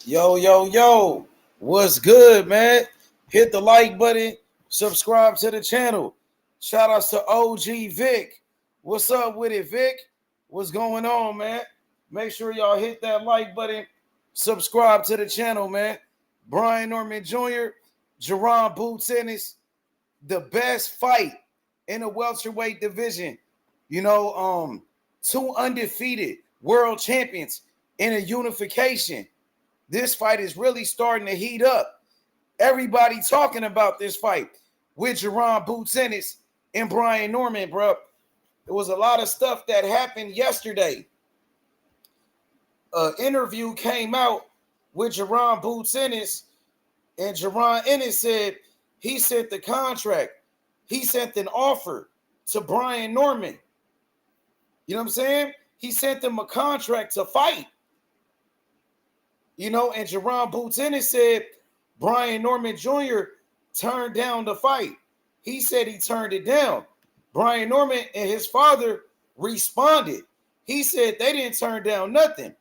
Yo, yo, yo. What's good, man? Hit the like button, subscribe to the channel. Shout outs to OG Vic. What's up with it, Vic? What's going on, man? Make sure y'all hit that like button, subscribe to the channel, man. Brian Norman Jr., Jaron Ennis, the best fight in the welterweight division. Two undefeated world champions in a unification. This fight is really starting to heat up. Everybody talking about this fight with Jaron Ennis and Brian Norman, bro. There was a lot of stuff that happened yesterday. An interview came out with Jaron Ennis, and Jaron Ennis said he sent the contract. He sent an offer to Brian Norman. You know what I'm saying? He sent them a contract to fight. And Jaron Ennis said Brian Norman Jr. turned down the fight. He said he turned it down. Brian Norman and his father responded. He said they didn't turn down nothing.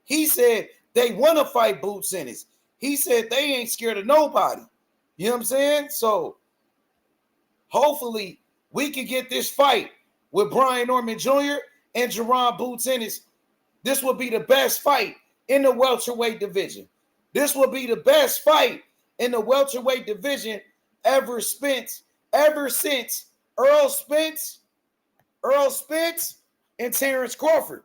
He said they want to fight Ennis. He said they ain't scared of nobody. You know what I'm saying? So hopefully we can get this fight with Brian Norman Jr. and Jaron Ennis. This will be the best fight in the welterweight division. This will be the best fight in the welterweight division ever since Earl Spence and Terrence Crawford.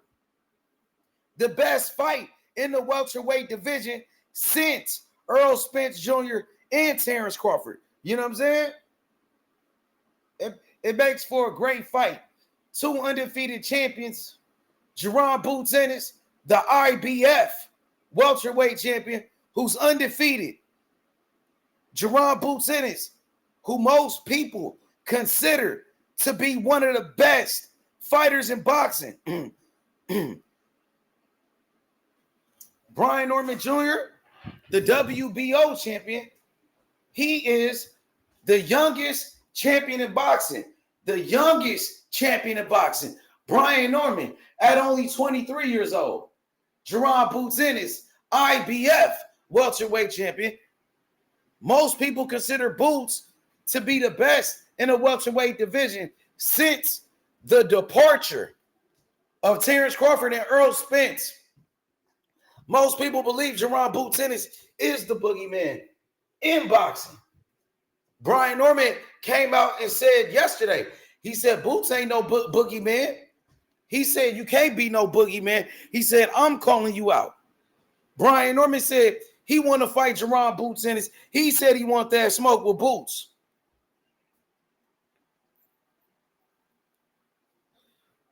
The best fight in the welterweight division since Earl Spence Jr. and Terrence Crawford. You know what I'm saying? It makes for a great fight. Two undefeated champions, Jaron Ennis, the IBF welterweight champion, who's undefeated. Jaron Ennis, who most people consider to be one of the best fighters in boxing. Brian Norman Jr., the WBO champion, he is the youngest champion in boxing. The youngest champion in boxing. Brian Norman at only 23 years old. Jaron Ennis, IBF welterweight champion. Most people consider Boots to be the best in the welterweight division since the departure of Terrence Crawford and Earl Spence. Most people believe Jaron Ennis is the boogeyman in boxing. Brian Norman came out and said yesterday, he said, Boots ain't no boogeyman. He said, you can't be no boogeyman. He said, I'm calling you out. Brian Norman said he want to fight Jaron Ennis. He said he want that smoke with Boots.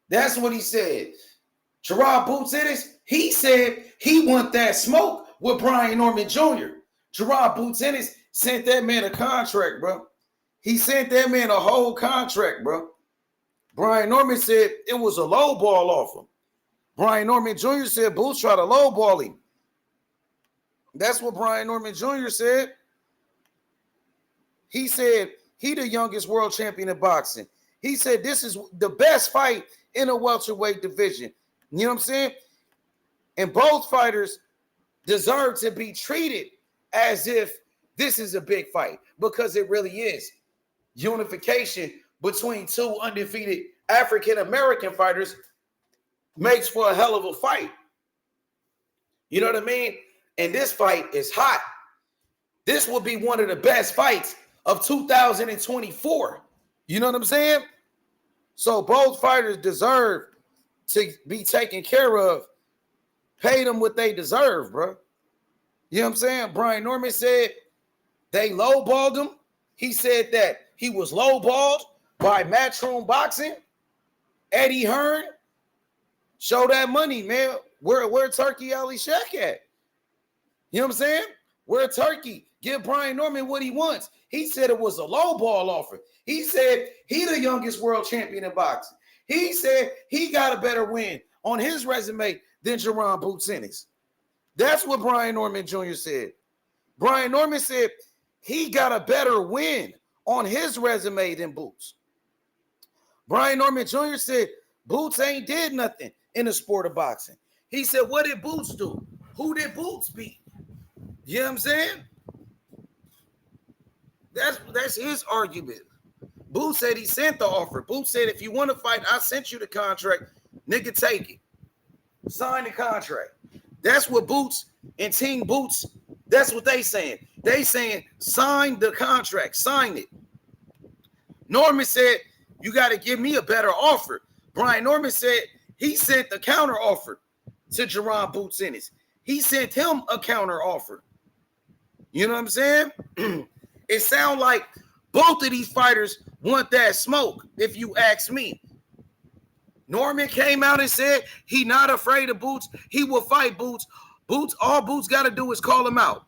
That's what he said. Jaron Ennis, he said he want that smoke with Brian Norman Jr. Jaron Ennis sent that man a contract, bro. He sent that man a whole contract, bro. Brian Norman said it was a low ball offer. Brian Norman Jr. said Boots tried to low ball him. That's what Brian Norman Jr. said. He said he the youngest world champion in boxing. He said this is the best fight in the welterweight division. You know what I'm saying? And both fighters deserve to be treated as if this is a big fight, because it really is. Unification between two undefeated African-American fighters makes for a hell of a fight. You know what I mean? And this fight is hot. This will be one of the best fights of 2024. You know what I'm saying? So both fighters deserve to be taken care of. Pay them what they deserve, bro. You know what I'm saying? Brian Norman said they lowballed him. He said that he was lowballed by Matchroom Boxing. Eddie Hearn, show that money, man. Where Turkey Ali Shack at? You know what I'm saying? Where Turkey? Give Brian Norman what he wants. He said it was a lowball offer. He said he the youngest world champion in boxing. He said he got a better win on his resume than Jaron Ennis. That's what Brian Norman Jr. said. Brian Norman said he got a better win on his resume than Boots. Brian Norman Jr. said Boots ain't did nothing in the sport of boxing. He said, what did Boots do? Who did Boots beat? You know what I'm saying? That's his argument. Boots said he sent the offer. Boots said, if you want to fight, I sent you the contract. Nigga, take it. Sign the contract. That's what Boots and Team Boots, that's what they saying. They saying, sign the contract. Sign it. Norman said, you got to give me a better offer. Brian Norman said he sent the counter offer to Jaron Boots Ennis. He sent him a counter offer. You know what I'm saying? It sounds like both of these fighters want that smoke, if you ask me. Norman came out and said he not afraid of Boots. He will fight Boots. All Boots got to do is call him out.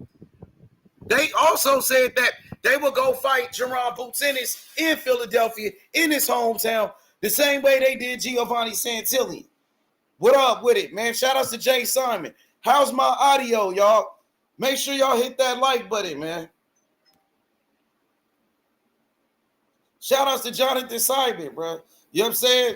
They also said that they will go fight Jaron Boots Ennis in Philadelphia, in his hometown, the same way they did Giovanni Santilli. What up with it, man? Shout outs to Jay Simon. How's my audio, y'all? Make sure y'all hit that like button, man. Shout outs to Jonathan Simon, bro. You know what I'm saying?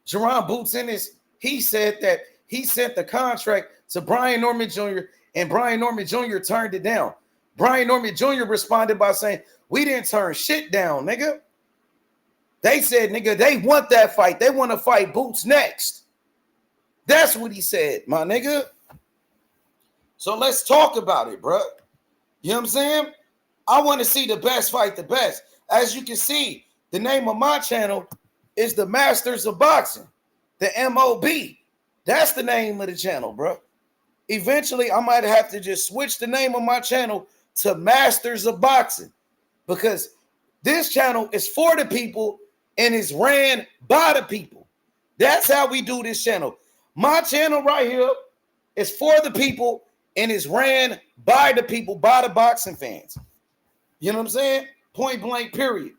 Jaron Boots Ennis, he said that he sent the contract to Brian Norman Jr. and Brian Norman Jr. turned it down. Brian Norman Jr. responded by saying, we didn't turn shit down, nigga. They said, nigga, they want that fight. They want to fight Boots next. That's what he said, my nigga. So let's talk about it, bro. You know what I'm saying? I want to see the best fight the best. As you can see, the name of my channel is the Masters of Boxing, the MOB. That's the name of the channel, bro. Eventually, I might have to just switch the name of my channel to Masters of Boxing because this channel is for the people and is ran by the people. That's how we do this channel. My channel right here is for the people and is ran by the people, by the boxing fans. You know what I'm saying? Point blank, period.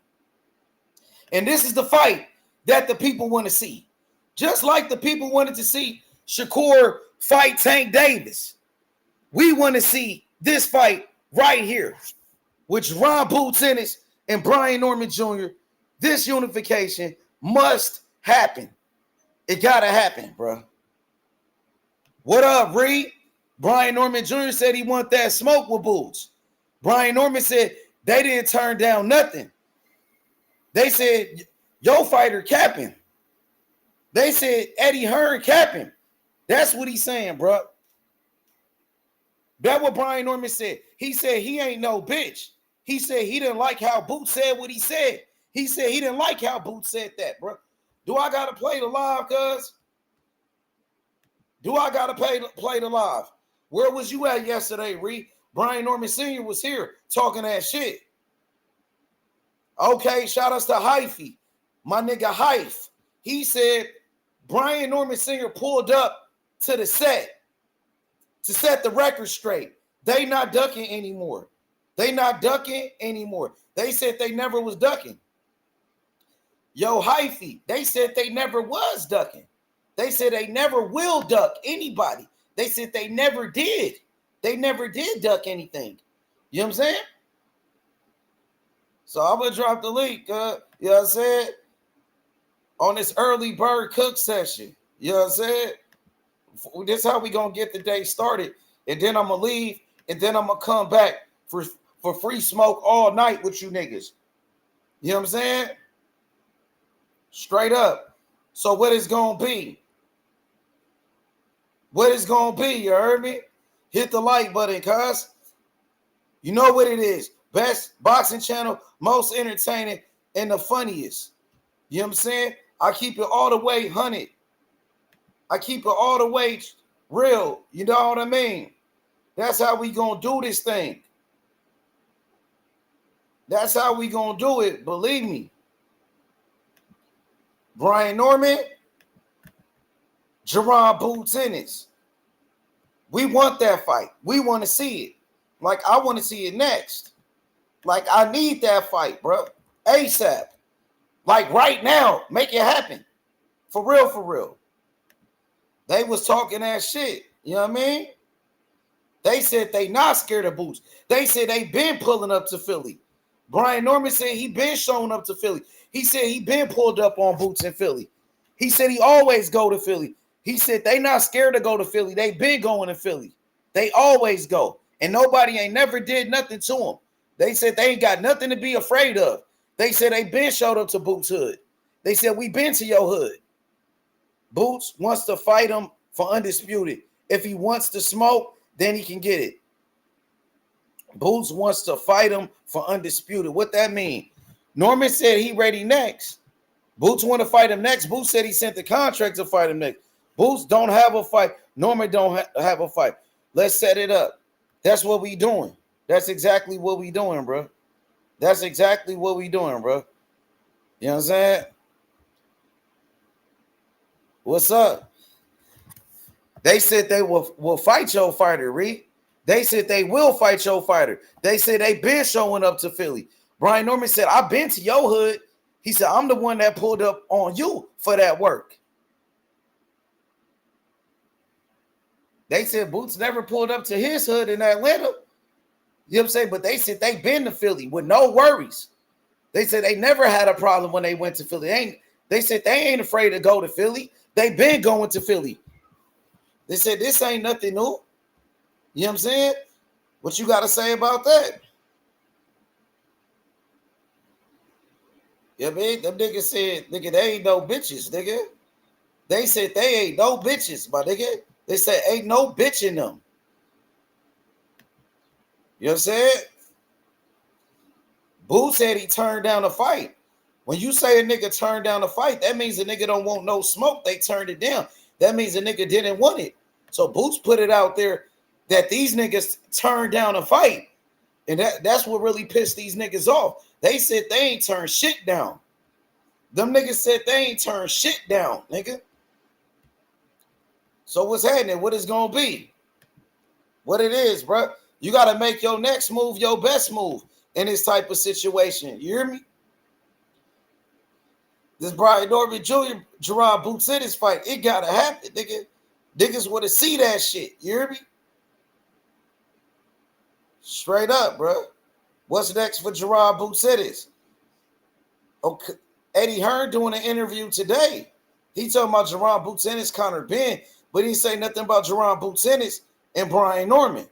And this is the fight that the people want to see. Just like the people wanted to see Shakur fight Tank Davis. We want to see this fight right here, which Jaron Boots Ennis and Brian Norman Jr. This unification must happen. It got to happen, bro. What up, Reed? Brian Norman Jr. said he want that smoke with Boots. Brian Norman said they didn't turn down nothing. They said, your fighter capping. They said Eddie Hearn capping. That's what he's saying, bro. That's what Brian Norman said. He said he ain't no bitch. He said he didn't like how Boots said what he said. He said he didn't like how Boots said that, bro. Do I got to play the live, cuz? Do I got to play the live? Where was you at yesterday, Reed? Brian Norman Sr. was here talking that shit. Okay, shout outs to Hyphy. My nigga Hyph. He said Brian Norman Sr. pulled up to the set to set the record straight. They not ducking anymore. They not ducking anymore. They said they never was ducking. Yo, Hyphy, they said they never was ducking. They said they never will duck anybody. They said they never did. They never did duck anything. You know what I'm saying? So I'm going to drop the link. You know what I'm saying? On this early bird cook session. You know what I'm saying? This is how we going to get the day started. And then I'm going to leave. And then I'm going to come back for free smoke all night with you niggas. You know what I'm saying? Straight up. So what is going to be? What is going to be? You heard me? Hit the like button, cuz. You know what it is. Best boxing channel, most entertaining, and the funniest. You know what I'm saying? I keep it all the way 100. I keep it all the way real. You know what I mean? That's how we going to do this thing. That's how we going to do it. Believe me. Brian Norman, Jaron Boots Ennis. We want that fight. We want to see it. Like, I want to see it next. Like, I need that fight, bro. ASAP. Like, right now. Make it happen. For real, for real. They was talking that shit. You know what I mean? They said they not scared of Boots. They said they been pulling up to Philly. Brian Norman said he been showing up to Philly. He said he been pulled up on Boots in Philly. He said he always go to Philly. He said they not scared to go to Philly. They been going to Philly. They always go. And nobody ain't never did nothing to him. They said they ain't got nothing to be afraid of. They said they been showed up to Boots' hood. They said we been to your hood. Boots wants to fight him for undisputed. If he wants to smoke, then he can get it. Boots wants to fight him for undisputed. What that mean? Norman said he ready next. Boots want to fight him next. Boots said he sent the contract to fight him next. Boots don't have a fight. Norman don't have a fight. Let's set it up. That's what we doing. That's exactly what we doing, bro. That's exactly what we doing, bro. You know what I'm saying? What's up? They said they will fight your fighter, Reed. They said they will fight your fighter. They said they been showing up to Philly. Brian Norman said, I've been to your hood. He said, I'm the one that pulled up on you for that work. They said Boots never pulled up to his hood in Atlanta. You know what I'm saying? But they said they been to Philly with no worries. They said they never had a problem when they went to Philly. They said they ain't afraid to go to Philly. They been going to Philly. They said this ain't nothing new. You know what I'm saying? What you got to say about that? Yeah, man, them niggas said, nigga, they ain't no bitches, nigga. They said they ain't no bitches, my nigga. They said ain't no bitch in them. You know what I'm saying? Boo said he turned down a fight. When you say a nigga turned down a fight, that means a nigga don't want no smoke. They turned it down. That means a nigga didn't want it. So Boots put it out there that these niggas turned down a fight. And that's what really pissed these niggas off. They said they ain't turned shit down. Them niggas said they ain't turned shit down, nigga. So what's happening? What is going to be? What it is, bro. You got to make your next move your best move in this type of situation. You hear me? This Brian Norman Jr., Jaron Boots Ennis fight, it got to happen, nigga. Niggas want to see that shit. You hear me? Straight up, bro. What's next for Jaron Boots Ennis? Okay. Eddie Hearn doing an interview today. He talking about Jaron Boots Ennis, Conor Ben, but he didn't say nothing about Jaron Boots Ennis and Brian Norman.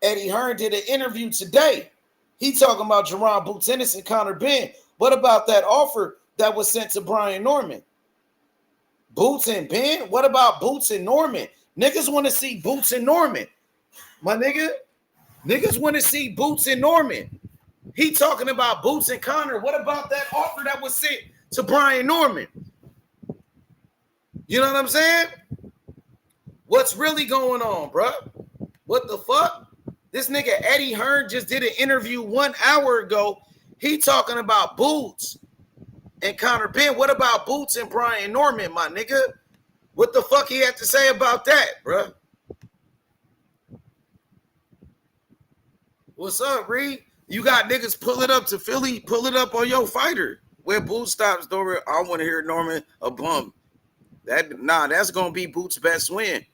Eddie Hearn did an interview today. He talking about Jaron Boots Ennis and Conor Ben. What about that offer that was sent to Brian Norman? Boots and Ben? What about Boots and Norman? Niggas want to see Boots and Norman. My nigga, niggas want to see Boots and Norman. He talking about Boots and Conor. What about that offer that was sent to Brian Norman? You know what I'm saying? What's really going on, bro? What the fuck? This nigga Eddie Hearn just did an interview 1 hour ago. He talking about Boots and Conor Ben. What about Boots and Brian Norman, my nigga? What the fuck he had to say about that, bro? What's up, Reed? You got niggas pulling up to Philly, pull it up on your fighter. Where Boots stops, Norman, I want to hear Norman a bum. That's gonna be Boots' best win.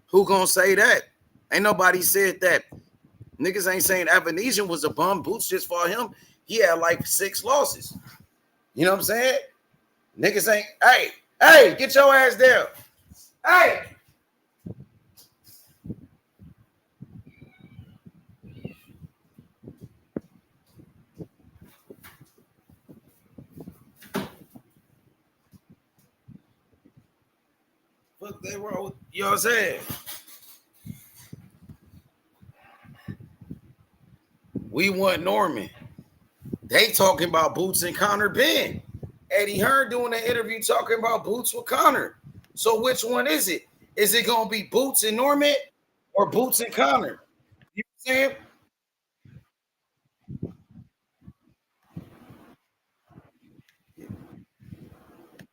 Who gonna say that? Ain't nobody said that. Niggas ain't saying Avanesian was a bum. Boots just fought him. He had like 6 losses. You know what I'm saying? Niggas ain't, hey, get your ass down. Hey. Fuck they wrote, you know what I'm saying? We want Norman. They talking about Boots and Conor Ben. Eddie Hearn doing an interview talking about Boots with Conor. So which one is it? Is it going to be Boots and Norman or Boots and Conor? You know what I'm saying?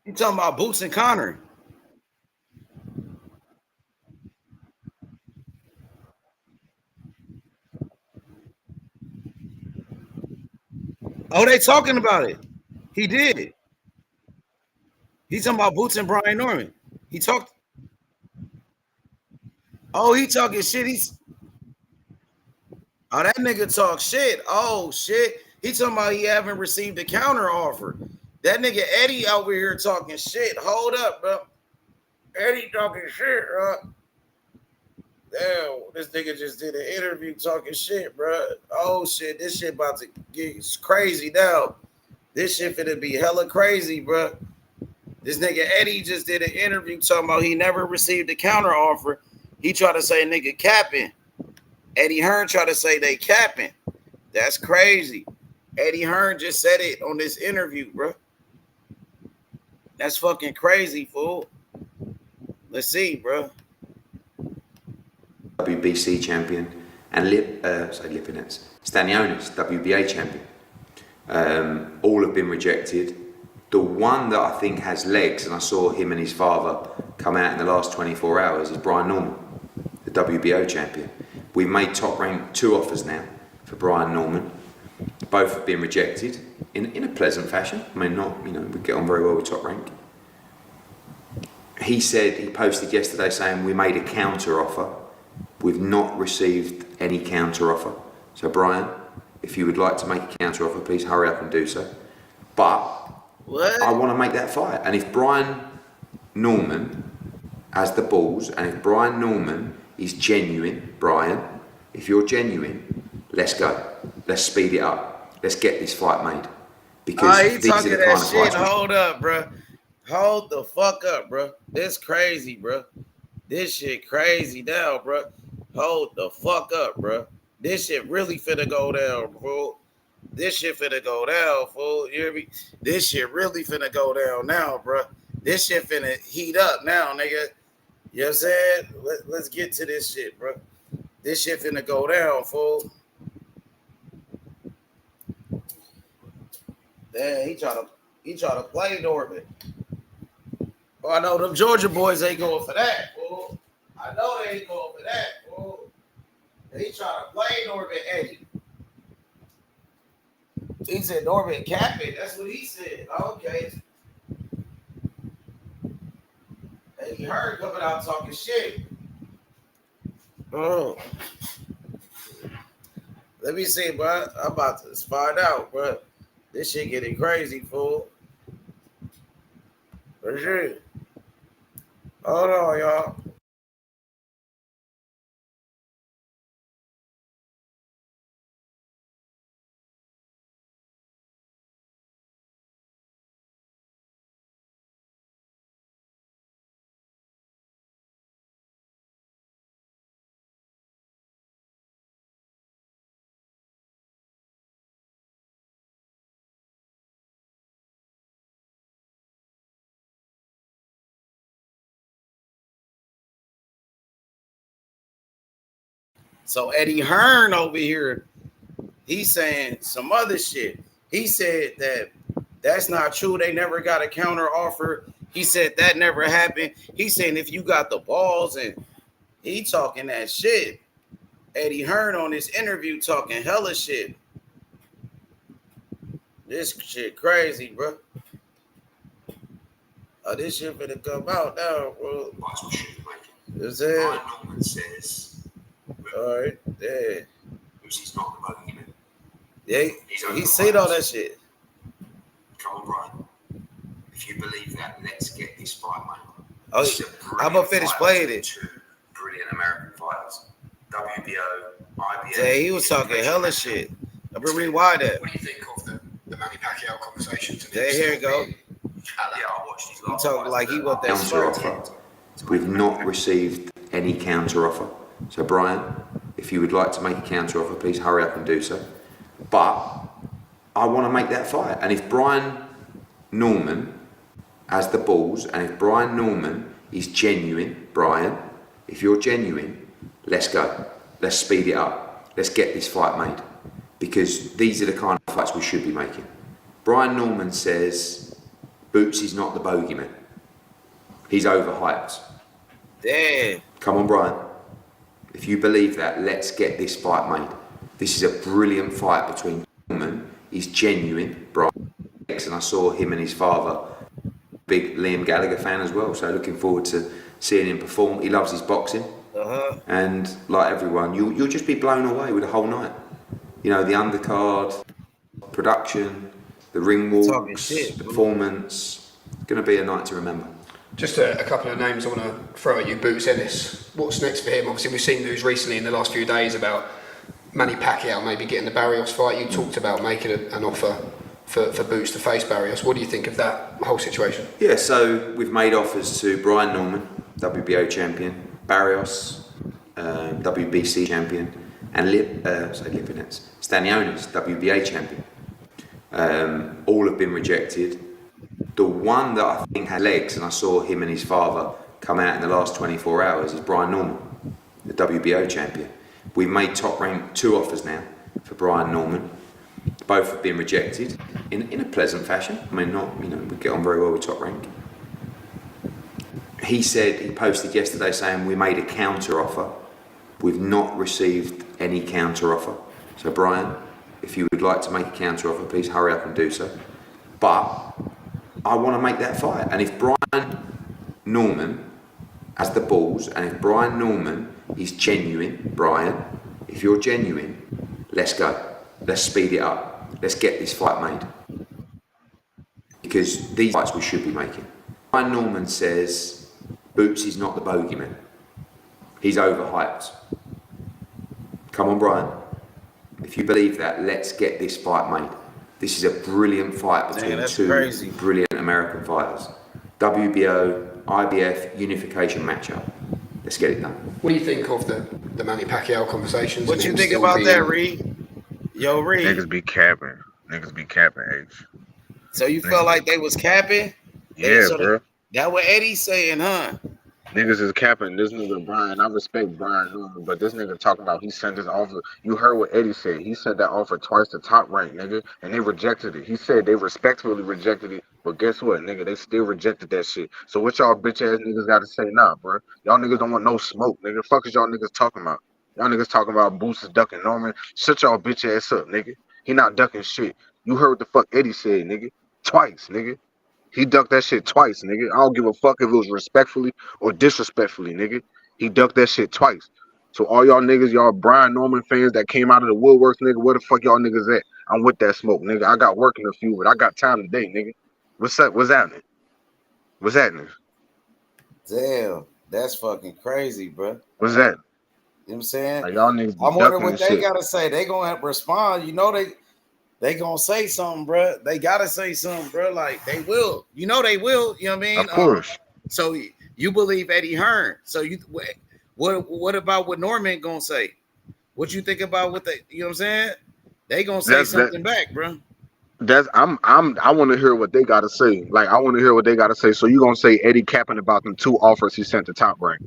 You talking about Boots and Conor. Oh, they talking about it. He did. He talking about Boots and Brian Norman. He talked. Oh, he talking shit. That nigga talk shit. Oh shit. He talking about he haven't received a counter offer. That nigga Eddie over here talking shit. Hold up, bro. Eddie talking shit, bro. Damn, this nigga just did an interview talking shit, bro. Oh shit, this shit about to get crazy now. This shit finna be hella crazy, bro. This nigga Eddie just did an interview talking about he never received a counter offer. He tried to say nigga capping. Eddie Hearn tried to say they capping. That's crazy. Eddie Hearn just said it on this interview, bro. That's fucking crazy, fool. Let's see, bro. WBC champion and Lipinets, Stanionis, WBA champion. All have been rejected. The one that I think has legs, and I saw him and his father come out in the last 24 hours, is Brian Norman, the WBO champion. We've made Top Rank 2 offers now for Brian Norman. Both have been rejected in a pleasant fashion. I mean, not, we get on very well with Top Rank. He posted yesterday saying we made a counter offer. We've not received any counter offer. So Brian, if you would like to make a counter offer, please hurry up and do so. But I want to make that fight. And if Brian Norman has the balls, and if Brian Norman is genuine, Brian, if you're genuine, let's go. Let's speed it up. Let's get this fight made. Because these are the kind of fights. Hold up, bro. Hold the fuck up, bro. This crazy, bro. This shit crazy now, bro. Hold the fuck up, bro. This shit really finna go down, bro. This shit finna go down, fool. You hear me? This shit really finna go down now, bro. This shit finna heat up now, nigga. You know what I'm saying? Let's get to this shit, bro. This shit finna go down, fool. Damn, he try to play Norman. Oh, I know them Georgia boys ain't going for that, fool. I know they ain't going for that, fool. He trying to play Norman Eddie. He said Norman capping. That's what he said. Okay. Eddie Hearn coming out talking shit. Oh. Let me see, bro. I'm about to find out, bro. This shit getting crazy, fool. For sure. Hold on, y'all. So Eddie Hearn over here, he's saying some other shit. He said that that's not true. They never got a counter offer. He said that never happened. He's saying if you got the balls, and he talking that shit. Eddie Hearn on this interview talking hella shit. This shit crazy, bro. Oh, this shit finna come out now, bro. Is it? Brian Norman says. All right, yeah. He's not the bogeyman. Yeah, he said all that shit. Come on, Brian. If you believe that, let's get this fight, mate. Oh, I'm gonna finish playing it. Two brilliant American fighters. WBO, IBO. Yeah, he was talking hella shit. I'm gonna rewind that. What do you think of the Manny Pacquiao conversation? Yeah, here you go. Yeah, I watched his last He talking like he want that offer. We've not received any counter offer. So Brian, if you would like to make a counter offer, please hurry up and do so. But I want to make that fight. And if Brian Norman has the balls, and if Brian Norman is genuine, Brian, if you're genuine, let's go. Let's speed it up. Let's get this fight made. Because these are the kind of fights we should be making. Brian Norman says Boots is not the bogeyman. He's overhyped. Damn. Come on, Brian. If you believe that, let's get this fight made. This is a brilliant fight between Norman. He's genuine, Brian. And I saw him and his father, big Liam Gallagher fan as well. So looking forward to seeing him perform. He loves his boxing. And like everyone, you'll just be blown away with the whole night. The undercard, production, the ring walks, the performance. It's going to be a night to remember. Just a couple of names I want to throw at you. Boots Ennis. What's next for him? Obviously, we've seen news recently in the last few days about Manny Pacquiao maybe getting the Barrios fight. You talked about making an offer for Boots to face Barrios. What do you think of that whole situation? Yeah, so we've made offers to Brian Norman, WBO champion, Barrios, WBC champion, and Stanionis, WBA champion. All have been rejected. The one that I think had legs, and I saw him and his father come out in the last 24 hours, is Brian Norman, the WBO champion. We've made Top Rank 2 offers now for Brian Norman. Both have been rejected in a pleasant fashion. I mean, not, we get on very well with Top Rank. He posted yesterday saying we made a counter offer. We've not received any counter offer. So Brian, if you would like to make a counter offer, please hurry up and do so. But I want to make that fight. And if Brian Norman has the balls, and if Brian Norman is genuine, Brian, if you're genuine, let's go. Let's speed it up. Let's get this fight made. Because these fights we should be making. Brian Norman says Boots is not the bogeyman. He's overhyped. Come on, Brian. If you believe that, let's get this fight made. This is a brilliant fight between two brilliant American fighters. WBO, IBF, unification matchup. Let's get it done. What do you think of the Manny Pacquiao conversations? What you think about that, Reed? Yo, Reed. Niggas be capping. H. So you felt like they was capping? Yeah, bro. That what Eddie's saying, huh? Niggas is capping. This nigga Brian, I respect Brian, but this nigga talking about he sent his offer. You heard what Eddie said. He sent that offer twice to Top Rank, nigga, and they rejected it. He said they respectfully rejected it, but guess what, nigga? They still rejected that shit. So what y'all bitch ass niggas got to say now, bro? Y'all niggas don't want no smoke, nigga. Fuck is y'all niggas talking about? Y'all niggas talking about Boots is ducking Norman. Shut y'all bitch ass up, nigga. He not ducking shit. You heard what the fuck Eddie said, nigga. Twice, nigga. He ducked that shit twice, nigga. I don't give a fuck if it was respectfully or disrespectfully, nigga. He ducked that shit twice. So all y'all niggas, y'all Brian Norman fans that came out of the woodworks, nigga, where the fuck y'all niggas at? I'm with that smoke, nigga. I got work in a few, but I got time today, nigga. What's up? What's happening? What's happening? Damn, that's fucking crazy, bro. What's that? You know what I'm saying? Like y'all niggas I'm wondering what they gotta say. They gonna have to respond. You know they gonna say something, bro. They gotta say something, bro. Like they will. You know they will. You know what I mean? Of course. So you believe Eddie Hearn. So you what about what Norman gonna say? What you think about what they? You know what I'm saying? They gonna say something back, bro. I want to hear what they gotta say. Like I want to hear what they gotta say. So you gonna say Eddie capping about them 2 offers he sent to Top Rank?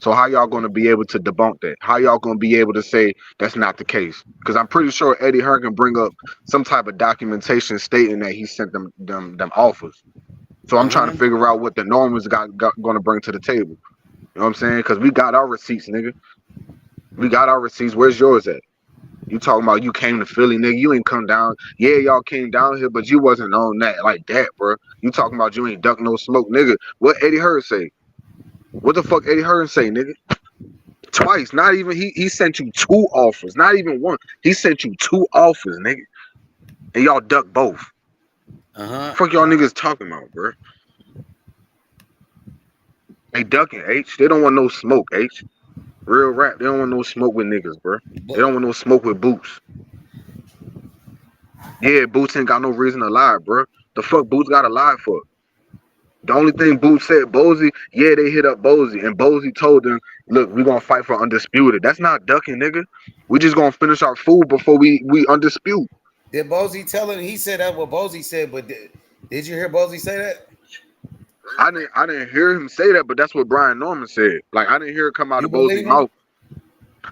So how y'all gonna be able to debunk that? How y'all gonna be able to say that's not the case? Because I'm pretty sure Eddie Hearn can bring up some type of documentation stating that he sent them offers. So I'm trying to figure out what the Normans got gonna bring to the table. You know what I'm saying? Because we got our receipts, nigga. We got our receipts. Where's yours at? You talking about you came to Philly, nigga. You ain't come down. Yeah, y'all came down here, but you wasn't on that like that, bro. You talking about you ain't duck no smoke, nigga. What Eddie Hearn say? What the fuck Eddie Hearn say, nigga? Twice. Not even he sent you 2 offers. Not even one. He sent you 2 offers, nigga. And y'all duck both. Fuck y'all niggas talking about, bro. They ducking, H. They don't want no smoke, H. Real rap. They don't want no smoke with niggas, bro. They don't want no smoke with Boots. Yeah, Boots ain't got no reason to lie, bro. The fuck Boots got to lie for? The only thing Boots said, Bozy, yeah, they hit up Bozy. And Bozy told them, look, we're going to fight for undisputed. That's not ducking, nigga. We just going to finish our food before we undispute. Did Bozy tell him? He said that what Bozy said, but did you hear Bozy say that? I didn't hear him say that, but that's what Brian Norman said. Like, I didn't hear it come out of Bozy's mouth.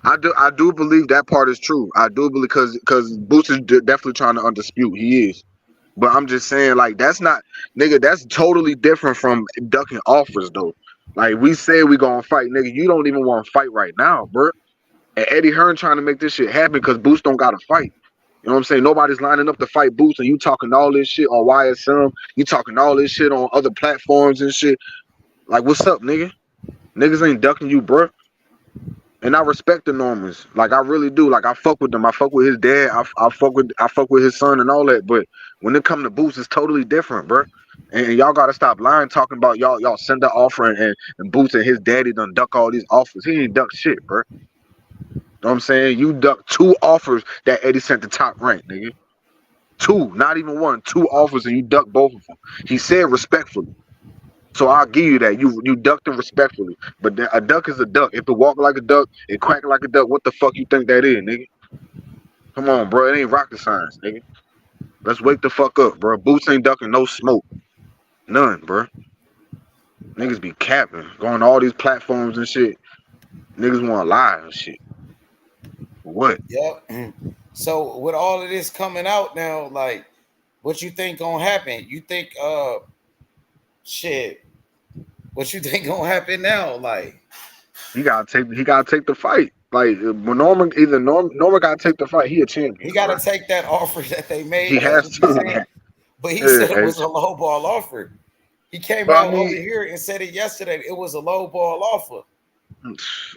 I do believe that part is true. I do believe because Boots is definitely trying to undispute. He is. But I'm just saying, like, that's not, nigga, that's totally different from ducking offers, though. Like, we said we gonna fight, nigga. You don't even want to fight right now, bro. And Eddie Hearn trying to make this shit happen because Boots don't got to fight. You know what I'm saying? Nobody's lining up to fight Boots, and you talking all this shit on YSM. You talking all this shit on other platforms and shit. Like, what's up, nigga? Niggas ain't ducking you, bro. And I respect the Normans. Like I really do. Like I fuck with them. I fuck with his dad. I fuck with his son and all that. But when it come to Boots, it's totally different, bro. And y'all gotta stop lying, talking about y'all send the offer and Boots and his daddy done duck all these offers. He ain't duck shit, bro. You know what I'm saying? You duck 2 offers that Eddie sent to Top Rank, nigga. 2, not even 1, 2 offers, and you duck both of them. He said respectfully. So I'll give you that. You ducked him respectfully. But a duck is a duck. If it walk like a duck, it quack like a duck, what the fuck you think that is, nigga? Come on, bro. It ain't rocket science, nigga. Let's wake the fuck up, bro. Boots ain't ducking no smoke. None, bro. Niggas be capping. Going to all these platforms and shit. Niggas want to lie and shit. What? Yep. So with all of this coming out now, like, what you think gonna happen? You think shit. What you think gonna happen now? Like, He gotta take the fight. Like when Norman gotta take the fight, he a champion. he gotta bro. take that offer that they made. He That's has what he's to. saying. But he Yeah, said it was a low ball offer. He came but I out mean, over here and said it yesterday. It was a low ball offer.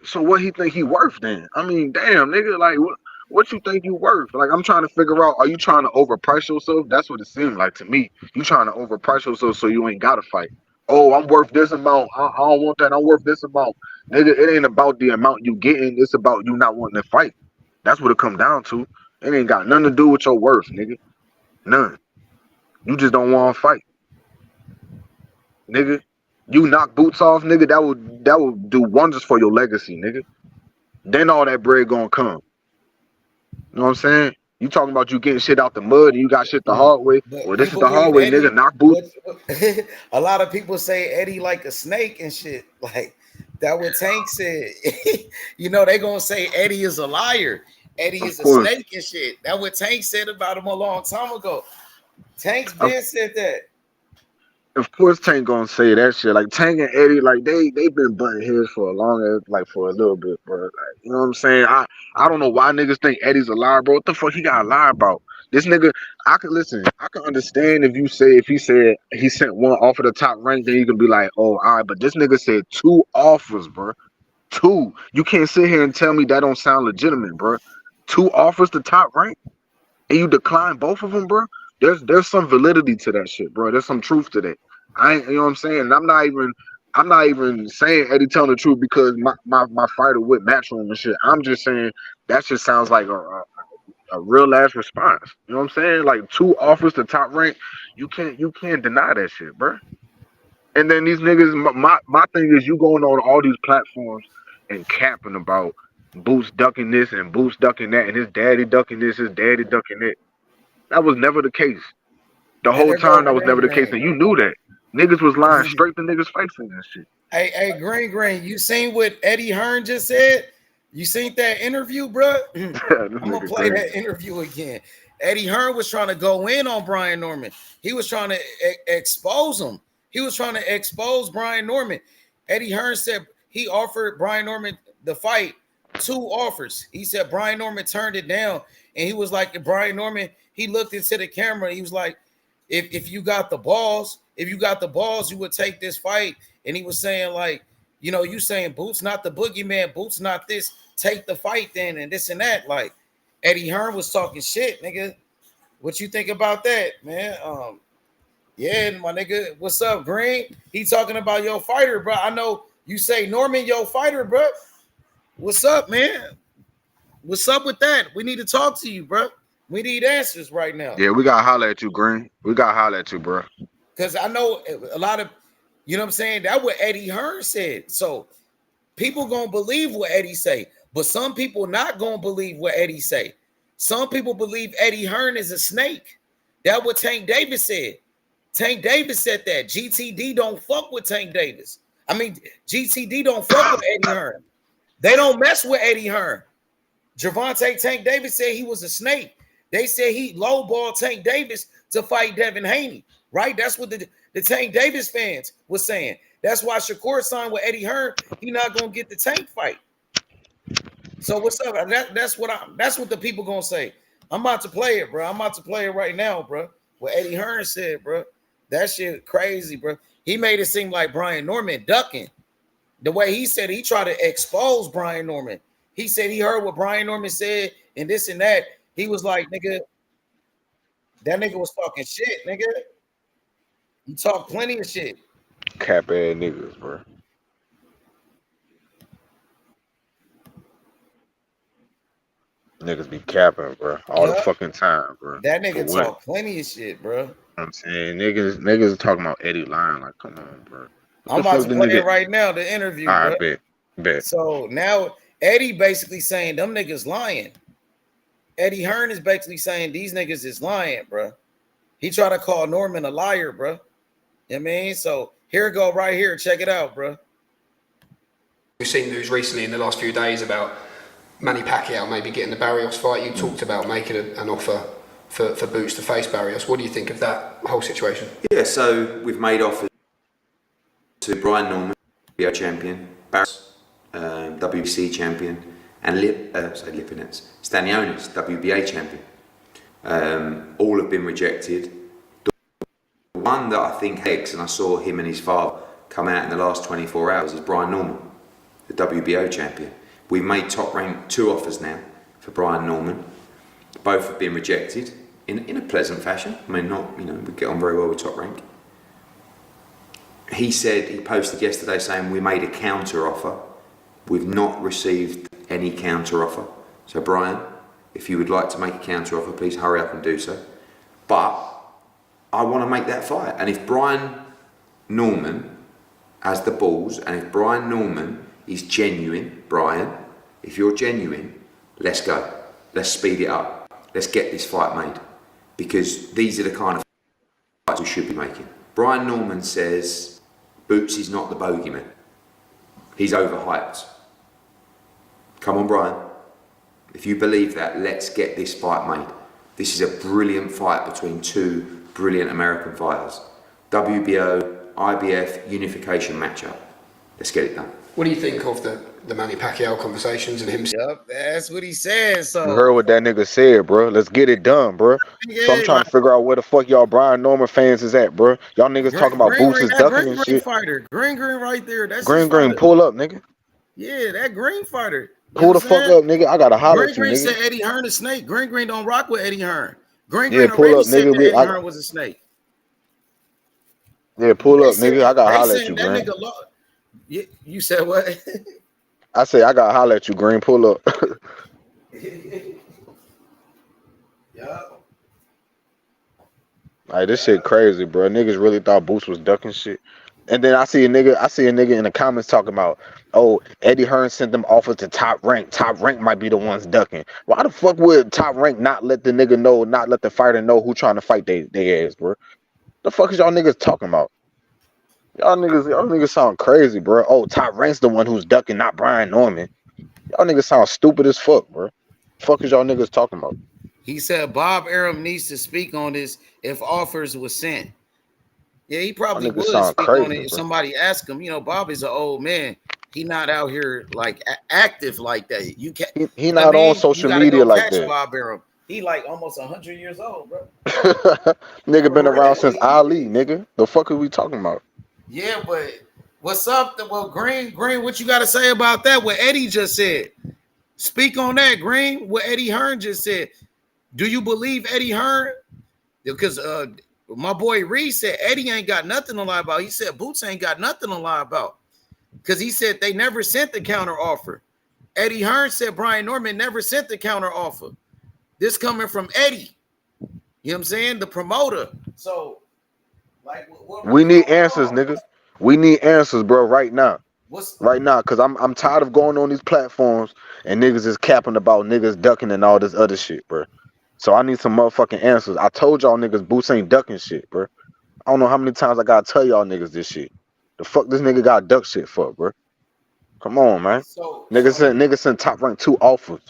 so what he think he worth then? I mean, damn, nigga, like what you think you worth? Like I'm trying to figure out, are you trying to overprice yourself? That's what it seemed like to me. You trying to overprice yourself so you ain't gotta fight. Oh, I'm worth this amount. I don't want that. I'm worth this amount. Nigga, it ain't about the amount you getting. It's about you not wanting to fight. That's what it come down to. It ain't got nothing to do with your worth, nigga. None. You just don't want to fight, nigga. You knock Boots off, nigga. That would do wonders for your legacy, nigga. Then all that bread gonna come. You know what I'm saying? You talking about you getting shit out the mud and you got shit the hard way. But Well, this is people the hard leave way, nigga. Eddie. Knock Boots. A lot of people say Eddie like a snake and shit. Like that what Tank said. You know, they gonna say Eddie is a liar. Eddie Of is a course, snake and shit. That what Tank said about him a long time ago. Tank's of, been said that. of course, Tank gonna say that shit. Like Tank and Eddie, like they been butting heads for a long, like for a little bit, bro. Like, you know what I'm saying? I don't know why niggas think Eddie's a liar, bro. What the fuck he got to lie about? This nigga, I can listen. I can understand if he said he sent one offer the Top Rank, then you can be like, oh, all right. But this nigga said 2 offers, bro. 2. You can't sit here and tell me that don't sound legitimate, bro. 2 offers to Top Rank, and you decline both of them, bro. There's some validity to that shit, bro. There's some truth to that. I ain't, you know what I'm saying? And I'm not even saying Eddie telling the truth because my fighter with Matchroom and shit. I'm just saying that shit sounds like a real ass response. You know what I'm saying? Like 2 offers to Top Rank, you can't deny that shit, bro. And then these niggas, my thing is, you going on all these platforms and capping about Boots ducking this and Boots ducking that, and his daddy ducking this, his daddy ducking it. That was never the case. The And whole there go time that was Green never the case, Green. and you knew that. Niggas was lying straight to niggas' faces and shit. Hey, Green, you seen what Eddie Hearn just said? You seen that interview, bro? This I'm gonna nigga play crazy. that interview again. Eddie Hearn was trying to go in on Brian Norman. He was trying to expose him. He was trying to expose Brian Norman. Eddie Hearn said he offered Brian Norman the fight, 2 offers. He said Brian Norman turned it down, and he was like, Brian Norman, he looked into the camera. He was like, if you got the balls, you would take this fight. And he was saying, like, you know, you saying Boots not the boogeyman, Boots not this, take the fight then, and this and that. Like, Eddie Hearn was talking shit, nigga. What you think about that, man? Yeah, my nigga. What's up, Green? He talking about your fighter, bro. I know you say Norman, your fighter, bro. What's up, man? What's up with that? We need to talk to you, bro. We need answers right now. Yeah, we gotta holler at you, Green. We gotta holler at you, bro. Because I know a lot of, you know what I'm saying? That's what Eddie Hearn said. So people gonna believe what Eddie say, but some people not gonna believe what Eddie say. Some people believe Eddie Hearn is a snake. That's what Tank Davis said. Tank Davis said that. GTD don't fuck with Tank Davis. I mean, GTD don't fuck with Eddie Hearn. They don't mess with Eddie Hearn. Gervonta Tank Davis said he was a snake. They said he lowballed Tank Davis to fight Devin Haney, right? That's what the Tank Davis fans was saying. That's why Shakur signed with Eddie Hearn. He not gonna get the Tank fight. So what's up? That's what the people gonna say. I'm about to play it, bro. I'm about to play it right now, bro. What Eddie Hearn said, bro. That shit crazy, bro. He made it seem like Brian Norman ducking. The way he said he tried to expose Brian Norman. he said he heard what Brian Norman said and this and that. He was like, nigga, that nigga was talking shit, nigga. He talked plenty of shit. Cap ass niggas, bro. Niggas be capping, bro, all the fucking time, bro. That nigga talk plenty of shit, bro. I'm saying niggas talking about Eddie lying. Like, come on, bro. I'm about to play it right now, the interview, All right, bro. Bet. So now Eddie basically saying them niggas lying. Eddie Hearn is basically saying these niggas is lying, bro. He tried to call Norman a liar, bro. You know what I mean? So here it go right here. Check it out, bro. We've seen news recently in the last few days about Manny Pacquiao maybe getting the Barrios fight. You talked about making an offer for Boots to face Barrios. What do you think of that whole situation? Yeah, so we've made offers to Brian Norman, WBO champion, Barrios, WBC champion, and Stanionis, WBA champion. All have been rejected. The one that I think eggs, and I saw him and his father come out in the last 24 hours, is Brian Norman, the WBO champion. We've made top rank 2 offers now for Brian Norman. Both have been rejected in a pleasant fashion. I mean, not, we get on very well with top rank. He posted yesterday saying we made a counter offer. We've not received any counter offer. So Brian, if you would like to make a counter offer, please hurry up and do so. But I want to make that fight. And if Brian Norman has the balls, and if Brian Norman is genuine, Brian, if you're genuine, let's go. Let's speed it up. Let's get this fight made. Because these are the kind of fights we should be making. Brian Norman says Boots is not the bogeyman. He's overhyped. Come on, Brian. If you believe that, let's get this fight made. This is a brilliant fight between 2 brilliant American fighters. WBO, IBF, unification matchup. Let's get it done. What do you think of the Manny Pacquiao conversations and him? Yep, that's what he said. So you heard what that nigga said, bro. Let's get it done, bro. So I'm trying to figure out where the fuck y'all Brian Norman fans is at, bro. Y'all niggas talking about Boots is ducking and shit. Fighter. Green right there. That's Green, pull up, nigga. Yeah, that Green fighter. Pull the fuck up, nigga. I gotta holler at you, Green nigga. said Eddie Hearn a snake. Green don't rock with Eddie Hearn. Green pull up, said nigga. that Eddie Hearn was a snake. Yeah, pull up, nigga. I gotta holler at you, Green. You said what? I say I gotta holler at you, Green. Pull up. Yeah. Like, this shit crazy, bro. Niggas really thought Boots was ducking shit. And then I see a nigga in the comments talking about, oh, Eddie Hearn sent them offers to Top Rank. Top Rank might be the ones ducking. Why the fuck would Top Rank not let the nigga know, not let the fighter know who trying to fight they ass, bro? The fuck is y'all niggas talking about? Y'all niggas sound crazy, bro. Oh, Top Rank's the one who's ducking, not Brian Norman. Y'all niggas sound stupid as fuck, bro. Fuck is y'all niggas talking about? He said Bob Arum needs to speak on this if offers was sent. Yeah, he probably would speak crazy, on it if bro. somebody asked him. Bob is an old man. He not out here like active like that. You can't. He not on social media like that. Bob Arum. He like almost 100 years old, bro. Nigga been around since Ali, nigga. The fuck are we talking about? Yeah, but what's up? Well, Green, what you got to say about that? What Eddie just said. Speak on that, Green. What Eddie Hearn just said. Do you believe Eddie Hearn? Because my boy Reed said Eddie ain't got nothing to lie about. He said Boots ain't got nothing to lie about. Because he said they never sent the counter offer. Eddie Hearn said Brian Norman never sent the counter offer. This coming from Eddie. You know what I'm saying? The promoter. So, like, we need answers, nigga. We need answers, bro, right now. Right now, because I'm tired of going on these platforms and niggas is capping about niggas ducking and all this other shit, bro. So I need some motherfucking answers. I told y'all niggas Boots ain't ducking shit, bro. I don't know how many times I gotta tell y'all niggas this shit. The fuck this nigga got duck shit for, bro? Come on, man. Nigga sent Top Rank 2 offers.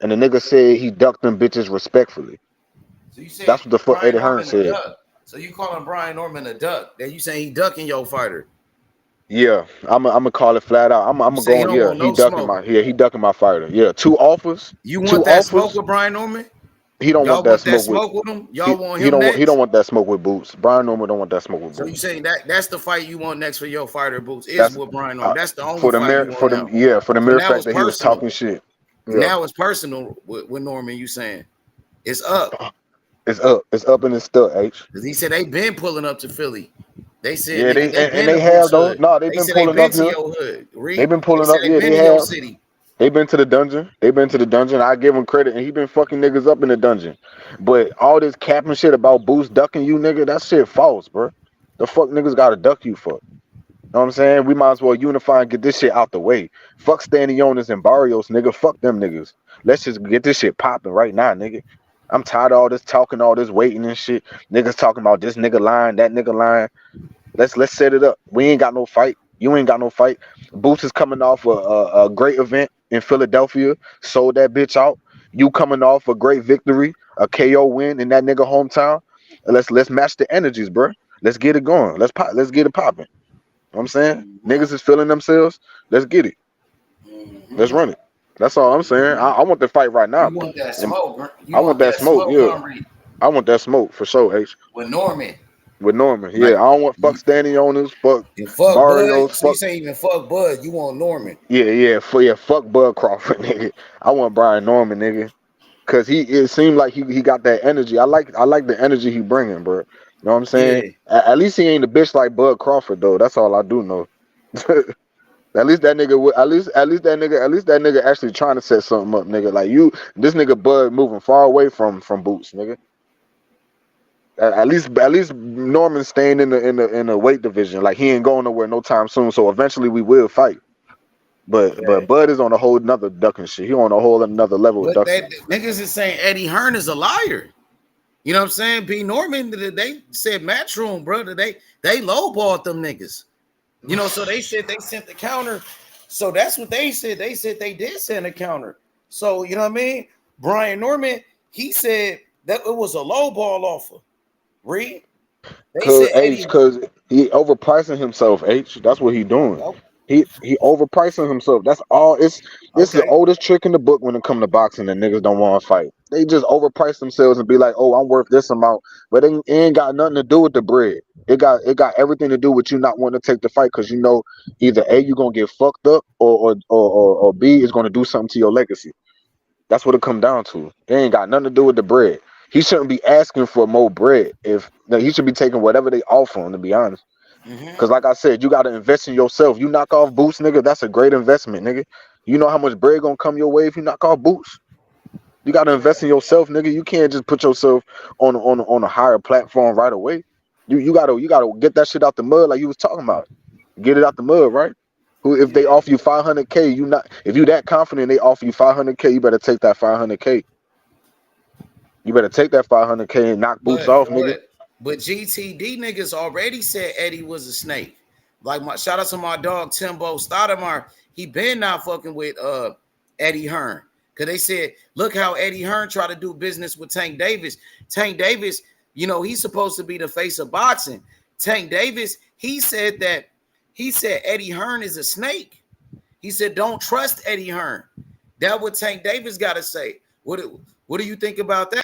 And the nigga said he ducked them bitches respectfully. So you said that's what the fuck Eddie Hearn said. So you calling Brian Norman a duck? That you saying he ducking your fighter? Yeah, I'm gonna call it flat out. I'm gonna go. Yeah, he ducking my fighter. Yeah, 2 offers. You want that smoke with Brian Norman? He don't want that smoke with him. Y'all want him next? He don't want that smoke with Boots. Brian Norman don't want that smoke with Boots. So you saying that's the fight you want next for your fighter, Boots? Is with Brian Norman? That's the only for the fight mere you want for the mere fact that he was talking shit. Yeah. Now it's personal with Norman. You saying it's up It's up. It's up and it's still H. because he said they been pulling up to Philly. They said, Yeah, nigga, they they and been to they Boots have though. Hood. No, they've They been said they pulling been up to here. your hood. They've Read. been They pulling said up. they Yeah, been they to your have. city. They've been to the dungeon. They've been to the dungeon. I give him credit, and he been fucking niggas up in the dungeon. But all this capping shit about Boost ducking you, nigga, that shit false, bro. The fuck niggas gotta duck you for? Know what I'm saying? We might as well unify and get this shit out the way. Fuck Stanionis and Barrios, nigga. Fuck them niggas. Let's just get this shit popping right now, nigga. I'm tired of all this talking, all this waiting and shit. Niggas talking about this nigga lying, that nigga lying. Let's set it up. We ain't got no fight. You ain't got no fight. Boots is coming off a great event in Philadelphia. Sold that bitch out. You coming off a great victory, a KO win in that nigga hometown. Let's match the energies, bro. Let's get it going. Let's get it popping. Know what I'm saying? Niggas is feeling themselves. Let's get it. Let's run it. That's all I'm saying. I want the fight right now. You want that And smoke? You I want want that that smoke, smoke, yeah. Henry, I want that smoke for sure, H. with Norman? With Norman. Yeah. Like I don't want fuck you Standing Owners, fuck and fuck Bud. Barrios, So you fuck say even fuck Bud? You want Norman? yeah, fuck Bud Crawford, nigga. I want Brian Norman, nigga. Cause it seemed like he got that energy. I like the energy he bringing, bro. You know what I'm saying? Yeah. At least he ain't a bitch like Bud Crawford though. That's all I do know. At least that nigga, at least that nigga actually trying to set something up, nigga. Like this nigga Bud moving far away from Boots, nigga. At least Norman staying in the weight division. Like he ain't going nowhere no time soon. So eventually we will fight. But Okay. Bud is on a whole another ducking shit. He on a whole another level of But ducking. that niggas is saying Eddie Hearn is a liar. You know what I'm saying? B. Norman, they said Matchroom, brother. They lowballed them niggas. You know, so they said they sent the counter. So that's what they said. They said they did send a counter. So you know what I mean? Brian Norman, he said that it was a lowball offer. Read. They Cause said H, Eddie. cause he overpricing himself. H, that's what he doing. Oh, He overpricing himself. That's all. It's the okay. oldest trick in the book when it come to boxing. And niggas don't want to fight. They just overprice themselves and be like, "Oh, I'm worth this amount," but it ain't got nothing to do with the bread. It got everything to do with you not wanting to take the fight because you know either A, you gonna get fucked up, or B, is gonna do something to your legacy. That's what it come down to. It ain't got nothing to do with the bread. He shouldn't be asking for more bread. If no, he should be taking whatever they offer him, to be honest. Mm-hmm. Because like I said, you got to invest in yourself. You knock off Boots, nigga, that's a great investment, nigga. You know how much bread gonna come your way if you knock off Boots. You got to invest in yourself, nigga. You can't just put yourself on a higher platform right away. You gotta get that shit out the mud like you was talking about. Get it out the mud, right? Who if they Yeah. offer you 500K, you not if you that confident they offer you 500K, you better take that 500K. You better take that 500K and knock Boots But off, nigga. but but GTD niggas already said Eddie was a snake. Like my shout out to my dog Timbo Stoudemire. He been not fucking with Eddie Hearn. Cause they said, look how Eddie Hearn tried to do business with Tank Davis. Tank Davis, you know, he's supposed to be the face of boxing. Tank Davis, he said Eddie Hearn is a snake. He said, don't trust Eddie Hearn. That what Tank Davis got to say. What do you think about that?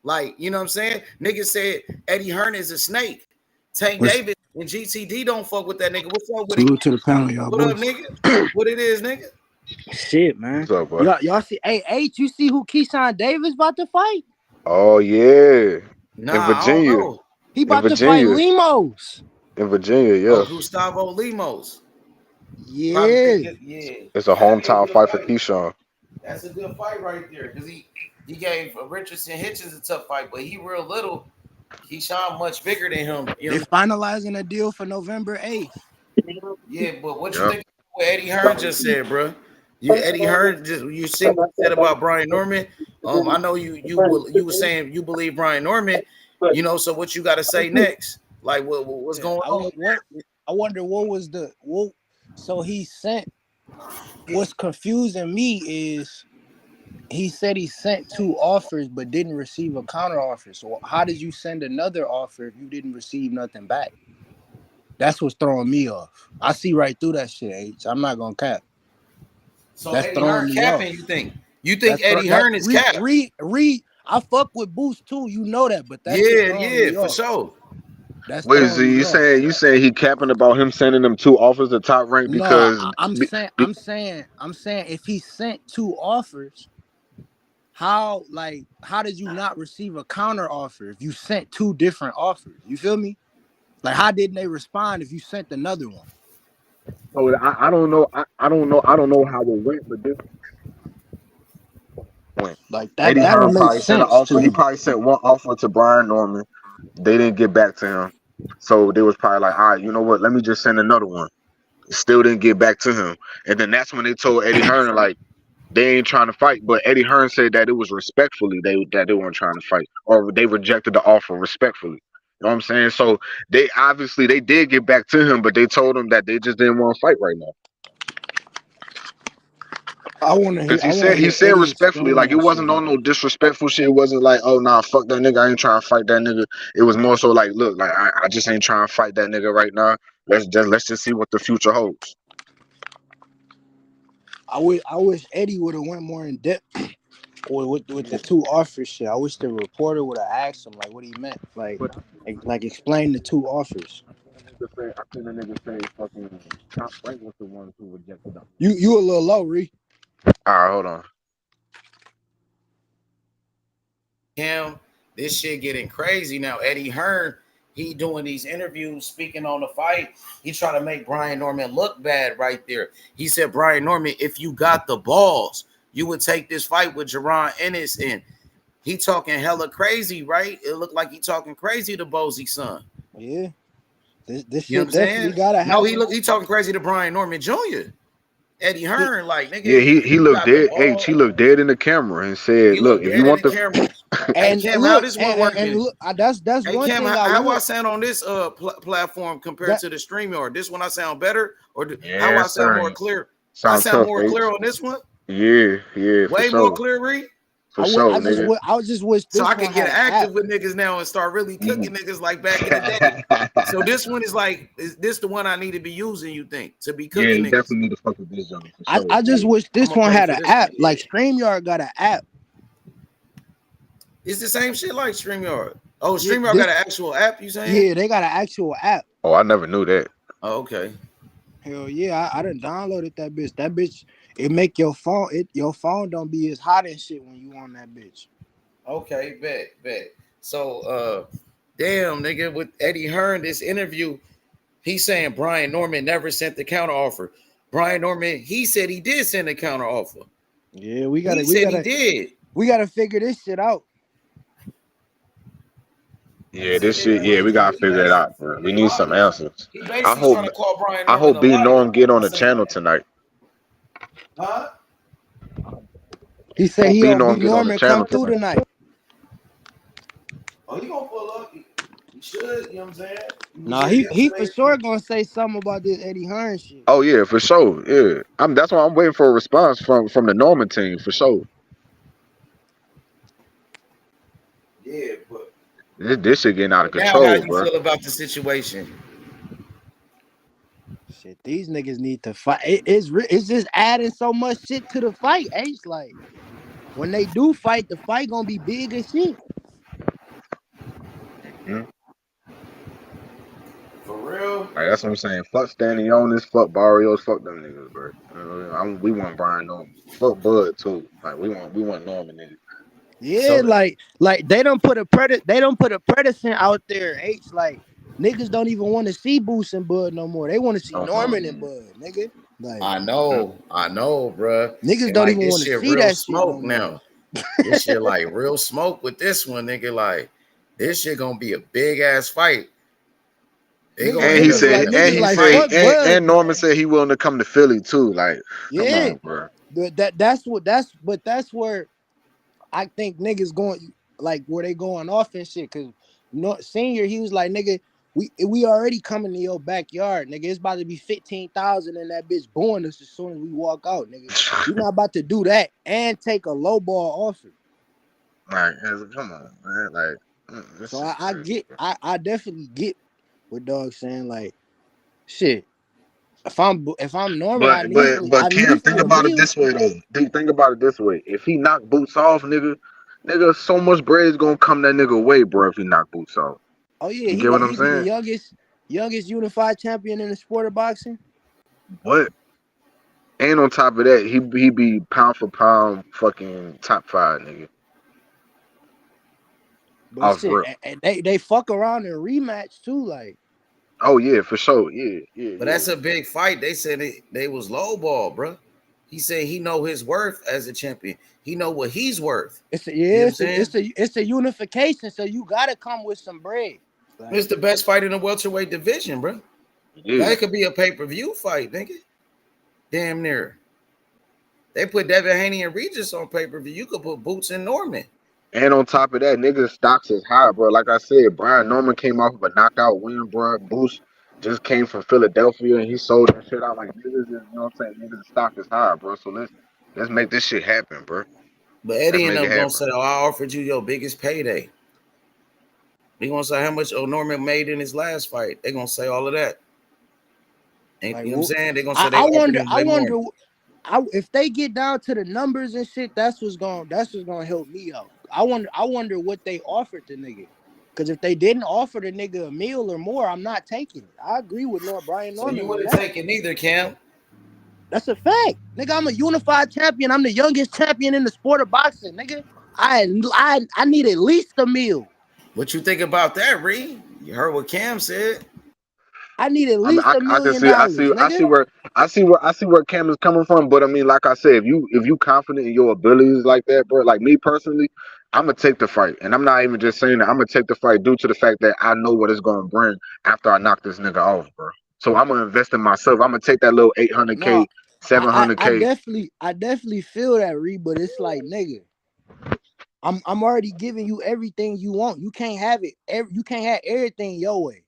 Like, you know what I'm saying? Niggas said Eddie Hearn is a snake. Tank What's Davis and GTD don't fuck with that nigga. What's up with it? salute to the panel, y'all What up, boys? nigga? What it is, nigga? Shit, man. What's up, boy? Y'all see, hey, H, you see who Keyshawn Davis about to fight? Oh yeah. In Nah, I don't Virginia. know. He In about to fight Virginia. Limos. In Virginia, Oh, yeah. Gustavo Limos. Probably Yeah. think it, yeah. It's a That'd be a hometown good fight for fight. Keyshawn. That's a good fight right there. Because he gave Richardson Hitchens a tough fight, but he real little. Keyshawn much bigger than him. You They know? finalizing a deal for November 8th. Yeah, but what you Yeah. think of what Eddie Hearn just said, bro? Eddie Hearn just you seen what he said about Brian Norman. I know you were saying you believe Brian Norman. You know, so what you got to say next? Like what's Yeah. going on? I wonder what was so he sent what's confusing me is he said he sent 2 offers but didn't receive a counter offer. So how did you send another offer if you didn't receive nothing back? That's what's throwing me off. I see right through that shit, H. I'm not gonna cap. So That's Eddie throwing Hearn me capping? off. You think? You think Eddie That Hearn is capped? I fuck with Boost too, you know that, but that shit Yeah, throwing yeah, me for off. sure. That's Wait, so throwing me off. you saying he capping about him sending them two offers to Top Rank No, because I'm saying if he sent two offers, how did you not receive a counter offer if you sent two different offers? You feel me? Like how didn't they respond if you sent another one? so I don't know I don't know how it went, but this went. Like Eddie that Hearn don't make probably sent an sense to offer. He me. probably sent one offer to Brian Norman. They didn't get back to him, so they was probably like, all right, you know what? Let me just send another one. Still didn't get back to him, and then that's when they told Eddie Hearn like they ain't trying to fight. But Eddie Hearn said that it was respectfully they weren't trying to fight, or they rejected the offer respectfully. You know what I'm saying? So they obviously they did get back to him, but they told him that they just didn't want to fight right now. Because I wanna he hear said Eddie respectfully, explain like it that shit wasn't more. on no disrespectful shit. It wasn't like, oh nah, fuck that nigga, I ain't trying to fight that nigga. It was more so like, look, like I just ain't trying to fight that nigga right now. Let's just see what the future holds. I wish Eddie would have went more in depth with the two offers shit. I wish the reporter would have asked him like what he meant. But Like explain the two offers. I seen the nigga say fucking Top Rank was the ones who rejected them. You a little low, Ree. All right, hold on. Him, this shit getting crazy now. Eddie Hearn, he doing these interviews, speaking on the fight. He trying to make Brian Norman look bad right there. He said, Brian Norman, if you got the balls, you would take this fight with Jaron Ennis, and he talking hella crazy, right? It looked like he talking crazy to Bosey's son. Yeah. This You know what shit I'm definitely saying? gotta No, happen. he talking crazy to Brian Norman Jr. Eddie He, Hearn, like nigga, Yeah, if he you looked got the dead. H, he ball, looked dead in the camera and he said, "Look, look if you dead in want the the camera. Hey and Kim, how look, this one working? and look, that's Hey one Kim, thing I how I would sound on this platform compared that to the StreamYard? This one I sound better, or how I yes, sound more sir, clear? I sound sound tough, more H. clear on this one, Yeah, way more clear, Reed. for sure, nigga." I just wish So this I one can had get an app. active with niggas now and start really cooking Mhm. niggas like back in the day. So this one is like, is this the one I need to be using? You think to be Yeah, cooking you niggas? definitely need to fuck with this joint for sure. I just wish I'm this gonna one pay had for an this one. app. Yeah, Like StreamYard got an app. it's the same shit like StreamYard. Oh, Yeah, StreamYard got an actual app. You saying? yeah, they got an actual app. Oh, I never knew that. Oh, okay. Hell yeah, I done downloaded that bitch. That bitch, it make your phone don't be as hot and shit when you on that bitch. Okay, bet. So damn nigga, with Eddie Hearn, this interview, he's saying Brian Norman never sent the counter offer. Brian Norman, he said he did send a counter offer. Yeah, He said he did. we gotta figure this shit out. Yeah, this shit. Yeah, we gotta figure it out, bro. We need some answers. He I basically hope trying to call Brian I Norman hope a B liar Norm get on by the saying, channel tonight. huh? He said Hope he B gonna be Norm get on the Norman come channel through tonight. tonight. Oh, he gonna pull up. He should, you know what I'm saying? He was Nah, here he for yesterday. sure gonna say something about this Eddie Hearn shit. Oh yeah, for sure. Yeah, that's why I'm waiting for a response from the Norman team for sure. Yeah, but This shit getting out of now how control, you bro. feel about the situation? Shit, these niggas need to fight. It's just adding so much shit to the fight. It's like when they do fight, the fight gonna be big as shit. Mhm. For real? Like that's what I'm saying. Fuck Stanley Onis, fuck Barrios, fuck them niggas, bro. We want Brian Norman. Fuck Bud too. Like we want Norman niggas. Yeah, So like they don't put a precedent out there. Like niggas don't even want to see Boost and Bud no more. They want to see Oh no. Norman and Bud, nigga. Like I know, bruh. niggas And don't like even this want to shit see real that shit no smoke more. now. This shit like real smoke with this one, nigga. Like this shit gonna be a big ass fight. They gonna And end he up said, having a Niggas big like fight. fuck Bud. and Norman said he willing to come to Philly too. Like, come Yeah, on, bro. that's where I think niggas going like where they going off and shit. Cause senior, he was like, nigga, we already coming to your backyard, nigga. It's about to be 15,000 in that bitch booing us as soon as we walk out, nigga. We not about to do that and take a low ball offer. Like, come on, man. Like, this So shit crazy, bro. I definitely get what dog's saying. Like, shit. If I'm Norman, But I Cam, need think for a about it meal. this way though. Think about it this way. If he knock Boots off, nigga, so much bread is gonna come that nigga way, bro. If he knock Boots off. Oh yeah, You get what I'm he be the saying? youngest unified champion in the sport of boxing. What? And on top of that, he be pound for pound fucking top 5, nigga. But Off shit, rip. and they fuck around and rematch too. Like Oh yeah, for sure. Yeah, yeah, But yeah. that's a big fight. They said they was lowball, bro. He said he know his worth as a champion. He know what he's worth. it's a, You know yeah, what I'm saying? it's a unification. So you gotta come with some bread. It's Like the best fight in the welterweight division, bro. Yeah. That could be a pay-per-view fight, nigga. Damn near. They put Devin Haney and Regis on pay-per-view. You could put Boots and Norman. And on top of that, niggas stocks is high, bro. Like I said, Brian Norman came off of a knockout win, bro. Boost just came from Philadelphia and he sold that shit out like niggas is, you know what I'm saying? Niggas stock is high, bro. So let's make this shit happen, bro. But Let's Eddie and make it them gonna happen. say, "Oh, I offered you your biggest payday." They gonna say how much Norman made in his last fight. They gonna say all of that. And like you know what I'm saying? They gonna say I, they I offered wonder him I way more. wonder if they get down to the numbers and shit, that's what's gonna help me out. I wonder what they offered the nigga. Cause if they didn't offer the nigga a meal or more, I'm not taking it. I agree with Brian So you Norman on wouldn't that. take it neither, Cam. That's a fact. Nigga, I'm a unified champion. I'm the youngest champion in the sport of boxing, nigga. I need at least a meal. What you think about that, Ree? You heard what Cam said. I need at I mean, least $1 I can million, see, nigga. I see where Cam is coming from. But I mean, like I said, if you confident in your abilities like that, bro, like me personally, I'm gonna take the fight, and I'm not even just saying that. I'm gonna take the fight due to the fact that I know what it's gonna bring after I knock this nigga off, bro. So I'm gonna invest in myself. I'm gonna take that little No, 800K, I, I, I 700K. definitely I definitely feel that, Reed, but it's like, nigga, I'm already giving you everything you want. You can't have it. You can't have everything your way.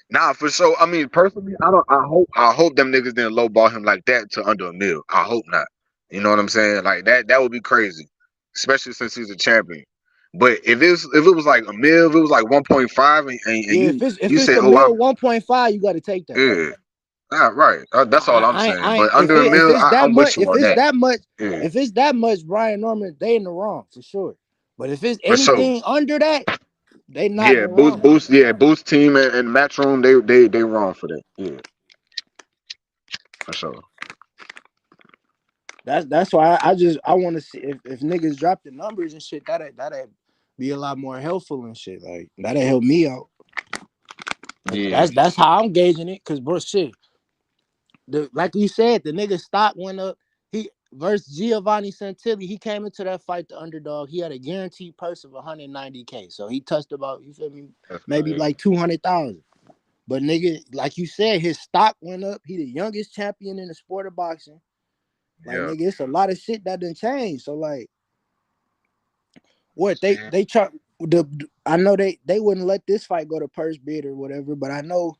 Nah, for sure. I mean, personally, I hope them niggas didn't lowball him like that to under a mil. I hope not. You know what I'm saying? Like that would be crazy, especially since he's a champion. But if it was like a mil, if it was like 1.5, and Yeah, you if you it's say, the oh, mill 1.5, you got to take that. yeah, right. That's all I'm saying. I But if under a if mil, it's that I'm much, with you on that. Yeah, if it's that much, Brian Norman, they in the wrong for sure. But if it's for sure. anything under that, they not in Yeah, the wrong. boost team and Matchroom, they wrong for that. Yeah, for sure. That's why I want to see if niggas drop the numbers and shit. That'd be a lot more helpful and shit. Like that'd help me out. Yeah, That's how I'm gauging it. Cause bro, shit, like you said, the nigga stock went up. He versus Giovanni Santilli. He came into that fight the underdog. He had a guaranteed purse of 190K. So he touched about, you feel me, that's maybe crazy. like 200,000. But nigga, like you said, his stock went up. He the youngest champion in the sport of boxing. Like Yeah. nigga, it's a lot of shit that done changed. So like, what Yeah. they try I know they wouldn't let this fight go to purse bid or whatever, but I know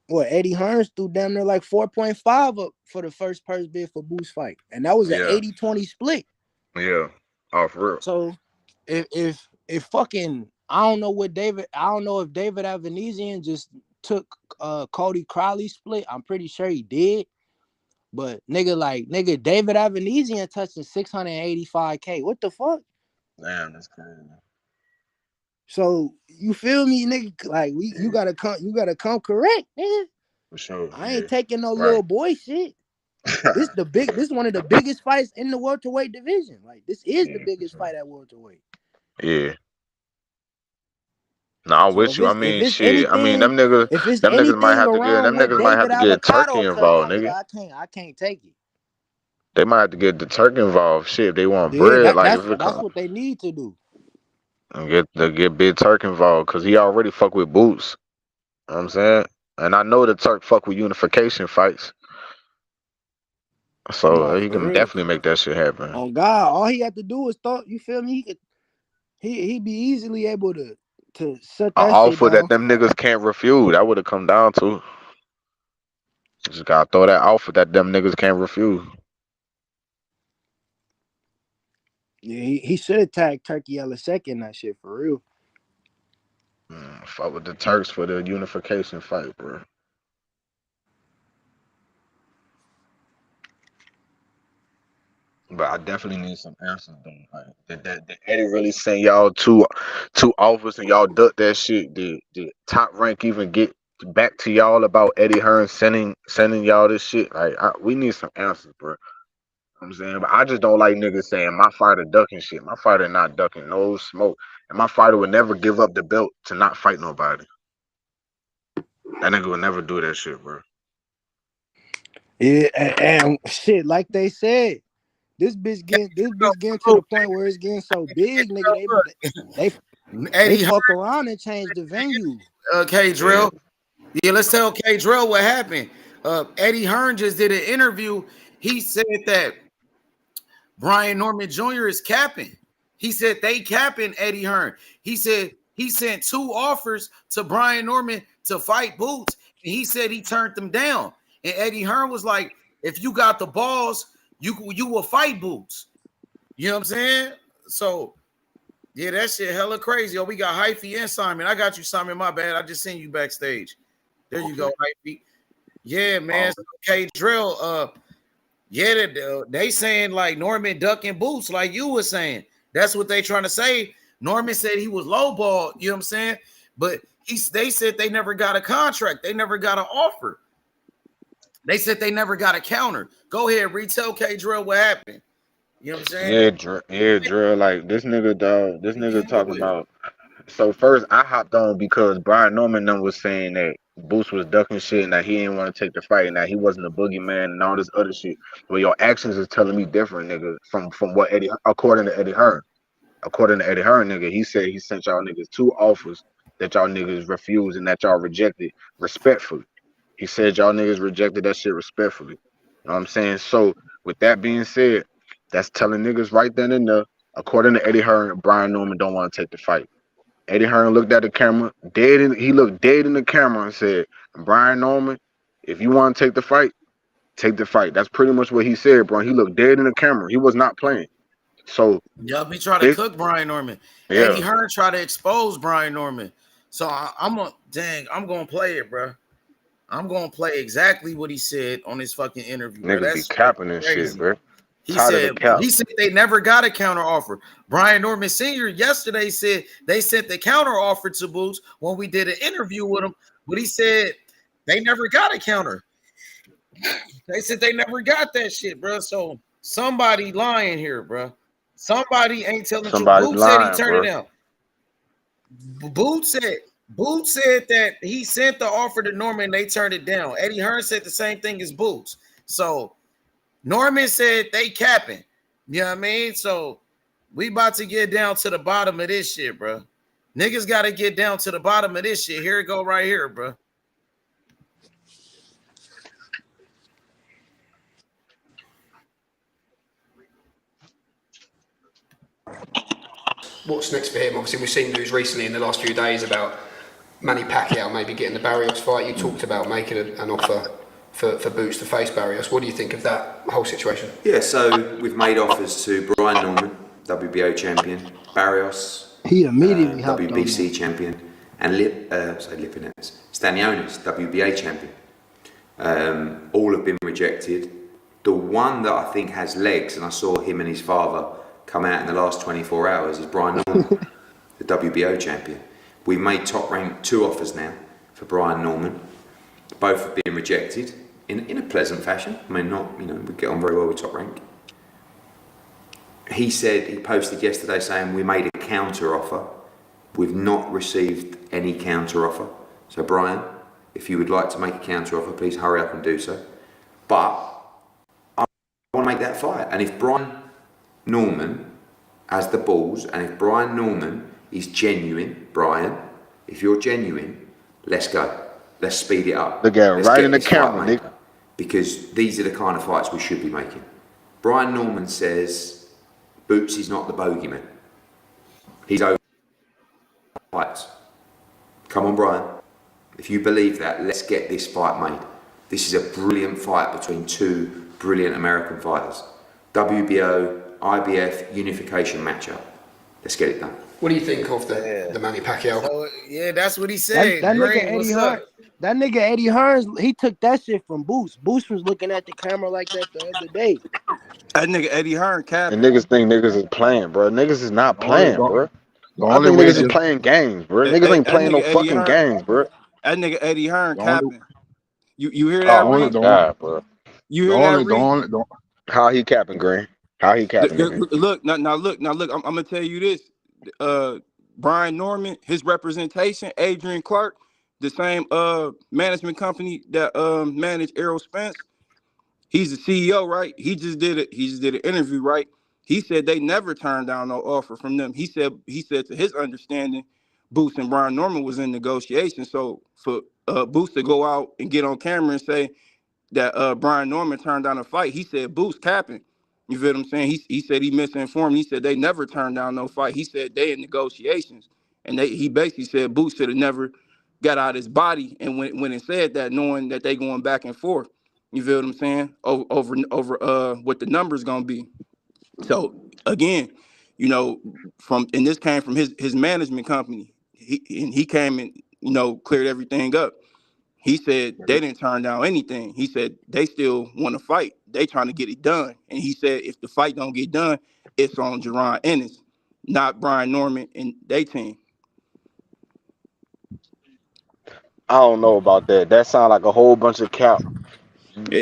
what Eddie Hearns threw damn near like 4.5 up for the first purse bid for Boost fight. And that was an Yeah. 80-20 split. Yeah. Off real. So if fucking I don't know if David Avanesian just took Cody Crowley's split. I'm pretty sure he did. But nigga David Avanesian touching 685K. What the fuck? Damn, that's crazy. So you feel me, nigga? Like you Yeah, gotta come correct, nigga. for sure. I Yeah. ain't taking no Right. little boy shit. This is one of the biggest fights in the welterweight division. Like this is the Yeah, for biggest sure. fight at welterweight. Yeah. No, I'm So with you. I mean, if it's shit. I mean, anything, if it's anything them around what niggas might have David to get Turkey Avocado touched, involved, nigga. I can't take it. They might have to get the Turkey involved. Shit, if they want Yeah, bread, like if it that's come what they need to do. and get Big Turk involved, cause he already fuck with Boots. You know what I'm saying? And I know the Turk fuck with unification fights, so Nah, he for can real. definitely make that shit happen. On God, all he had to do is thought. You feel me? He'd be easily able to shut An that shit offer that down. them niggas can't refuse. That would have come down to. Just gotta throw that offer that them niggas can't refuse. Yeah, he should have tagged Turkey Elisek in that shit for real. Fuck with the Turks for the unification fight, bro. But I definitely need some answers though. Like, did Eddie really send y'all two offers and y'all duck that shit? Did Top Rank even get back to y'all about Eddie Hearn sending y'all this shit? Like, we need some answers, bro. You know what I'm saying, but I just don't like niggas saying my fighter ducking shit. My fighter not ducking no smoke, and my fighter would never give up the belt to not fight nobody. That nigga would never do that shit, bro. Yeah, and shit, like they said, this bitch getting to the point where it's getting so big, nigga. They Eddie Hearn, fuck around and change the venue. K Yeah, Drill. Yeah, let's tell K Drill what happened. Eddie Hearn just did an interview. He said that Brian Norman Jr. is capping. He said they capping Eddie Hearn. He said he sent 2 offers to Brian Norman to fight Boots, and he said he turned them down. And Eddie Hearn was like, "If you got the balls, you will fight Boots." You know what I'm saying? So yeah, that shit hella crazy. Oh, we got Hyphy and Simon. I got you, Simon. My bad. I just seen you backstage. There you go, Hyphy. Yeah, man. So, okay, Drill. Yeah, they saying like Norman ducking Boots, like you were saying. That's what they trying to say. Norman said he was lowballed, you know what I'm saying? But they said they never got a contract. They never got an offer. They said they never got a counter. Go ahead, retell K Drill what happened. You know what I'm saying? Drill. Like this nigga, dog. This We nigga can't do talking it. about. So first, I hopped on because Brian Norman then was saying that Boots was ducking shit and that he didn't want to take the fight and that he wasn't a boogeyman and all this other shit. Well, your actions is telling me different, nigga. From what Eddie, according to Eddie Hearn. According to Eddie Hearn, nigga, he said he sent y'all niggas 2 offers that y'all niggas refused and that y'all rejected respectfully. He said y'all niggas rejected that shit respectfully. You know what I'm saying? So with that being said, that's telling niggas right then and there. According to Eddie Hearn, Brian Norman don't want to take the fight. Eddie Hearn looked at the camera, he looked dead in the camera and said, Brian Norman, if you want to take the fight, take the fight. That's pretty much what he said, bro. He looked dead in the camera. He was not playing. So Yup, he tried to this, cook Brian Norman. Eddie yeah, Hearn tried to expose Brian Norman. So I'm gonna play it, bro. I'm gonna play exactly what he said on his fucking interview, bro. niggas be That's fucking capping and shit, crazy. bro. He Tired of the said cap. they never got a counter offer. Brian Norman Sr. yesterday said they sent the counter offer to Boots when we did an interview with him, but he said they never got a counter. They said they never got that shit, bro. So somebody lying here, bro. Somebody ain't telling the truth. Somebody's Boots said he lying, turned it bro. down. Boots said that he sent the offer to Norman. They turned it down. Eddie Hearn said the same thing as Boots. So Norman said they capping. You know what I mean? So we about to get down to the bottom of this shit, bro. Niggas got to get down to the bottom of this shit. Here it go right here, bro. What's next for him? Obviously, we've seen news recently in the last few days about Manny Pacquiao maybe getting the Barrios fight. You talked about making an offer for Boots to face Barrios. What do you think of that whole situation? Yeah, so we've made offers to Brian Norman, WBO champion, Barrios, He immediately hopped on WBC champion, and Stanionis, WBA champion. All have been rejected. The one that I think has legs, and I saw him and his father come out in the last 24 hours, is Brian Norman, the WBO champion. We've made Top Rank 2 offers now for Brian Norman. Both have been rejected in a pleasant fashion. I mean, not, we get on very well with Top Rank. He posted yesterday saying we made a counter offer. We've not received any counter offer. So Brian, if you would like to make a counter offer, please hurry up and do so. But I want to make that fight. And if Brian Norman has the balls, and if Brian Norman is genuine, Brian, if you're genuine, let's go. Let's speed it up. Look at him Let's right get in the this fight camera, made. nigga. Because these are the kind of fights we should be making. Brian Norman says Boots is not the bogeyman. He's over fights. Come on, Brian. If you believe that, let's get this fight made. This is a brilliant fight between 2 brilliant American fighters. WBO, IBF, unification matchup. Let's get it done. What do you think of the Manny Pacquiao? So, yeah, that's what he said. That nigga Green, Eddie what's Hearn. up? That nigga Eddie Hearns, he took that shit from Boots. Boots was looking at the camera like that the other day. That nigga Eddie Hearn And capping. niggas think niggas is playing, bro. Niggas is not The only, playing, the, bro. the I only think way niggas is this, playing games, bro. That, Niggas ain't that playing nigga no Eddie fucking Hearn. games, bro. That nigga Eddie Hearn the only, capping. You hear the that, Oh only, my Reed? the only, god, bro. You the hear that, only, the Reed? only, the, How he capping, Green? How he capping, nigga? Look now look. I'm gonna tell you this. Brian Norman, his representation, Adrian Clark, the same management company that managed Errol Spence. He's the CEO, right? He just did it. He just did an interview, right? He said they never turned down no offer from them. He said to his understanding, Boots and Brian Norman was in negotiation. So for Boots to go out and get on camera and say that Brian Norman turned down a fight, he said Boots capping. You feel what I'm saying? He said he misinformed. He said they never turned down no fight. He said they in negotiations, and he basically said Boots should have never got out his body and went and said that, knowing that they going back and forth. You feel what I'm saying? Over what the number's gonna be. So again, and this came from his management company. He came and cleared everything up. He said they didn't turn down anything. He said they still want to fight. They trying to get it done. And he said if the fight don't get done, it's on Jaron Ennis, not Brian Norman and they team. I don't know about that. That sound like a whole bunch of cap.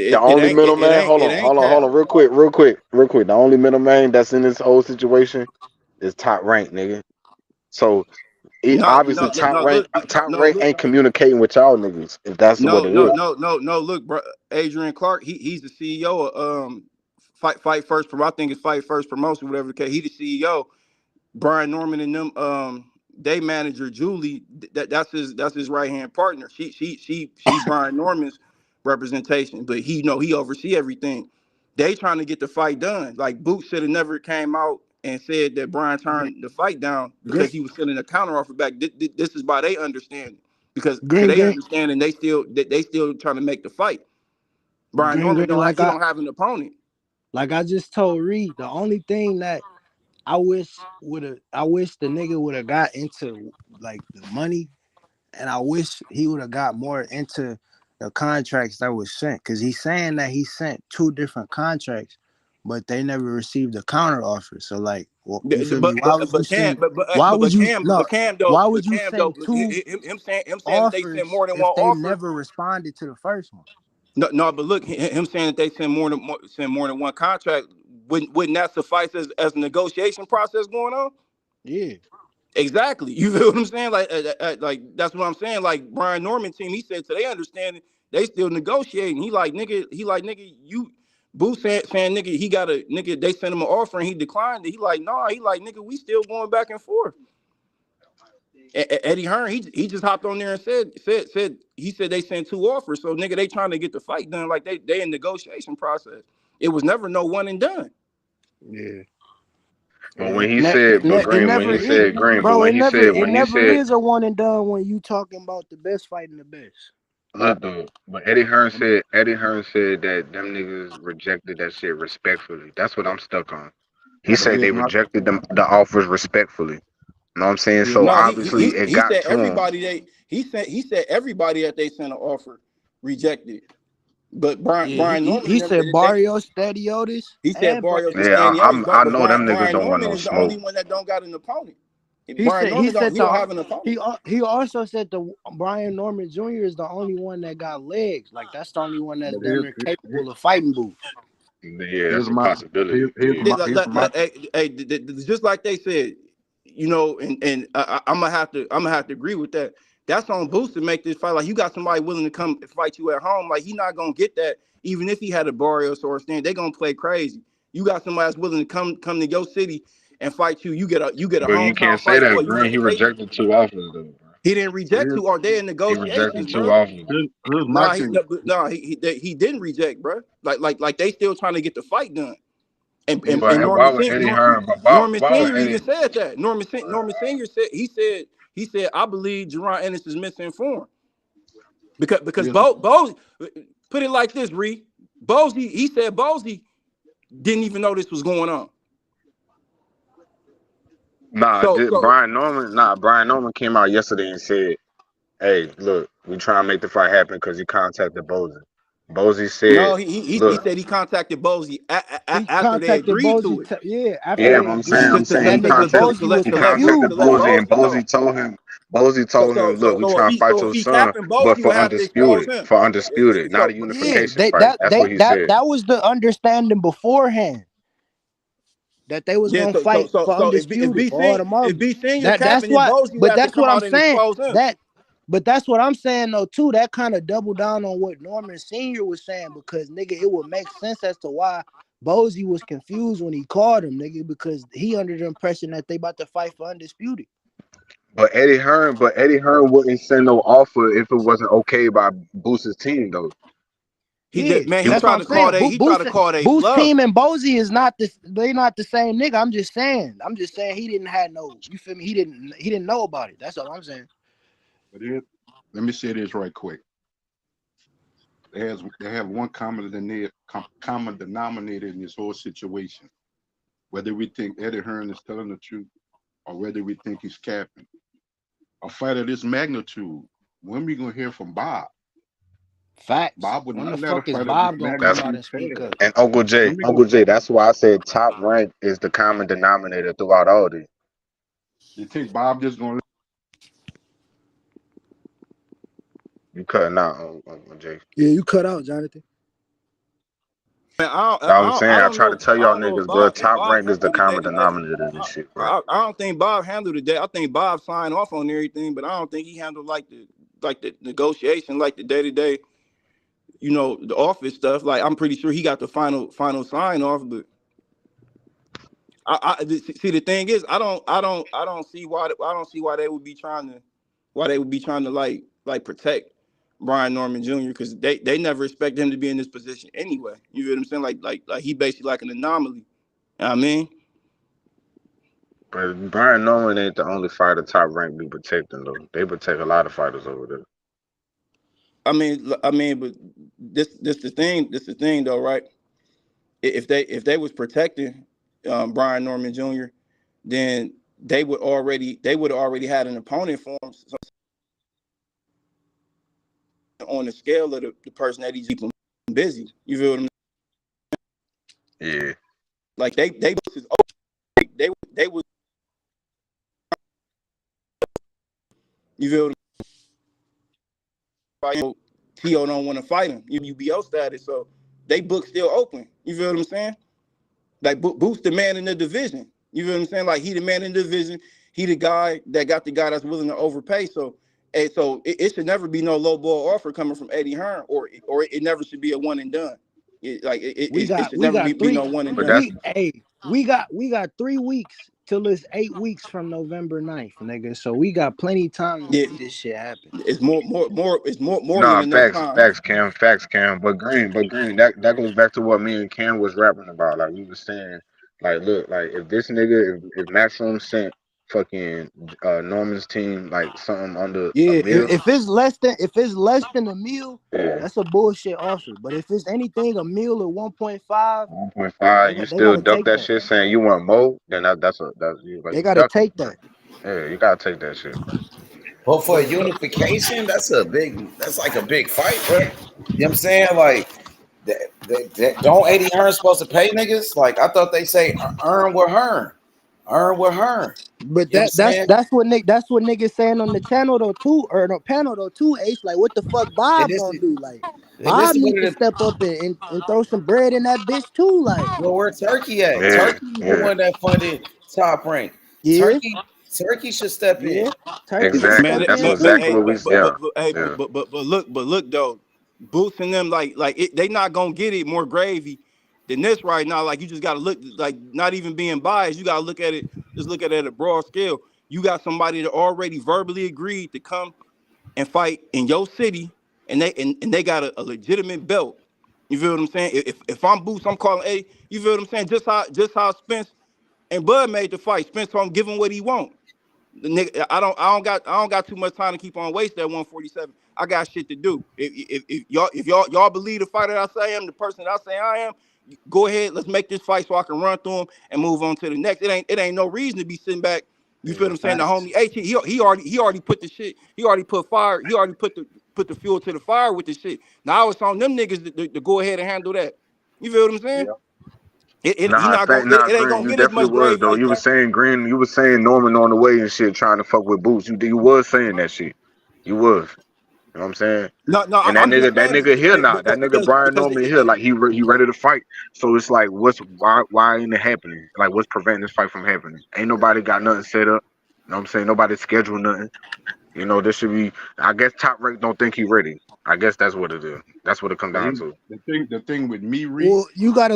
The It only ain't it middleman, ain't hold it on, ain't hold on, hold cap. on, real quick. The only middleman that's in this whole situation is Top Rank, nigga. So No, obviously no, no, no, look, Top no, Rank look, ain't communicating with y'all niggas if that's what no, it no, is. no, no, no. Look, bro, Adrian Clark, he's the CEO of Fight First Pro. I think it's Fight First Promotion, whatever the case. He the CEO. Brian Norman and them, they manager Julie. That's his right hand partner. She Brian Norman's representation, but he oversee everything. They trying to get the fight done. Like Boots should have never came out and said that Brian turned the fight down Green, because he was sending a counter offer back. This is by they understanding, because to green, they green, understanding they still trying to make the fight. Brian green, Norman green. he don't have an opponent. Like I just told Reed, the only thing that I wish the nigga would have got into like the money, and I wish he would have got more into the contracts that was sent, because he's saying that he sent 2 different contracts, but they never received a counter offer. So like, well, you feel me? Why would you send? Why would you no? Why would you send two Him saying that they send offers more than if one they offer. never responded to the first one? No, but look, him saying that they send more than one contract, wouldn't that suffice as a negotiation process going on? Yeah, Exactly. You feel what I'm saying? Like that's what I'm saying. Like Brian Norman team, he said to their understanding, they still negotiating. He like nigga, you Boo saying nigga, he got a nigga, they sent him an offer and he declined it. He like, nah, he like nigga, we still going back and forth. Eddie Hearn, he just hopped on there and said they sent 2 offers. So nigga, they trying to get the fight done, like they in negotiation process. It was never no one and done. yeah. But when he It, said, but it Green, when never he is, said Green, but bro. It when he never said is a one and done when you talking about the best fighting the best. look though, but Eddie Hearn said that them niggas rejected that shit respectfully. That's what I'm stuck on. He but said they here's my, rejected the offers respectfully. You know what I'm saying? here's So my, No, obviously it he got said to him. everybody he said everybody that they sent an offer rejected. But Yeah, Brian Norman he them said Barrios, Stadiotis, he said and Barrios and Yeah, Staniotis, I but know them niggas Brian don't want Norman no is the smoke. only one that don't got an opponent. he Brian said he Norman said don't the have an opponent. he also said the Brian Norman Jr. is the only one that got legs. Like that's the only one that's but damn near capable of fighting Boots. Yeah, that's here's a my, possibility. Yeah. here's my, Just like they said, and I'm gonna have to agree with that. That's on Boost to make this fight. Like you got somebody willing to come and fight you at home. Like he not gonna get that, even if he had a Barrios or a Stand. They gonna play crazy. You got somebody that's willing to come to your city and fight you. You get a But you hometown can't say fight that, for you Green. get He paid. rejected 2 offers though, bro. He didn't reject here's, you. Are they in He negotiations, rejected two bro? offers. here's my Nah, thing. he didn't reject, bro. Like they still trying to get the fight done. And and, Here's and my, Why Norman would Sen- Eddie Nor, Hearn? Norman Why would Senior even Eddie? said that. Norman Senior said I believe Jaron Ennis is misinformed because here's, Bo put it like this, Reed. Bozy, he said Bozy didn't even know this was going on. Nah, So so Brian Norman. Nah, Brian Norman came out yesterday and said, "Hey, look, we trying to make the fight happen because he contacted Bozen." Bozy No, said, he "Look, said he contacted Bozy He after they contacted agreed to Bozy. it. Yeah, after Yeah, yeah, they but agreed, I'm saying that he nigga contacted Bozy was to let Bozy confused. Bozy, and know. Bozy So told him, look, we trying to fight if your he son, capping but Bozy, would for have to expose him. undisputed, not a Yeah, unification fight. That's what he said. that was the understanding beforehand, that they was Yeah, gonna fight for undisputed for all the if marbles. B Senior That's capping, then why. Bozy would But have to that's come what I'm out and saying. expose him. But that's what I'm saying though too. That kind of doubled down on what Norman Senior was saying, because nigga, it would make sense as to why Bozy was confused when he called him, nigga, because he under the impression that they about to fight for undisputed. But Eddie Hearn wouldn't send no offer if it wasn't okay by Booster's team, though. He did, man. But He that's what tried I'm to call saying. they. He tried to call they Boost bluff. team and Bozy is not this. They not the same nigga. I'm just saying. He didn't have no. You feel me? He didn't know about it. That's all I'm saying. But let me say this right quick. They have one common denominator in this whole situation. Whether we think Eddie Hearn is telling the truth or whether we think he's capping. A fight of this magnitude, when we gonna hear from Bob? Facts. Bob would When the not let a fuck is fight of this Bob gonna come That's out magnitude and speak fail. up? and When we Uncle gonna, J. That's why I said top rank is the common denominator throughout all these. you think Bob just gonna You cutting out, Uncle J. Yeah, you cut out, Jonathan. Man, I'm saying, I try to tell I y'all don't know niggas, bro, if top Bob rank is the handled it day common to day. denominator in this shit, bro. I don't think Bob handled it day. I think Bob signed off on everything, but I don't think he handled like the negotiation, like the day to day, the office stuff. Like I'm pretty sure he got the final sign off, but see the thing is I don't see why they would be trying to like protect Brian Norman Jr. because they never expect him to be in this position anyway. You know what I'm saying? Like he basically like an anomaly. You know what I mean? But Brian Norman ain't the only fighter top rank be protecting, though. They protect a lot of fighters over there. But this the thing. This the thing though, right? If they was protecting Brian Norman Jr., then they would have already had an opponent for him on the scale of the person that he's keeping busy. You feel what I'm saying? Yeah. Like they would you feel what I'm saying? T.O. don't want to fight him. UBO status, so they book still open. You feel what I'm saying? Like Boost the man in the division. You feel what I'm saying? Like he the man in the division. He the guy that got the guy that's willing to overpay. So it should never be no low ball offer coming from Eddie Hearn, or it never should be a one and done. It should We never got be three. no one and But done. that's We got 3 weeks till it's 8 weeks from November 9th, nigga. So we got plenty of time to Yeah, see this shit happen. it's more than nah, enough facts, time. facts, Cam. But Green, that goes back to what me and Cam was rapping about. Like we was saying, like, look, like if this nigga, if Maximum sent fucking Norman's team like something under a Yeah, mil, if it's less than a meal, yeah, that's a bullshit offer. But if it's anything a meal or 1.5, 1.5, you they still gotta duck take that that. shit saying you want more, then that's you like They you gotta ducking. take that. Yeah, you gotta take that shit. But for But unification, that's like a big fight, bro. You know what I'm saying? Like, don't 80 Hearn supposed to pay niggas? Like, I thought they say earn with Hearn. Earn with Hearn. But You know what I'm saying? that's what niggas saying on the channel though too, or the panel though too. Ace, like what the fuck And Bob this gonna is do? Like and this Bob is need what to it step up and throw some bread in that bitch too. Like well, where Turkey at? Yeah, Turkey the yeah, one that funded Top Rank. yeah, Turkey should step in. yeah, Turkey can exactly. step That's in Man, too. exactly hey, what we. Yeah, yeah. but look though, Boots and them they not gonna get it more gravy than this right now. Like you just gotta look like not even being biased. You gotta look at it. Just look at it at a broad scale. You got somebody that already verbally agreed to come and fight in your city, and they got a legitimate belt. You feel what I'm saying? If I'm Boots, I'm calling. Hey, you feel what I'm saying? Just how Spence and Bud made the fight. Spence told him give him what he want. The nigga, I don't got too much time to keep on wasting at 147. I got shit to do. If y'all believe the fighter I say I am, the person that I say I am, go ahead. Let's make this fight so I can run through him and move on to the next. It ain't no reason to be sitting back. You feel Yeah, what I'm saying? The facts. homie H, he already put the shit. He already put fire. He already put put the fuel to the fire with the shit. Now it's on them niggas to go ahead and handle that. You feel what I'm saying? He Nah, I not gonna think nah, it ain't Green, gonna you get as definitely much was gravy though. like You that. was saying Green, you was saying Norman on the way and shit, trying to fuck with Boots. You was saying that shit. You was. You know what I'm saying? No, And I'm just that saying nigga here now. That nigga Brian because Norman here, like he ready to fight. So it's like, why ain't it happening? Like, what's preventing this fight from happening? Ain't nobody got nothing set up. You know what I'm saying? Nobody scheduled nothing. You know, this should be. I guess Top Rank don't think he ready. I guess that's what it is. That's what it come But down to. the thing with me, Reed, Well, you gotta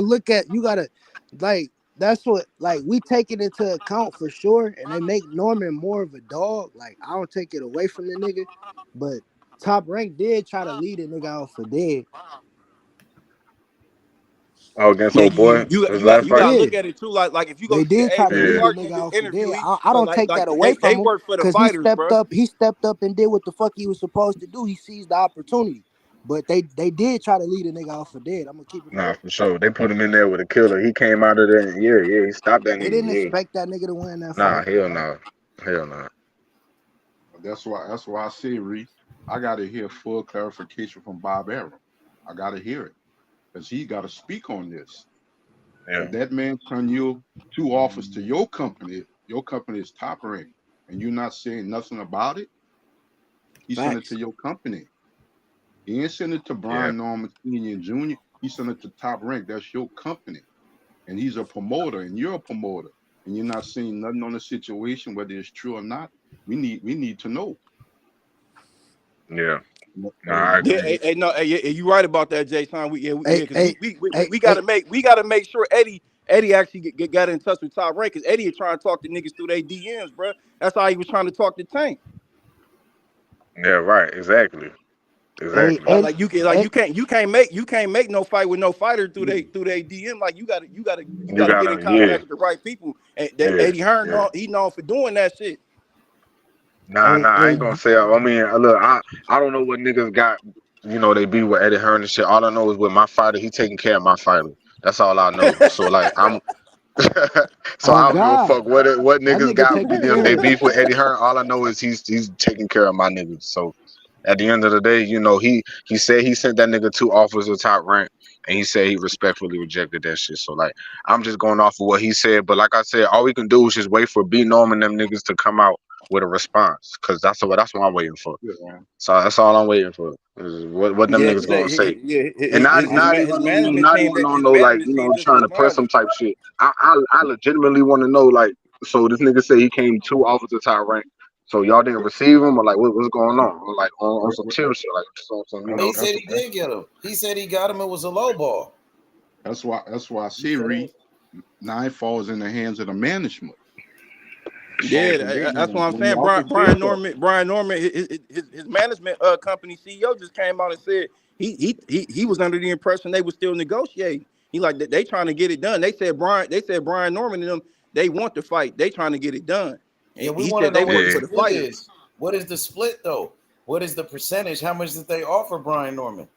like that's what like we take it into account for sure, and they make Norman more of a dog. Like I don't take it away from the nigga, but Top Rank did try to lead a nigga out for dead. Oh, against yeah, old boy, his last you fight. got to Yeah, look at it too. Like if you go they see the did try to Adrian lead Yeah. a Clark nigga out for interview, dead. I don't take that away they from him work for the because he fighters, stepped bro. up. He stepped up and did what the fuck he was supposed to do. He seized the opportunity, but they did try to lead a nigga out for dead. I'm gonna keep it a Nah, buck. for sure. They put him in there with a killer. He came out of there and he stopped that They nigga. didn't Yeah. expect that nigga to win that Nah, fight. hell no. Hell no. that's why I say, Reed, I gotta hear full clarification from Bob Arum. I gotta hear it. Because he gotta speak on this. Yeah. If that man turn you two offers to your company is Top Rank, and you're not saying nothing about it, he sent it Facts. to your company. He ain't send it to Yeah. Brian Norman Sr. and Jr. He sent it to Top Rank. That's your company. And he's a promoter, and you're a promoter. And you're not saying nothing on the situation, whether it's true or not. We need to know. Yeah. Nah, I And Yeah, agree. no, yeah, you right about that, Jason. Hey, Because hey, hey, we hey, gotta make sure Eddie actually got in touch with Top Rank because Eddie is trying to talk to niggas through their DMs, bro. That's how he was trying to talk to Tank. Yeah, right. Exactly. hey, Exactly. Eddie, Ed, You can't make no fight with no fighter through they DM. Like you You gotta get in gotta, yeah, contact with the right people. And that yeah, Eddie Hearn, yeah. he known for doing that shit. Nah, I hey, ain't gonna say. I mean, look, I don't know what niggas got. You know, they be with Eddie Hearn and shit. All I know is with my fighter, he taking care of my fighter. That's all I know. So like, so on I don't give a God, fuck what that niggas nigga got. taking They care of beef with Eddie Hearn. All I know is he's taking care of my niggas. So at the end of the day, you know, he said he sent that nigga 2 offers of Top Rank, and he said he respectfully rejected that shit. So like, I'm just going off of what he said. But like I said, all we can do is just wait for B Norm and them niggas to come out with a response, cause that's what I'm waiting for. yeah, So that's all I'm waiting for. Is what them Yeah, nig's gonna say. And not his management team even on no like just trying to press responded. some type shit. I legitimately want to know like, so this nigga said he came 2 offers to Top Rank. So y'all didn't receive him, or like what's going on? Or like on some chill shit, like some He said he did get him. He said he got him. It was a low ball. that's why I You say, feel me? Reed, now it falls in the hands of the management. It falls Yeah, in their that's what hands. I'm And saying. y'all can tell that. Brian Norman, his management company CEO just came out and said he was under the impression they were still negotiating. He like they trying to get it done. They said Brian Norman and them they want to fight. They trying to get it done. Yeah, And we he want to said know they what the working yeah. for the split fighters. is. What is the split though? What is the percentage? How much did they offer Brian Norman?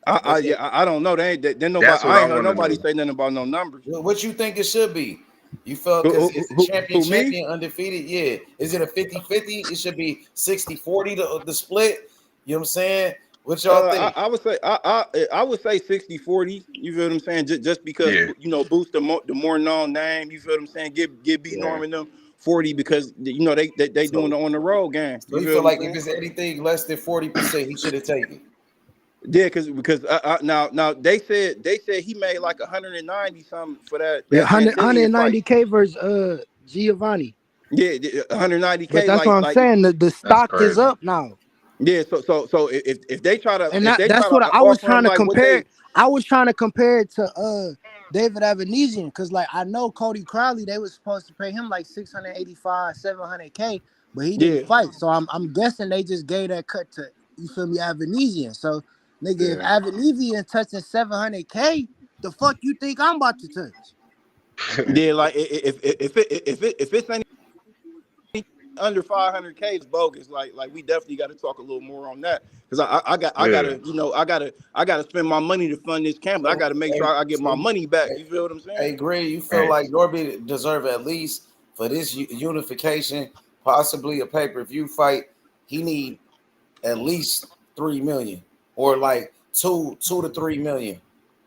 What's the, I don't know. They nobody. That's what I I ain't heard want to nobody know. say nothing about no numbers. what you think it should be? You felt because it's a Who me? champion, undefeated. Yeah. Is it a 50-50? It should be 60-40 the split. You know what I'm saying? What y'all think? I would say I would say 60-40. You feel what I'm saying? Just because Yeah, boost the more known name. You feel what I'm saying? Give B Yeah. Norman them 40 because you know they doing So, the on the road game. so You you feel feel what I'm like if saying? it's anything less than 40%, he should have taken. Yeah, because now they said he made like 190 something for yeah, that Santinian fight. 190K versus Giovanni. Yeah, But 190K that's what I'm like saying. The that's stock is crazy. up now. yeah. So if they try to And that's what I was offer him trying to like what compare. they I was trying to compare it to David Avanesian because like I know Cody Crowley, they was supposed to pay him like 685, 700K, but he didn't yeah. fight. So I'm guessing they just gave that cut to, you feel me, Avanesian. So nigga, if Yeah. Avanesian touching 700K, the fuck you think I'm about to touch? Yeah, like if it's any under 500K is bogus. Like we definitely got to talk a little more on that because I Yeah, gotta I gotta spend my money to fund this camp. I So, gotta make hey, sure I get my so money back. You feel what I'm saying? hey, Gray, you feel right. like Norby deserve at least for this unification, possibly a pay-per-view fight. He need at least 3 million, or like 2 to 3 million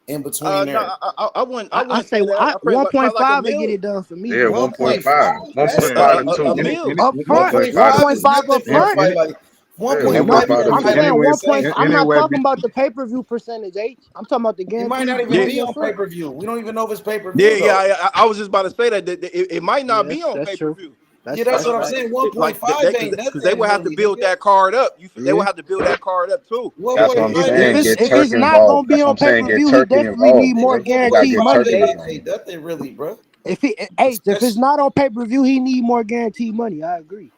in between there. No, I wouldn't. I I wouldn't say say that. I probably like, probably like a 1.5 to get mil. it done for me. Yeah, 1.5. 1.5. 1.5 to A 2. meal. Up front, 1.5 1.5 is 1.5 nothing up for a front. fight like Yeah, 1.5. You 1.5 to might I'm 2. not saying even anyway, say I'm not anyway, talking about the pay-per-view percentage, H. I'm talking about the he might not guaranteed even Yeah, money be up on front. pay-per-view. We don't even know if it's pay-per-view yeah, though. I was just about to say that it might not Yeah, be on that's pay per true. view. Yeah, that's That's what I'm fact. saying. Like 1.5 they ain't because they nothing would have to really, build nigga. that card up. They Yeah. would have to build that card up too. That's what I'm 1.5 saying. ain't Get If it's Turkey not gonna involved. be That's what on I'm saying. Get pay-per-view, he Turkey definitely involved, need more bro. You gotta get 1.5 guaranteed Turkey money. ain't involved. nothing really, bro. If it's Especially, not on pay-per-view, he need more guaranteed money. I agree.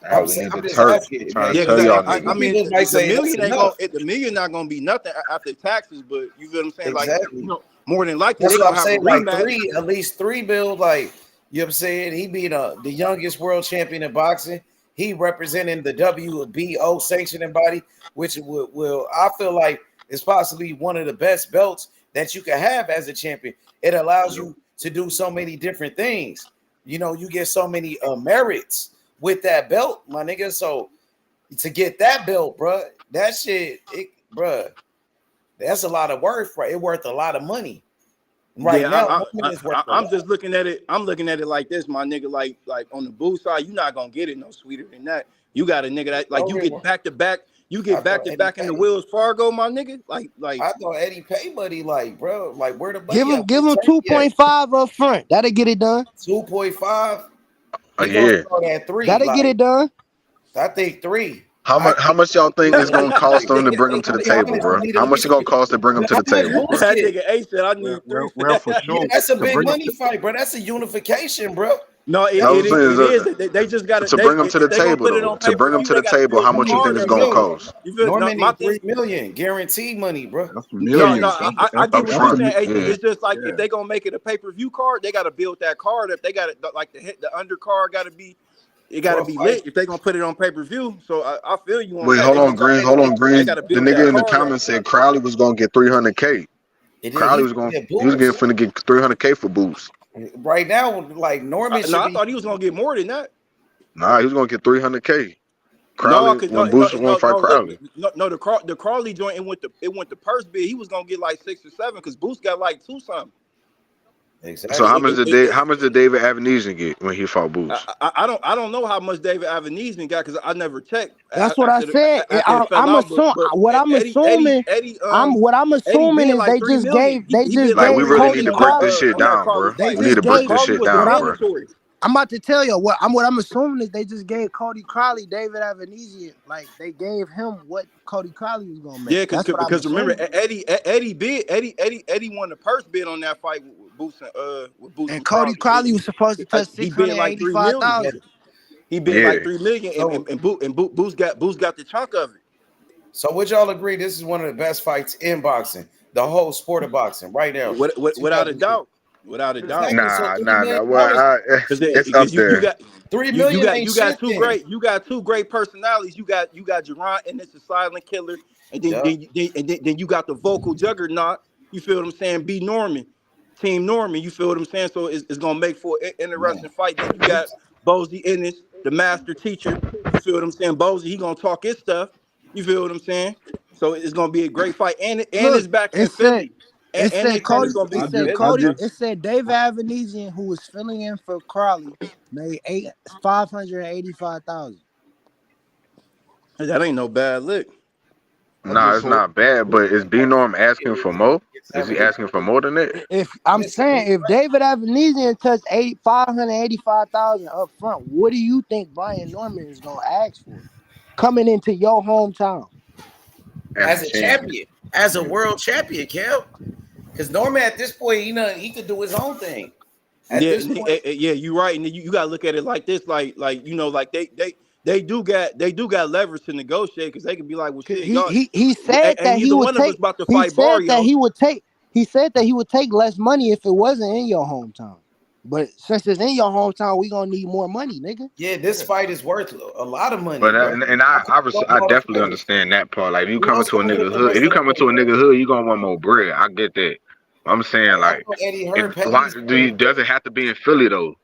We need I'm the just Turk. asking. Trying to Yeah, tell because y'all I Some niggas. mean people might the say that's million ain't gonna enough. the million not gonna be nothing after taxes, but you feel what I'm saying? Like Exactly. more than likely That's they what I'm gonna have a saying. Like rematch. at least 3 bills. Like, you know what I'm saying? He being the youngest world champion in boxing. He representing the WBO sanctioning body, which will I feel like is possibly one of the best belts that you can have as a champion. It allows you to do so many different things. You know, you get so many merits with that belt, my nigga. So to get that belt, bruh, that shit, bruh, that's a lot of worth, right? It worth a lot of money. Right Yeah, now, Norman is worth a I'm lot. just looking at it. I'm looking at it like this, my nigga. Like on the boo side, you're not gonna get it no sweeter than that. You got a nigga that like you get back to back. You I get back thought to Eddie back in the Pay. Wells Fargo, my nigga. Like I thought Eddie Pay money, like, bro, like where the Give money him at? Where Turkey at? 2.5 up front. That'll get it done. 2.5. He gonna Yeah. start at 3. That'll get Like, it done. I think 3. How I much? How think much y'all think it's at gonna least cost 3. them to Nigga, bring them to I'll the be table, honest. bro? You need How at much it least gonna cost to bring them to how the much table? Boots that get? nigga A said I well, need three. for Yeah, sure that's a to big bring them money fight, bro. That's a unification, bro. No, That's I a was saying it is. They just got to. to They bring them to the if they gonna table put it though. on To pay bring per them view, to they the got to table, build how the much you think card it's up gonna too. cost You feel? No, Norman my need thing. 3 million guaranteed money, bro. that's No, millions. I get up what you're front? saying. Yeah. It's just like if Yeah. they gonna make it a pay per view card, they got to build that card up. They got to like the undercard got to be. It got For to a be fight. lit if they gonna put it on pay per view. So I feel you on Wait, that. hold They on, just got Green. Hey, Hold on, they Green. got to The build that nigga in the card up. comments said Crowley was gonna get 300K. And then Crowley he's was gonna gonna. get He was getting Boots. finna get 300K for boots. Right now, like Norman No, should I be. thought he was gonna get more than that. Nah, he was gonna get 300K. No, Crowley cause when Boots was gonna fight look, Crowley. no, the Crawley joint it went to purse bid. He was gonna get like 6 or 7 because Boost got like 2 something. So Exactly. how much did David Avenesian get when he fought Boots? I don't know how much David Avenesian got because I never checked That's what I said. after it fell I'm out. assuming But what I'm assuming. What I'm Eddie assuming bid is like they 3 just million. gave they He just bid Like like we gave 3 really million need Cody to break this Crowley. shit on that down, Crawley bro. They fight. We need just to break gave this Crawley shit was what down, I'm bro. mandatory. I'm about to tell you what I'm assuming is they just gave Cody Crowley David Avenesian, like they gave him what Cody Crowley was gonna make. Yeah, That's what I'm because remember assuming. Eddie won the purse bid on that fight with Boots And and Cody Crawley. Crowley was supposed to touch He bid like 3 million. 685,000. He bid like Yeah. 3 million, So, and Boost got the chunk of it. so would y'all agree this is one of the best fights in boxing, the whole sport of boxing, right now? Without a 2002. doubt, without a doubt. Exactly. So Nah, $3 nah, nah. million, Well, Because it's up you there. got 3 million ain't you got shit then. two great personalities. You got Jaron Ennis, the silent killer, and Yeah. then you got the vocal juggernaut. You feel what I'm saying? B Norman, Team Norman. You feel what I'm saying? So it's gonna make for an interesting Man. fight. Then you got Bozy Ennis, the master teacher. You feel what I'm saying? Bozy, he gonna talk his stuff. You feel what I'm saying? So it's gonna be a great fight, and it's Look, back it in said Philly, and it's gonna be in Philly, bro. It said David Avenesian, who was filling in for Crowley, made 585,000. That ain't no bad lick. I Nah, just it's hope not bad, but is B Norm asking for more? Is he asking for more than that? If I'm Listen, saying if David Avenesian touched 585,000 up front, what do you think Brian Norman is gonna ask for coming into your hometown? As a as a champion. champion, as a world champion, Kel. Because Norman at this point, he could do his own thing. At this point, Yeah, you're right, and you gotta look at it like this, like like they do got leverage to negotiate because they can be like, well, 'Cause shit, y'all, he said ain't that he neither would one of us take about to he fight said that Barrios. he would take less money if it wasn't in your hometown. But since it's in your hometown, we gonna need more money, nigga. yeah, this fight is worth a lot of money, But bro. I definitely understand that part. Like, if you Who coming else to a gonna nigga get the hood, rest if you of the coming money, to a bro? nigga hood, you gonna want more bread. I get that. I'm saying I like, thought Eddie Hearn paid why his money. does it have to be in Philly though?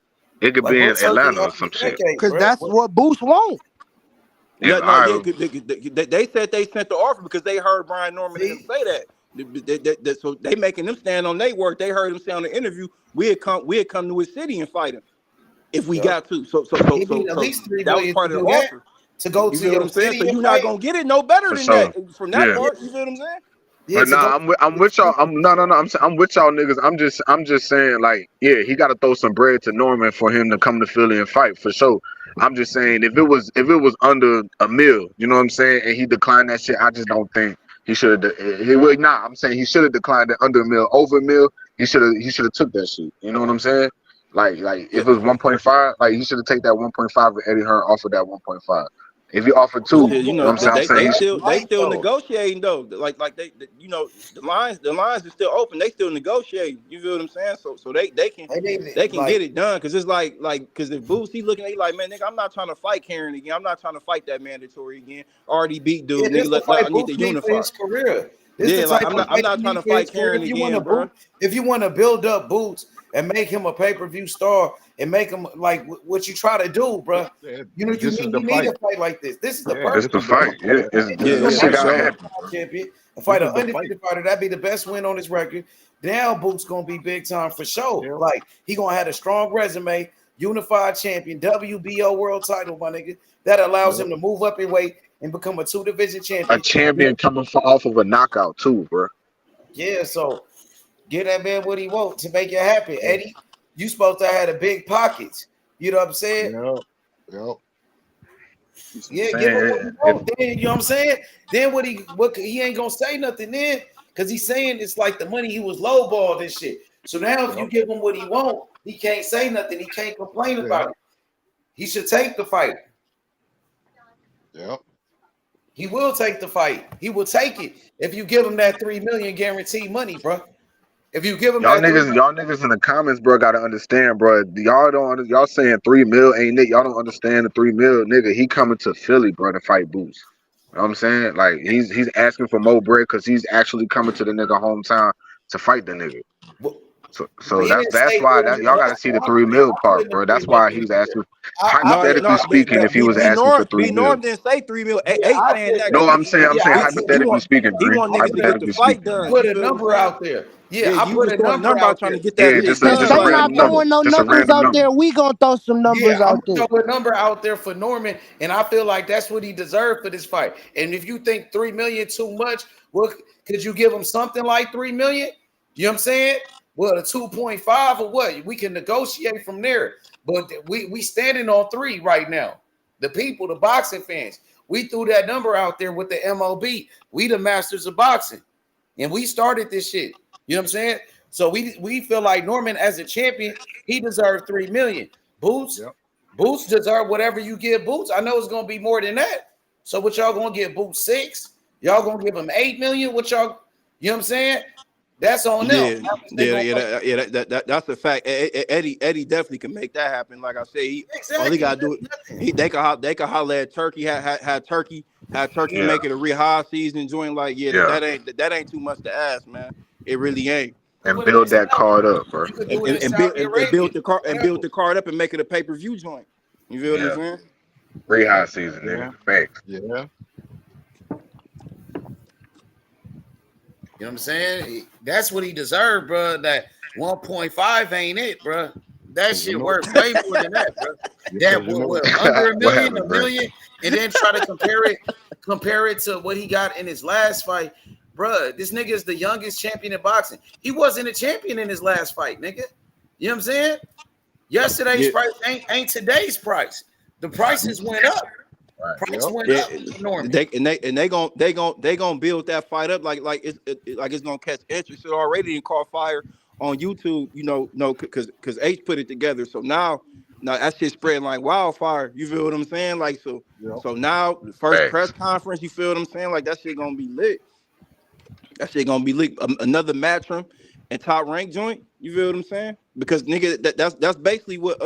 It could Like be bro, in Turkey Atlanta up or his some shit. decade, Cause bro. that's what Boost want. Yeah, All no, yeah. right. They said they sent the offer because they heard Brian Norman and him See? say that. So they making them stand on their work. They heard him say on the interview, we'd come to his city and fight him if we Yep. got to. So He need at least 3 that was million to part of the do that. offer. To go You to feel what your I'm saying? So city and you're not fight. gonna get it no better For than sure. that from that Yeah. part. You feel what I'm saying? Yeah, But to go. nah, I'm with y'all. I'm with y'all niggas. I'm just saying, like, yeah, he got to throw some bread to Norman for him to come to Philly and fight for sure. I'm just saying, if it was under a mil, you know what I'm saying, and he declined that shit, I just don't think he should have. He would not. I'm saying he should have declined it under a mil, over a mil. He should have took that shit. You know what I'm saying? Like if it was 1.5, like he should have taken that 1.5 with Eddie Hearn offered that 1.5. If he offered 2, But you shit, you know what know, I'm saying? I'm saying he should. they Right still though. negotiating though. Like you know, the lines are still open. They still negotiating. You feel what I'm saying? So they can They need get like it done because it's like because if Boots he looking at he like man nigga I'm not trying to fight Karen again. I'm not trying to fight that mandatory again. Already beat yeah, dude this nigga. the I fight need to Boots need for unify. his career. This the Yeah, like type of I'm fight not he trying need to for his fight career. Karen again, bro. If you want to build up Boots and make him a pay-per-view star and make him like what you try to do, bro. Yeah, You know, this is the you need fight. a fight like this. This is the Yeah, It's perfect this the is the fight. fight. Yeah, And Yeah, this this is yeah, a shit for gotta sure. happen. world champion, a this fight an is the fight. undefeated fighter. That'd be the best win on his record. Now Boots gonna be big time for sure. Yeah, Like he gonna have a strong resume, unified champion, WBO world title, my nigga. That allows yeah. him to move up in weight and become a 2 division A champion. champion coming off of a knockout too, bro. Yeah, so give that man what he wants to make it happen. Yeah, Eddie, you supposed to have the big pockets. You know what I'm saying? yeah, yeah. Yeah, give him what he Saying wants. Then you know what I'm saying? Then what he ain't gonna say nothing then because he's saying it's like the money he was lowballed and shit. So now if you give him what he want, he can't say nothing. He can't complain Yeah, about it. He should take the fight. yeah. He will take the fight. He will take it if you give him that 3 million guaranteed money, bro. If you give him that 3 million, y'all niggas in the comments, bro, gotta understand, bro. Y'all saying 3 mil ain't it? Y'all don't understand the 3 mil, nigga. He coming to Philly, bro, to fight Boots. You know what I'm saying? Like he's asking for more bread because he's actually coming to the nigga hometown to fight the nigga. well, So he that's didn't say why 3 million. y'all gotta see the 3 mil I'm part, putting the bro. 3 That's why million he's there. asking. I put Hypothetically speaking, if he was asking for 3 mil. Norm didn't say 3 mil. yeah, Eight I saying put that that. No, because I'm saying Yeah, I put hypothetically speaking, he Bree. want niggas to get the Hypothetically fight speaking, I Bree. done. put You a feel what I'm number saying? out there. Yeah, Yeah, I you put just a throwing a number number out out trying to there. get that Yeah, shit They just done. a say Like not random number. throwing no Just a numbers random out number. there. We gonna throw some numbers Yeah, I'm out there. gonna throw a number out there for Norman, and I feel like that's what he deserved for this fight. And if you think 3 million too much, well, could you give him something like 3 million? You know what I'm saying? Well, a 2.5 or what? We can negotiate from there. But we standing on 3 right now. The people, the boxing fans, we threw that number out there with the MOB. We the masters of boxing, and we started this shit. You know what I'm saying? So we feel like Norman as a champion, he deserves 3 million. Boots, Yep. Boots deserve whatever you give Boots. I know it's gonna be more than that. So what y'all gonna give Boots 6? Y'all gonna give him 8 million? What y'all, you know what I'm saying? That's on them. yeah, How much they gonna make? that's a fact. Eddie definitely can make that happen. Like I say, all he Exactly. gotta do Nothing. they can holler at Turkey, had Turkey Yeah, make it a real high season joint. Like yeah. that ain't too much to ask, man. It really ain't. And Put it in build that Saudi. card up, bro. You could do it in Saudi And Arabia. build Whatever. the card up and make it a pay-per-view joint. You feel what I'm Yeah. saying? Free high season, Yeah, nigga. Facts. yeah. You know what I'm saying? That's what he deserved, bro. That 1.5 ain't it, bro. That Cause you shit know, worth way more than that, bro. because That you know, what under a What million, happened, bro? and then try to compare it to what he got in his last fight, bro. This nigga is the youngest champion in boxing. He wasn't a champion in his last fight, nigga. You know what I'm saying? Yesterday's Yeah. price ain't today's price. The prices went up. Right. Price Yep. went Yeah, up for Norman. they gon' build that fight up like it's gonna catch interest. It already didn't caught fire on YouTube, no, because H put it together. So now that shit spreading like wildfire. You feel what I'm saying? Like Yep. so now the first press Facts. conference. You feel what I'm saying? Like that shit gonna be lit. That shit gonna be lit. Another matchroom and top rank joint. You feel what I'm saying? Because nigga, that's basically what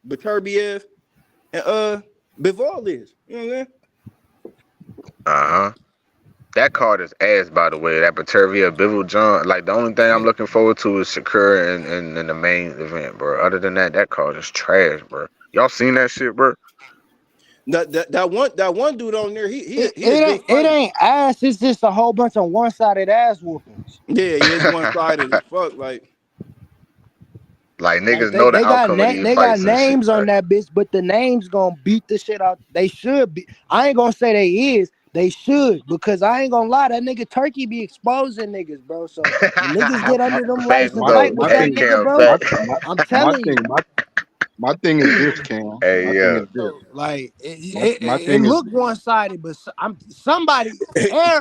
Beterbiev and Bivol is. You know what I'm saying? Uh-huh. That card is ass, by the way. That Patervia Bivol John. Like the only thing I'm looking forward to is Shakur and the main event, bro. Other than that, that card is trash, bro. Y'all seen that shit, bro? That one dude on there, It, he a it good ain't it fighter. ain't ass. It's just a whole bunch of one-sided ass whoopings. Yeah, it's one sided as fuck. Like Like niggas know the outcome of these they got fights and shit. names on Like, that bitch, but the names gonna beat the shit out. They should be. I ain't gonna say they is. They should, because I ain't gonna lie, that nigga Turkey be exposing niggas, bro. So when niggas My get my under them lights facts and my though. fight my with that Hey, thing nigga, Cam, bro, my facts. my I'm my telling thing you. my thing is this, Cam. Hey, My thing yeah. is this. So like My my it thing is look one sided, but I'm somebody.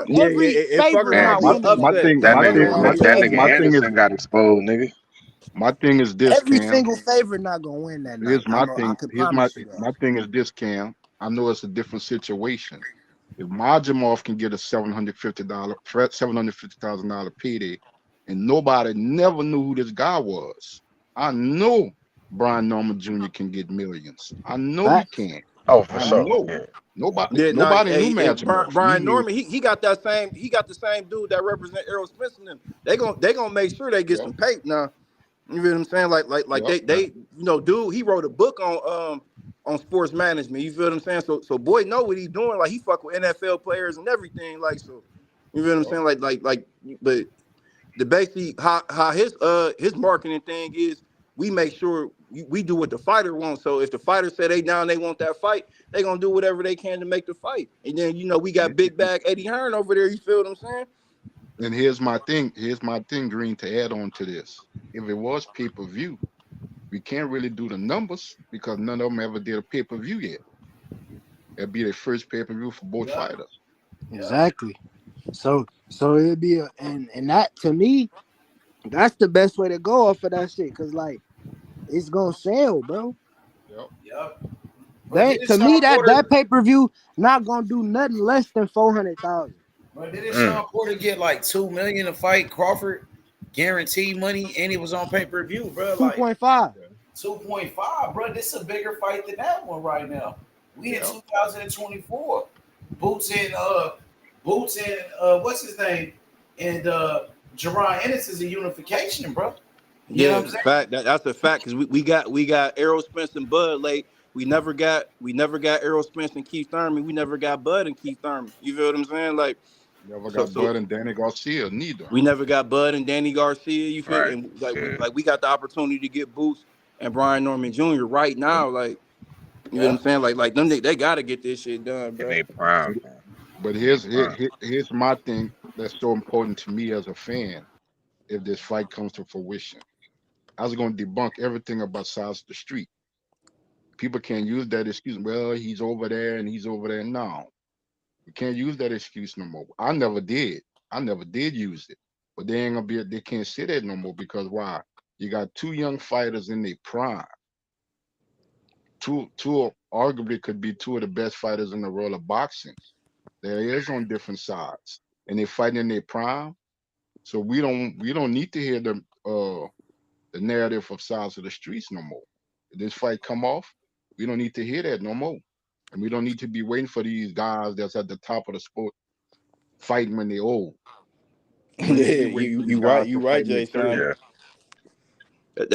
Yeah, Every it favorite fucking man. not might be My an winning that. my upset. thing That my That's thing what nigga, I'm my that thing telling nigga my you. thing is Anderson got exposed, nigga. my thing is this, Every Cam. single favorite not gonna win that night. Here's my I thing. could Here's my promise you that. my thing is this, Cam. I know it's a different situation. If Majimov can get a $750,000 payday, and nobody never knew who this guy was, I know Brian Norman Jr. can get millions. I know he Facts. can. Oh, for I Facts. sure. know. Yeah. Yeah, no, Nobody knew Brian, Majimov. Brian Norman, he got that same, he got the same dude that represent Errol Spence in them. They gonna make sure they get Yep, some paper now. You know what I'm saying? Like yep. they dude, he wrote a book on sports management. You feel what I'm saying? So boy know what he's doing. Like he fuck with NFL players and everything. Like so, you feel what I'm Yep. saying? But the basically how his marketing thing is, we make sure we do what the fighter wants. So if the fighter say they down, they want that fight, they gonna do whatever they can to make the fight. And then we got big bag Eddie Hearn over there. You feel what I'm saying? And here's my thing. Here's my thing, Green, to add on to this. If it was pay-per-view, we can't really do the numbers because none of them ever did a pay-per-view yet. It'd be their first pay-per-view for both Yep. fighters. Yep. Exactly. So it'd be and that to me, that's the best way to go off of that shit. Cause like it's gonna sell, bro. Yep. Yep. But They didn't to me Sean that Porter? pay-per-view not gonna do nothing less than 400,000. But didn't Mm. Sean Porter get like 2 million to fight Crawford, guaranteed money, and he was on pay per view, bro? Like 2.5. 2.5, bro. This is a bigger fight than that one right now. We in Yep. 2024. Boots and what's his name? And Jaron Ennis is a unification, bro. You know Yeah, what I'm saying? that's a fact because we got Errol Spence and Bud late. We never got Errol Spence and Keith Thurman. We never got Bud and Keith Thurman. You feel what I'm saying? Like Never so got so Bud and Danny Garcia, neither. we never got Bud and Danny Garcia. You feel Right. and Shit. we got the opportunity to get Boots and Brian Norman Jr. right now. Like you know what Yeah. I'm saying? Like them they gotta get this shit done, In bro. they prime, But, man. but here's Prime. here's my thing that's so important to me as a fan. If this fight comes to fruition, I was going to debunk everything about size of the street. People can't use that excuse. Well, he's over there and he's over there. No, we can't use that excuse no more. I never did. I never did use it. But they ain't gonna be. They can't say that no more because why? You got two young fighters in their prime. Two arguably could be two of the best fighters in the world of boxing. There is on different sides, and they fighting in their prime. So we don't need to hear the narrative of sides of the streets no more. If this fight come off, we don't need to hear that no more, and we don't need to be waiting for these guys that's at the top of the sport fighting when they old. We don't need to Yeah, be waiting for these guys you to right, fight in their Jay Sean. 30s. Yeah.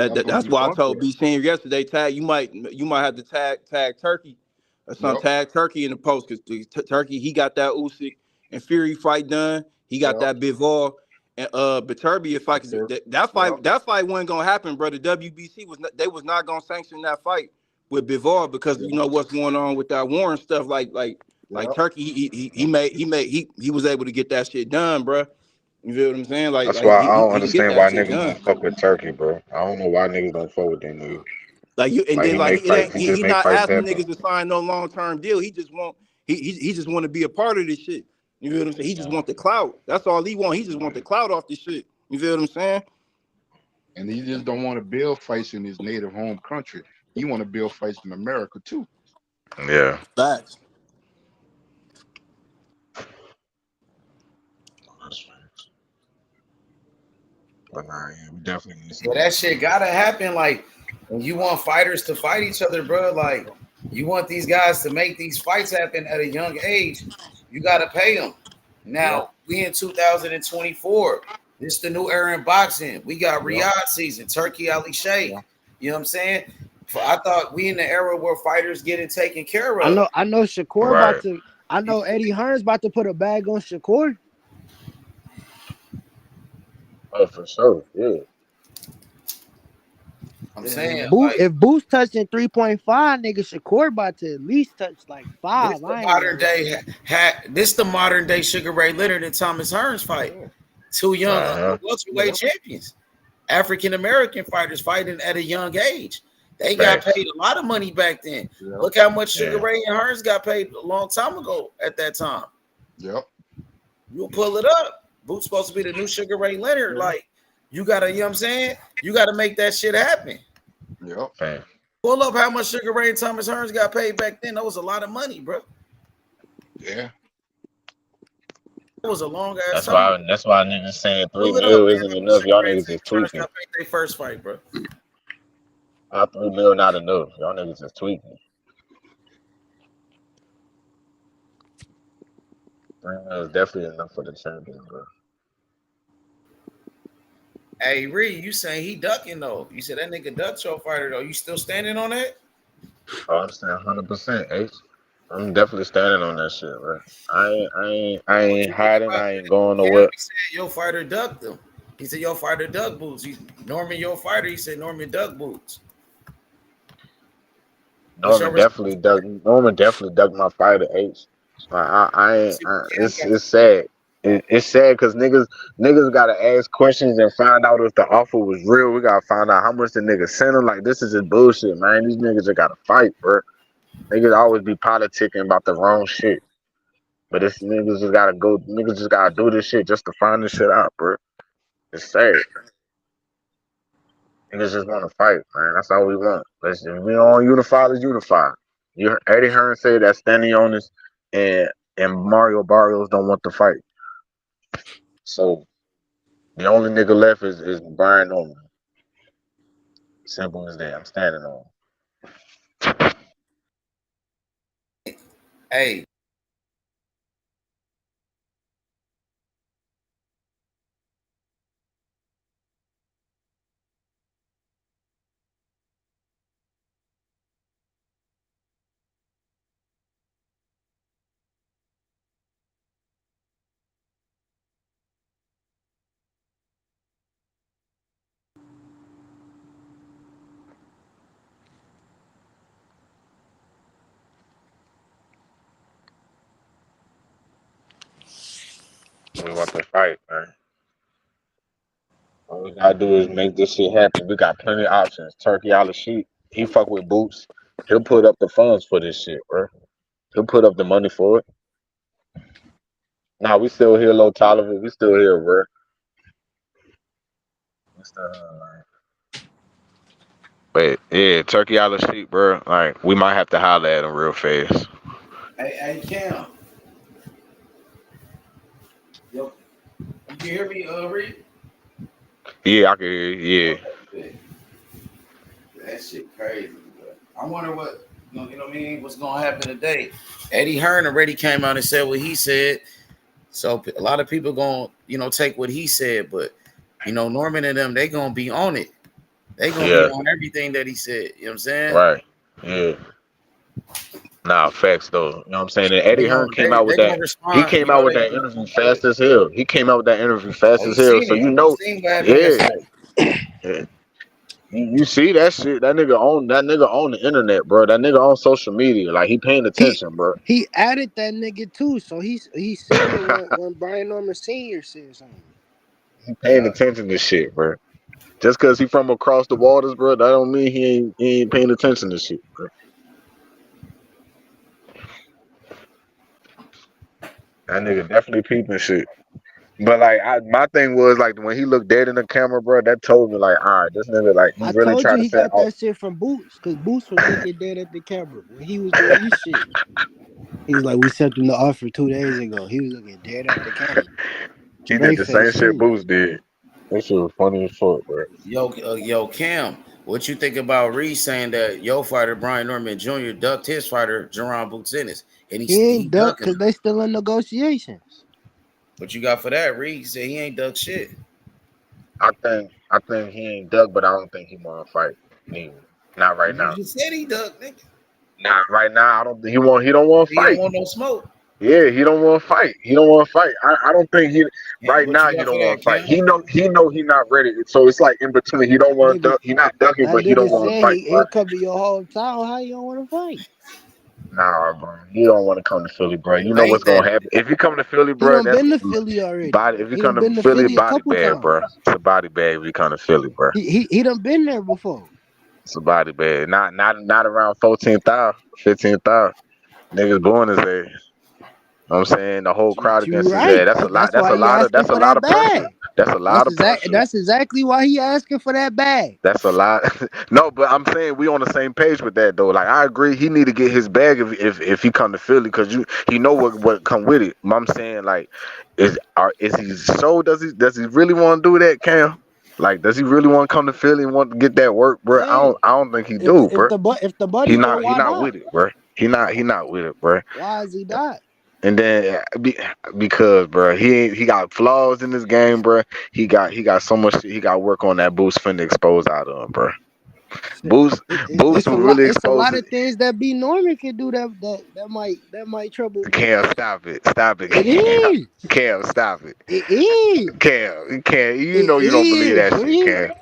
That's gonna That's why I debunk told that. B Senior yesterday. You might have to tag Turkey or some Yep, tag Turkey in the post because Turkey he got that Usyk and Fury fight done. He got yep, that Bivol and Beterbiev fight. 'Cause okay, yep, that fight wasn't gonna happen, bro. The WBC was not gonna sanction that fight with Bivol because you yep, know what's going on with that Warren stuff. Like yep, Turkey, he was able to get that shit done, bro. You feel what I'm saying? That's why I don't He can get understand that why shit niggas done. don't fuck with Turkey, bro. I don't know why niggas don't fuck with that nigga. Like you, and Like then he like make it fights, ain't he just he make not fights asking happen. niggas to sign no long term deal. He just want he just want to be a part of this shit. You feel what I'm saying? He just want the clout. That's all he want. He just want the clout off this shit. You feel what I'm saying? and he just don't want to build fights in his native home country. He want to build fights in America too. Yeah. Facts. But nah, yeah, we definitely need to see Yeah, that that shit. shit gotta happen. Like, when you want fighters to fight each other, bro. Like, you want these guys to make these fights happen at a young age. You gotta pay them. Yep, Now we in 2024. This the new era in boxing. We got yep, Riyadh season, Turkey Ali Sheikh. yeah, You know what I'm saying? I thought we in the era where fighters getting taken care I of. know Shakur Right. about to. I know Eddie Hearn's about to put a bag on Shakur. Oh, for sure. Yeah. I'm If saying, Boost, like, if Boost touching 3.5, nigga, Shakur about to at least touch like this 5. the I ain't modern gonna lie. day this the modern day Sugar Ray Leonard and Thomas Hearns fight. Two young Uh-huh. welterweight champions, African American fighters fighting at a young age. They got Facts. paid a lot of money back then. Yep. Look how much Sugar Yeah. Ray and Hearns got paid a long time ago at that time. Yep. You'll pull it up. Boots supposed to be the new Sugar Ray Leonard. Yeah. Like, you gotta, you know what I'm saying? You gotta make that shit happen. Yep. Facts. Pull up how much Sugar Ray and Thomas Hearns got paid back then. That was a lot of money, bro. Yeah. That was a long ass time. That's why niggas saying 3 Pull it up, mil man. isn't How much enough. Sugar Y'all Ray and niggas is Thomas Hearns tweaking. got paid their first fight, bro. 3 mil not enough. Y'all niggas is tweaking. 3 mil is definitely enough for the champion, bro. Hey, Reed, you saying he ducking though? You said that nigga ducked your fighter though. You still standing on that? Oh, I'm saying 100%, H. I'm definitely standing on that shit, bro. I What ain't you think hiding. about I that? ain't going Cam, nowhere. he said your fighter ducked him. He said your fighter duck boots. Norman, your fighter. He said Norman duck boots. What's your response? Norman definitely ducked my fighter, H. Like, See what Cam got it's sad. It's sad because niggas gotta ask questions and find out if the offer was real. We gotta find out how much the nigga sent him. Like, this is just bullshit, man. These niggas just gotta fight, bro. Niggas always be politicking about the wrong shit. But this niggas just gotta go. Niggas just gotta do this shit just to find this shit out, bro. It's sad. Niggas just want to fight, man. That's all we want. If we don't unify, let's unify. You heard Eddie Hearn say that Stanley Onis and Mario Barrios don't want to fight. So the only nigga left is Brian Norman. Simple as that. I'm standing on. Hey, We want to fight, man. All we gotta do is make this shit happen. We got plenty of options. Turkey out of sheep. He fuck with Boots. He'll put up the funds for this shit, bro. He'll put up the money for it. Nah, we still here, low tolerance. We still here, bro. We still here, man. But yeah, turkey out of sheep, bro. Like, we might have to holler at him real fast. hey, Cam. Yo, you can hear me, Reed? Yeah, I can hear you. Yeah. That shit crazy. Bro. I wonder what you know what I mean. What's gonna happen today? Eddie Hearn already came out and said what he said. So a lot of people gonna take what he said, but Norman and them they gonna be on it. They gonna be Yeah, on everything that he said. You know what I'm saying? right. Yeah. Nah, facts though. You know what I'm saying? And They Eddie gonna Hearn came out with they gonna that. He respond. came out with They that interview fast as hell. He came out with that interview fast oh, as you hell. seen So it? you You know, seen what happened yeah. yesterday? Yeah. You see that shit? That nigga on the internet, bro. That nigga on social media. Like, he paying He attention, bro. he added that nigga too, so he seen it when Brian Norman Sr. said something. He paying attention to shit, bro. Just cause he from across the waters, bro, that don't mean he ain't paying attention to shit, bro. That nigga definitely peeping shit. But like, my thing was like when he looked dead in the camera, bro. That told me like, all right, this nigga like he I really told you trying to he say, got oh, that shit from Boots, cause Boots was looking dead at the camera when he was doing his shit. He was like, we sent him the offer 2 days ago. He was looking dead at the camera. he did Straight the same face shit too. Boots did. That shit was funny as fuck, bro. Yo, Cam, what you think about Reed saying that your fighter Brian Norman Jr. ducked his fighter Jaron Ennis, and He he ain't ducked ducking cause him? they still in negotiations. What you got for that, Reed? He said he ain't ducked shit. I think he ain't duck, but I don't think he wanna fight neither. Not right You now. just said he ducked, nigga. Not right now. I don't. He want. He don't want to He don't fight. want no smoke. Yeah, he don't want to fight. He don't want to fight. I don't think he And right what now. you He got for don't that, want to fight. Cam? He know he not ready. So it's like in between. He don't want to Nigga, duck. He not ducking, that but he don't nigga want to said fight, he bro. come to your hometown. How you don't want to fight? Nah, bro. He don't want to come to Philly, bro. You I know what's ain't gonna that. happen if he come to Philly, He bro. done That's been gonna to be Philly already. body. If he He come done to been to Philly, Philly a body couple bag, times. bro. It's a body bag. If he come to Philly, bro. He done been there before. It's a body bag. Not around 14,000, 15,000. Niggas born his age. Know what I'm saying? The whole crowd You against his right. ass. That's a lot. That's why he asking That's a for lot that of pressure. bag. That's a lot of pressure. That's exactly why he asking for that bag. That's a lot. No, but I'm saying we on the same page with that though. Like I agree, he need to get his bag if he come to Philly because he know what come with it. I'm saying like, is he so does he really want to do that, Cam? Like, does he really want to come to Philly and want to get that work, bro? Yeah. I don't think he do, bro. If the buddy there, He why not not? with it, bro. He not with it, bro. Why is he not? And then because, bro, he got flaws in this game, bro. He got so much shit he got to work on that Boost finna expose out of him, bro. Shit. Boost will really It's a expose lot it. of things that B Norman can do that might trouble Cam, Boots. stop it, It Cam, is. Cam, stop it, It is. Cam, you It know you don't believe is. that shit, Real. Cam.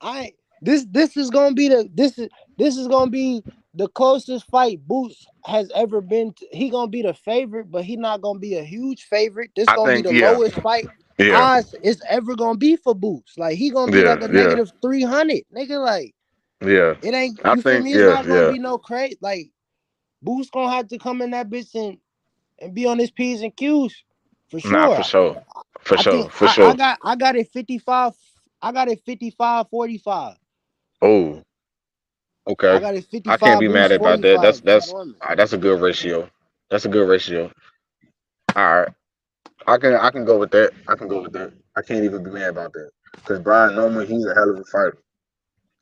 I this is gonna be this is gonna be the closest fight Boots has ever been to. He gonna be the favorite, but he not gonna be a huge favorite. This I gonna be think, the lowest fight yeah, odds it's ever gonna be for Boots. Like he gonna be like a yeah, negative 300, nigga. Like yeah. it ain't, I you feel think, me? It's yeah, not gonna yeah. be no crazy. Like Boots gonna have to come in that bitch and be on his P's and Q's for Nah, sure. for sure, for I think sure, for sure. I got it 55. I got it 55-45. Oh, I okay. got it I can't 55 be mad Boost, about that. 45 Norman. That's a good ratio. That's a good ratio. All right. I can go with that. I can go with that. I can't even be mad about that. Because Brian Norman, he's a hell of a fighter.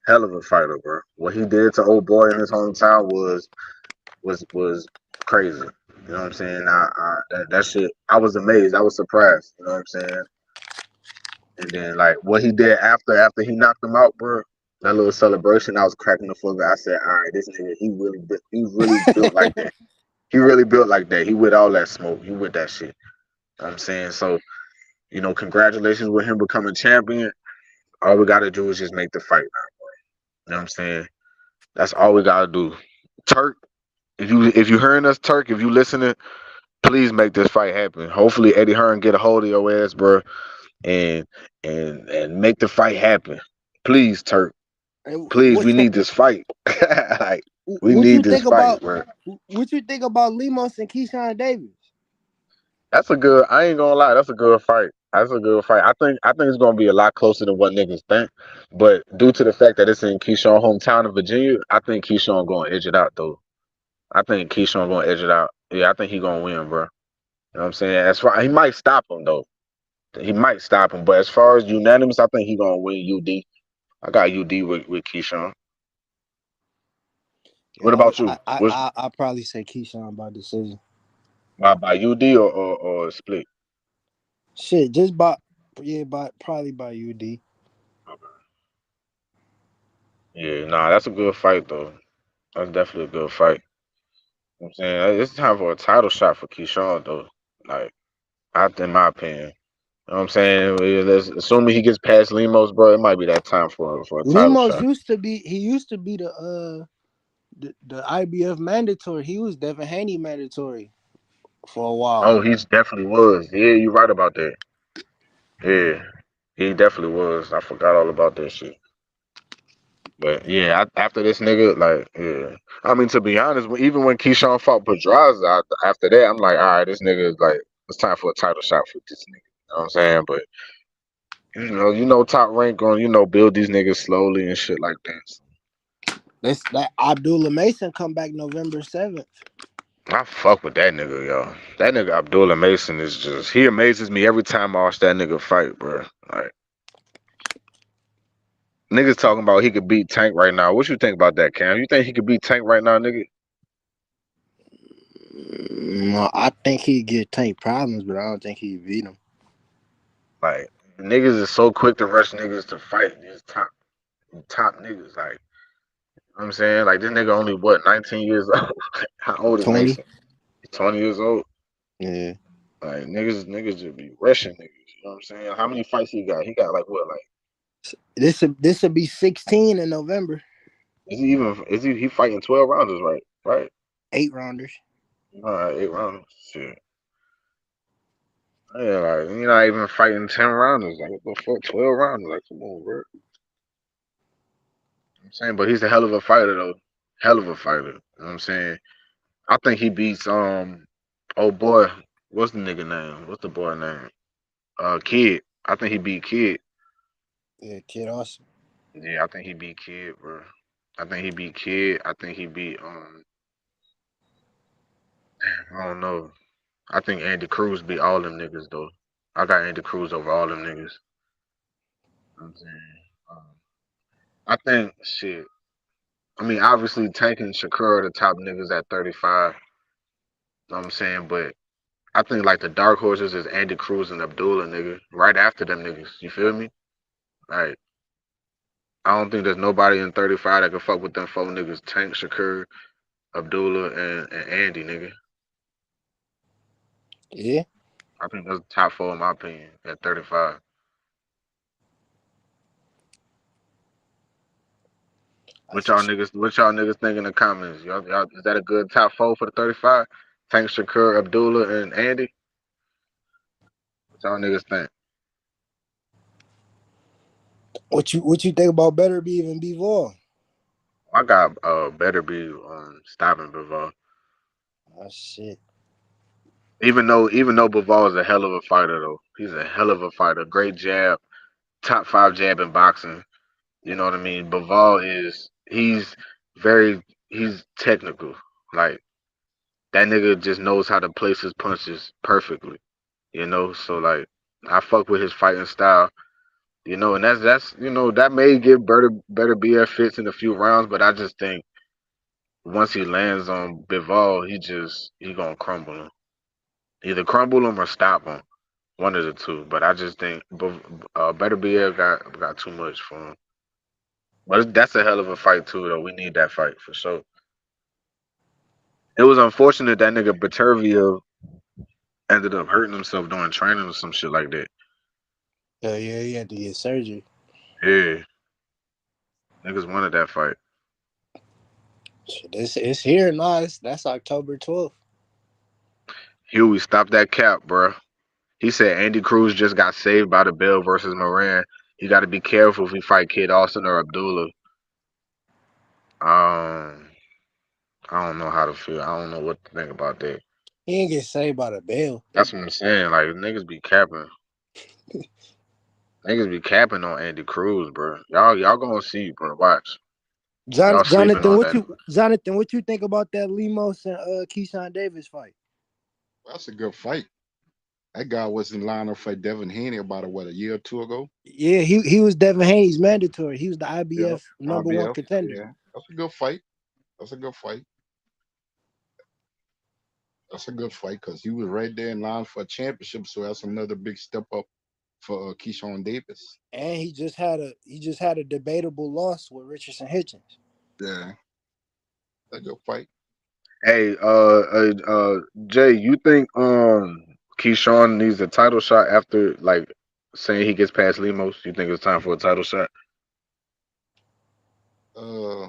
Hell of a fighter, bro. What he did to old boy in his hometown was crazy. You know what I'm saying? That shit. I was amazed. I was surprised. You know what I'm saying? And then like what he did after he knocked him out, bro. That little celebration, I was cracking the fuck up. I said, all right, this nigga, he really built like that. He really built like that. He with all that smoke. He with that shit. You know what I'm saying? So, congratulations with him becoming champion. All we gotta do is just make the fight now. You know what I'm saying? That's all we gotta do. Turk, if you hearing us, Turk, if you listening, please make this fight happen. Hopefully Eddie Hearn get a hold of your ass, bro, and make the fight happen. Please, Turk. And Please, we need this fight. Like we what need you this think fight, about bro. what you think about Lemos and Keyshawn Davis? That's a good. I ain't gonna lie. That's a good fight. That's a good fight. I think it's gonna be a lot closer than what niggas think. But due to the fact that it's in Keyshawn hometown of Virginia, I think Keyshawn gonna edge it out though. I think Keyshawn gonna edge it out. Yeah, I think he gonna win, bro. You know what I'm saying? As far he might stop him though. He might stop him, but as far as unanimous, I think he gonna win UD. I got UD with Keyshawn. What Yeah, about you? What's I probably say Keyshawn by decision. by UD or split? Shit, just by probably by UD. Yeah, nah, that's a good fight though. That's definitely a good fight. You know what I'm saying it's time for a title shot for Keyshawn though. Like, in my opinion. You know what I'm saying? Assuming he gets past Limos, bro, it might be that time for a title Lemos shot. used to be the IBF mandatory. He was Devin Haney mandatory for a while. Oh, he's definitely was. Yeah, you're right about that. Yeah, he definitely was. I forgot all about that shit. But yeah, after this nigga, like, yeah. I mean, to be honest, even when Keyshawn fought Pedraza, after that, I'm like, all right, this nigga is like, it's time for a title shot for this nigga. You know what I'm saying? But Top Rank going, build these niggas slowly and shit like that. That Abdullah Mason come back November 7th. I fuck with that nigga, yo. That nigga Abdullah Mason is just, he amazes me every time I watch that nigga fight, bro. Like, niggas talking about he could beat Tank right now. What you think about that, Cam? You think he could beat Tank right now, nigga? No, I think he'd get Tank problems, but I don't think he'd beat him. Like, niggas is so quick to rush niggas to fight these top niggas. Like, what I'm saying? Like, this nigga only, what, 19 years old? How old is 20. Mason? He's 20 years old. Yeah. Like, niggas just be rushing niggas. You know what I'm saying? How many fights he got? He got, like, what, like, This will be 16 in November. he fighting 12 rounders, right? Right? 8 rounders. All right, 8 rounders. Shit. Yeah, like, you're not even fighting 10 rounders. Like, what the fuck? 12 rounders. Like, come on, bro. I'm saying, but he's a hell of a fighter, though. Hell of a fighter. You know what I'm saying? I think he beats, oh boy, what's the nigga name? What's the boy name? Kid. I think he beat Kid. Yeah, Kid Austin. Yeah, I think he beat Kid, bro. I think he beat Kid. I think he beat, I don't know. I think Andy Cruz beat all them niggas, though. I got Andy Cruz over all them niggas. You know what I'm saying? I think, shit. I mean, obviously, Tank and Shakur are the top niggas at 35. You know what I'm saying? But I think, like, the dark horses is Andy Cruz and Abdullah, nigga. Right after them niggas. You feel me? Like, I don't think there's nobody in 35 that can fuck with them four niggas. Tank, Shakur, Abdullah, and Andy, nigga. Yeah. I think that's the top four in my opinion at 35. I for sure. What y'all niggas think in the comments? Y'all, is that a good top four for the 35? Tank, Shakur, Abdullah, and Andy? What y'all niggas think? What you think about Better Be even Bivol? I got better be stopping Bivol. Oh shit. Even though Bivol is a hell of a fighter though. He's a hell of a fighter. Great jab, top five jab in boxing. You know what I mean? Bivol he's technical. Like that nigga just knows how to place his punches perfectly. You know, so like I fuck with his fighting style. You know, and that's that may give better BF fits in a few rounds, but I just think once he lands on Bivol, he gonna crumble him. Either crumble him or stop him. One of the two. But I just think better BF got too much for him. But that's a hell of a fight too, though. We need that fight for sure. It was unfortunate that nigga Batervia ended up hurting himself during training or some shit like that. Hell yeah, he had to get surgery. Yeah, niggas wanted that fight. Shit, it's here now. That's October 12th. Huey, stop that cap, bruh. He said Andy Cruz just got saved by the bell versus Moran. You got to be careful if he fight Kid Austin or Abdullah. I don't know how to feel. I don't know what to think about that. He ain't get saved by the bell. That's what I'm saying. Like niggas be capping. Niggas be capping on Andy Cruz, bro. Y'all gonna see, bro. Watch. Y'all sleeping Jonathan, on that. what you think about that Lemos and Keyshawn Davis fight? That's a good fight. That guy was in line to fight Devin Haney about a year or two ago. Yeah, he was Devin Haney's mandatory. He was the Yeah, IBF number one IBF. contender. Yeah, that's a good fight. That's a good fight. That's a good fight because he was right there in line for a championship. So that's another big step up for Keyshawn Davis. And he just had a debatable loss with Richardson Hitchens. Yeah, that's a good fight. Hey, Jay, you think Keyshawn needs a title shot after like saying he gets past Lemos? You think it's time for a title shot? Uh,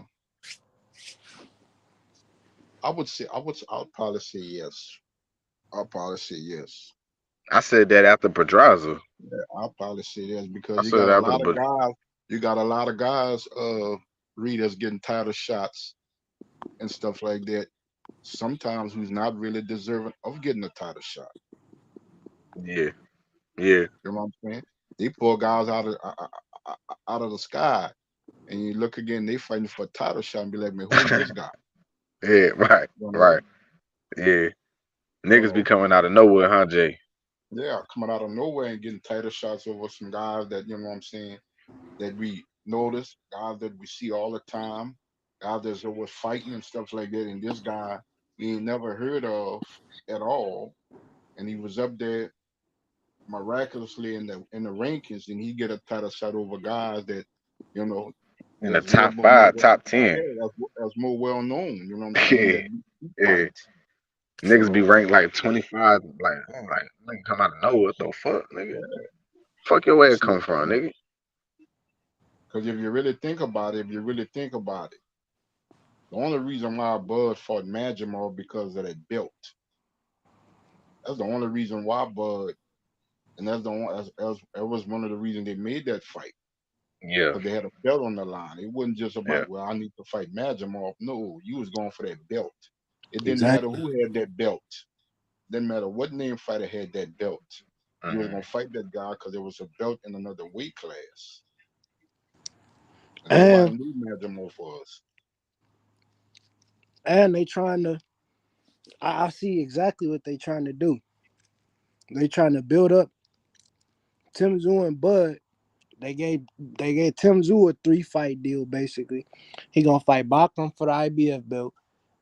I'll probably say yes. I'll probably say yes. I said that after Pedraza. Yeah, I'll probably say yes because I said after the you got a lot of guys, readers getting title shots and stuff like that. Sometimes who's not really deserving of getting a title shot. yeah, yeah, You know what I'm saying? They pull guys out of the sky, and you look again, they fighting for a title shot and be like, man, who is this guy? yeah, right, You know, right, yeah. you Niggas be know, coming out of nowhere, huh, Jay? yeah, coming out of nowhere and getting title shots over some guys that you know what I'm saying that we notice, guys that we see all the time, guys that's always fighting and stuff like that. And this guy we ain't never heard of at all, and he was up there miraculously in the rankings, and he get a title shot over guys that you know In the That's more, top 5, top yeah, 10. that's more well known. You know what I'm saying? Yeah, That you yeah. fight. Niggas be So ranked like 25. Like, I'm like, nigga come out of nowhere. What the fuck, nigga? yeah, Fuck your way it see, come from, nigga. because if you really think about it, the only reason why Bud fought Majimov because of that belt. That's the only reason why Bud, and that's the one. That was one of the reasons they made that fight Yeah, because they had a belt on the line. It wasn't just yeah. about well, I need to fight Majimov. No, you was going for that belt. It didn't matter Exactly. who had that belt. Didn't matter what name fighter had that belt. You was Mhm. gonna fight that guy because there was a belt in another weight class, and nobody And knew Majimov was. they trying to. I see exactly what they trying to do. They trying to build up Tim Zoo and Bud. They gave Tim Zoo a 3-fight deal basically. He gonna fight Bachman for the IBF belt.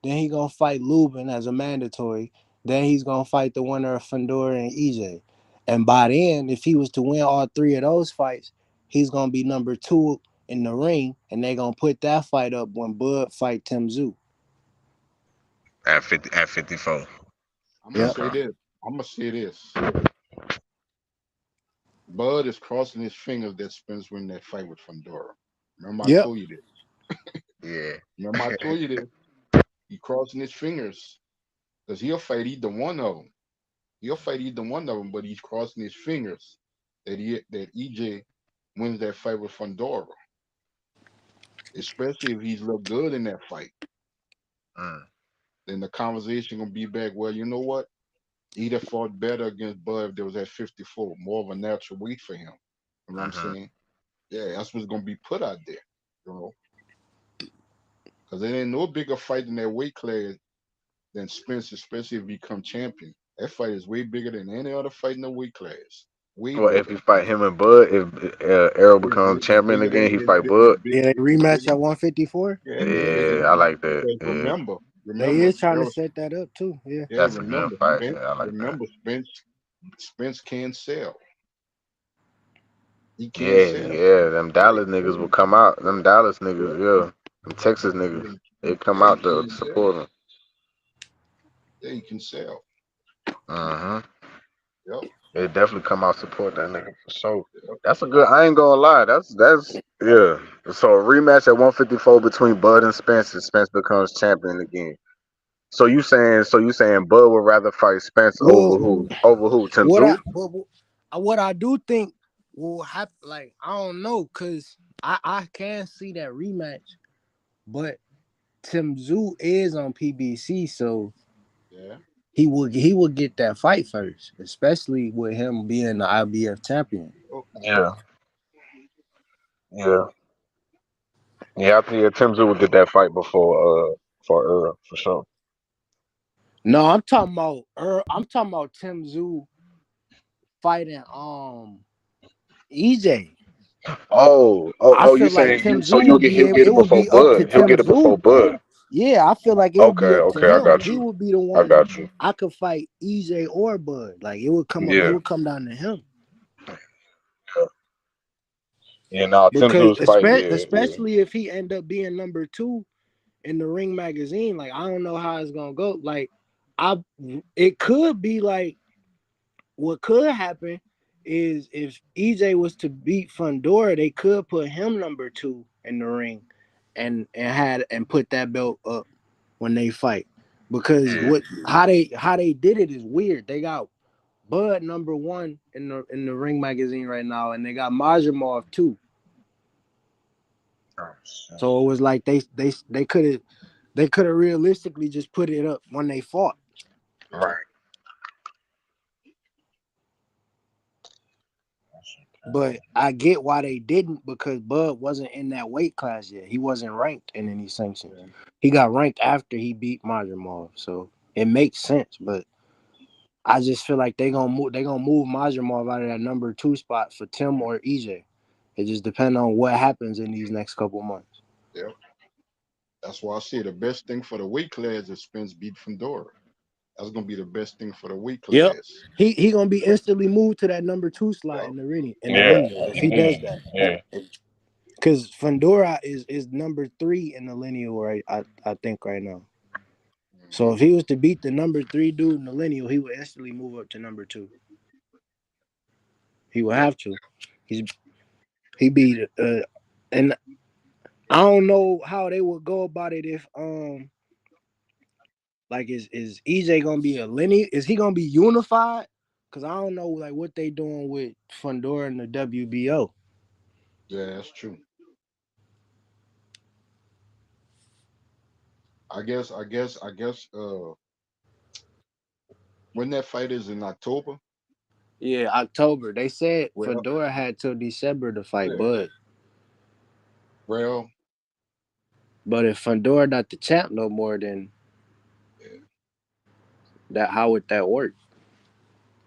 Then he gonna fight Lubin as a mandatory. Then he's gonna fight the winner of Fedor and EJ. And by then, if he was to win all 3 of those fights, he's gonna be number 2 in the ring, and they gonna put that fight up when Bud fight Tim Zoo. At 54. I'm gonna Yep. say Okay. this. I'm gonna say this. Bud is crossing his fingers that Spence win that fight with Fundora. Remember I Yep. told you this. Yeah. Remember I told you this. He crossing his fingers because he'll fight either one of them. He'll fight either one of them, but he's crossing his fingers that EJ wins that fight with Fundora, especially if he's looked good in that fight. Mm. Then the conversation gonna be back. Well, you know what? He'd have fought better against Bud if there was at 54, more of a natural weight for him. You know what I'm Mhm. saying? Yeah, that's what's gonna be put out there. You know, because there ain't no bigger fight in that weight class than Spence, especially if he become champion. That fight is way bigger than any other fight in the weight class. Way Well, if bigger. he fight him and Bud, if Errol becomes It's champion bigger again, than he fight Bud. Yeah, they it's rematch bigger. at 154. Yeah, it's bigger Yeah, I like that. because Yeah, They remember, is trying to Errol, set that up too. Yeah. yeah, that's a good fight. Yeah, I like that. Spence can sell. He can Yeah, sell. yeah. Them Dallas Yeah, niggas will come out. Them Dallas yeah, niggas, yeah. Them Texas yeah, niggas, they come yeah, he out to can sell. support him. Yeah, he can sell. Mhm. Yep. They definitely come out support that nigga for sure. That's a good. I ain't gonna lie. That's yeah. So a rematch at 154 between Bud and Spence, and Spence becomes champion again. So you saying Bud would rather fight Spence over Well, who? Over who? Tim what I Tszyu? but what I do think will happen, like I don't know, cause I can see that rematch, but Tim Zoo is on PBC, so Yeah. he would get that fight first, especially with him being the IBF champion. Oh, Yeah, yeah, yeah. I think Tim Tszyu would get that fight before for Earl for sure. No, I'm talking about Tim Zoo fighting EJ. You I feel like saying Tim so Zoo would be he'll able. get It it would before be up to Bud. He'll Tim get it before Zoo. Bud. Yeah, I feel like it would Okay, be up to okay, I him. got He you. would be the I one. got you. I could fight EJ or Bud. Like it would come up. It Yeah, would come down to him yeah. Nah, Tim because Tszyu's fight. Yeah, yeah. especially if he end up being number 2 in the Ring magazine. Like I don't know how it's gonna go. Like I, it could be like what could happen is if EJ was to beat Fundora, they could put him number 2 in the ring, and put that belt up when they fight. Because Yeah. how they did it is weird. They got Bud number 1 in the Ring magazine right now, and they got Majimov 2. Oh, shit. So it was like they could have realistically just put it up when they fought. Right. But I get why they didn't, because Bud wasn't in that weight class yet. He wasn't ranked in any sanctions. yeah. He got ranked after he beat Majimov, so it makes sense. But I just feel like they gonna move Majimov out of that number 2 spot for Tim or EJ. It just depends on what happens in these next couple months. Yeah. That's why I say the best thing for the weight class is Spence beat Fundora. That's gonna be the best thing for the weight Yep. class. He gonna be instantly moved to that number 2 slot Yeah. in the ring Yeah. Yeah, if he does that. yeah. Because Fundora is number 3 in the lineal right. I think right now. So if he was to beat the number 3 dude in the lineal, he would instantly move up to number 2. He would have to. He beat and I don't know how they would go about it if like is EJ gonna be a lineal? Is he gonna be unified? Cause I don't know like what they doing with Fundora and the WBO. Yeah, that's true. I guess. When that fight is in October. Yeah, October. They said Well, Fundora had till December to fight, yeah. Well, but if Fundora not the champ no more, then yeah, that how would that work?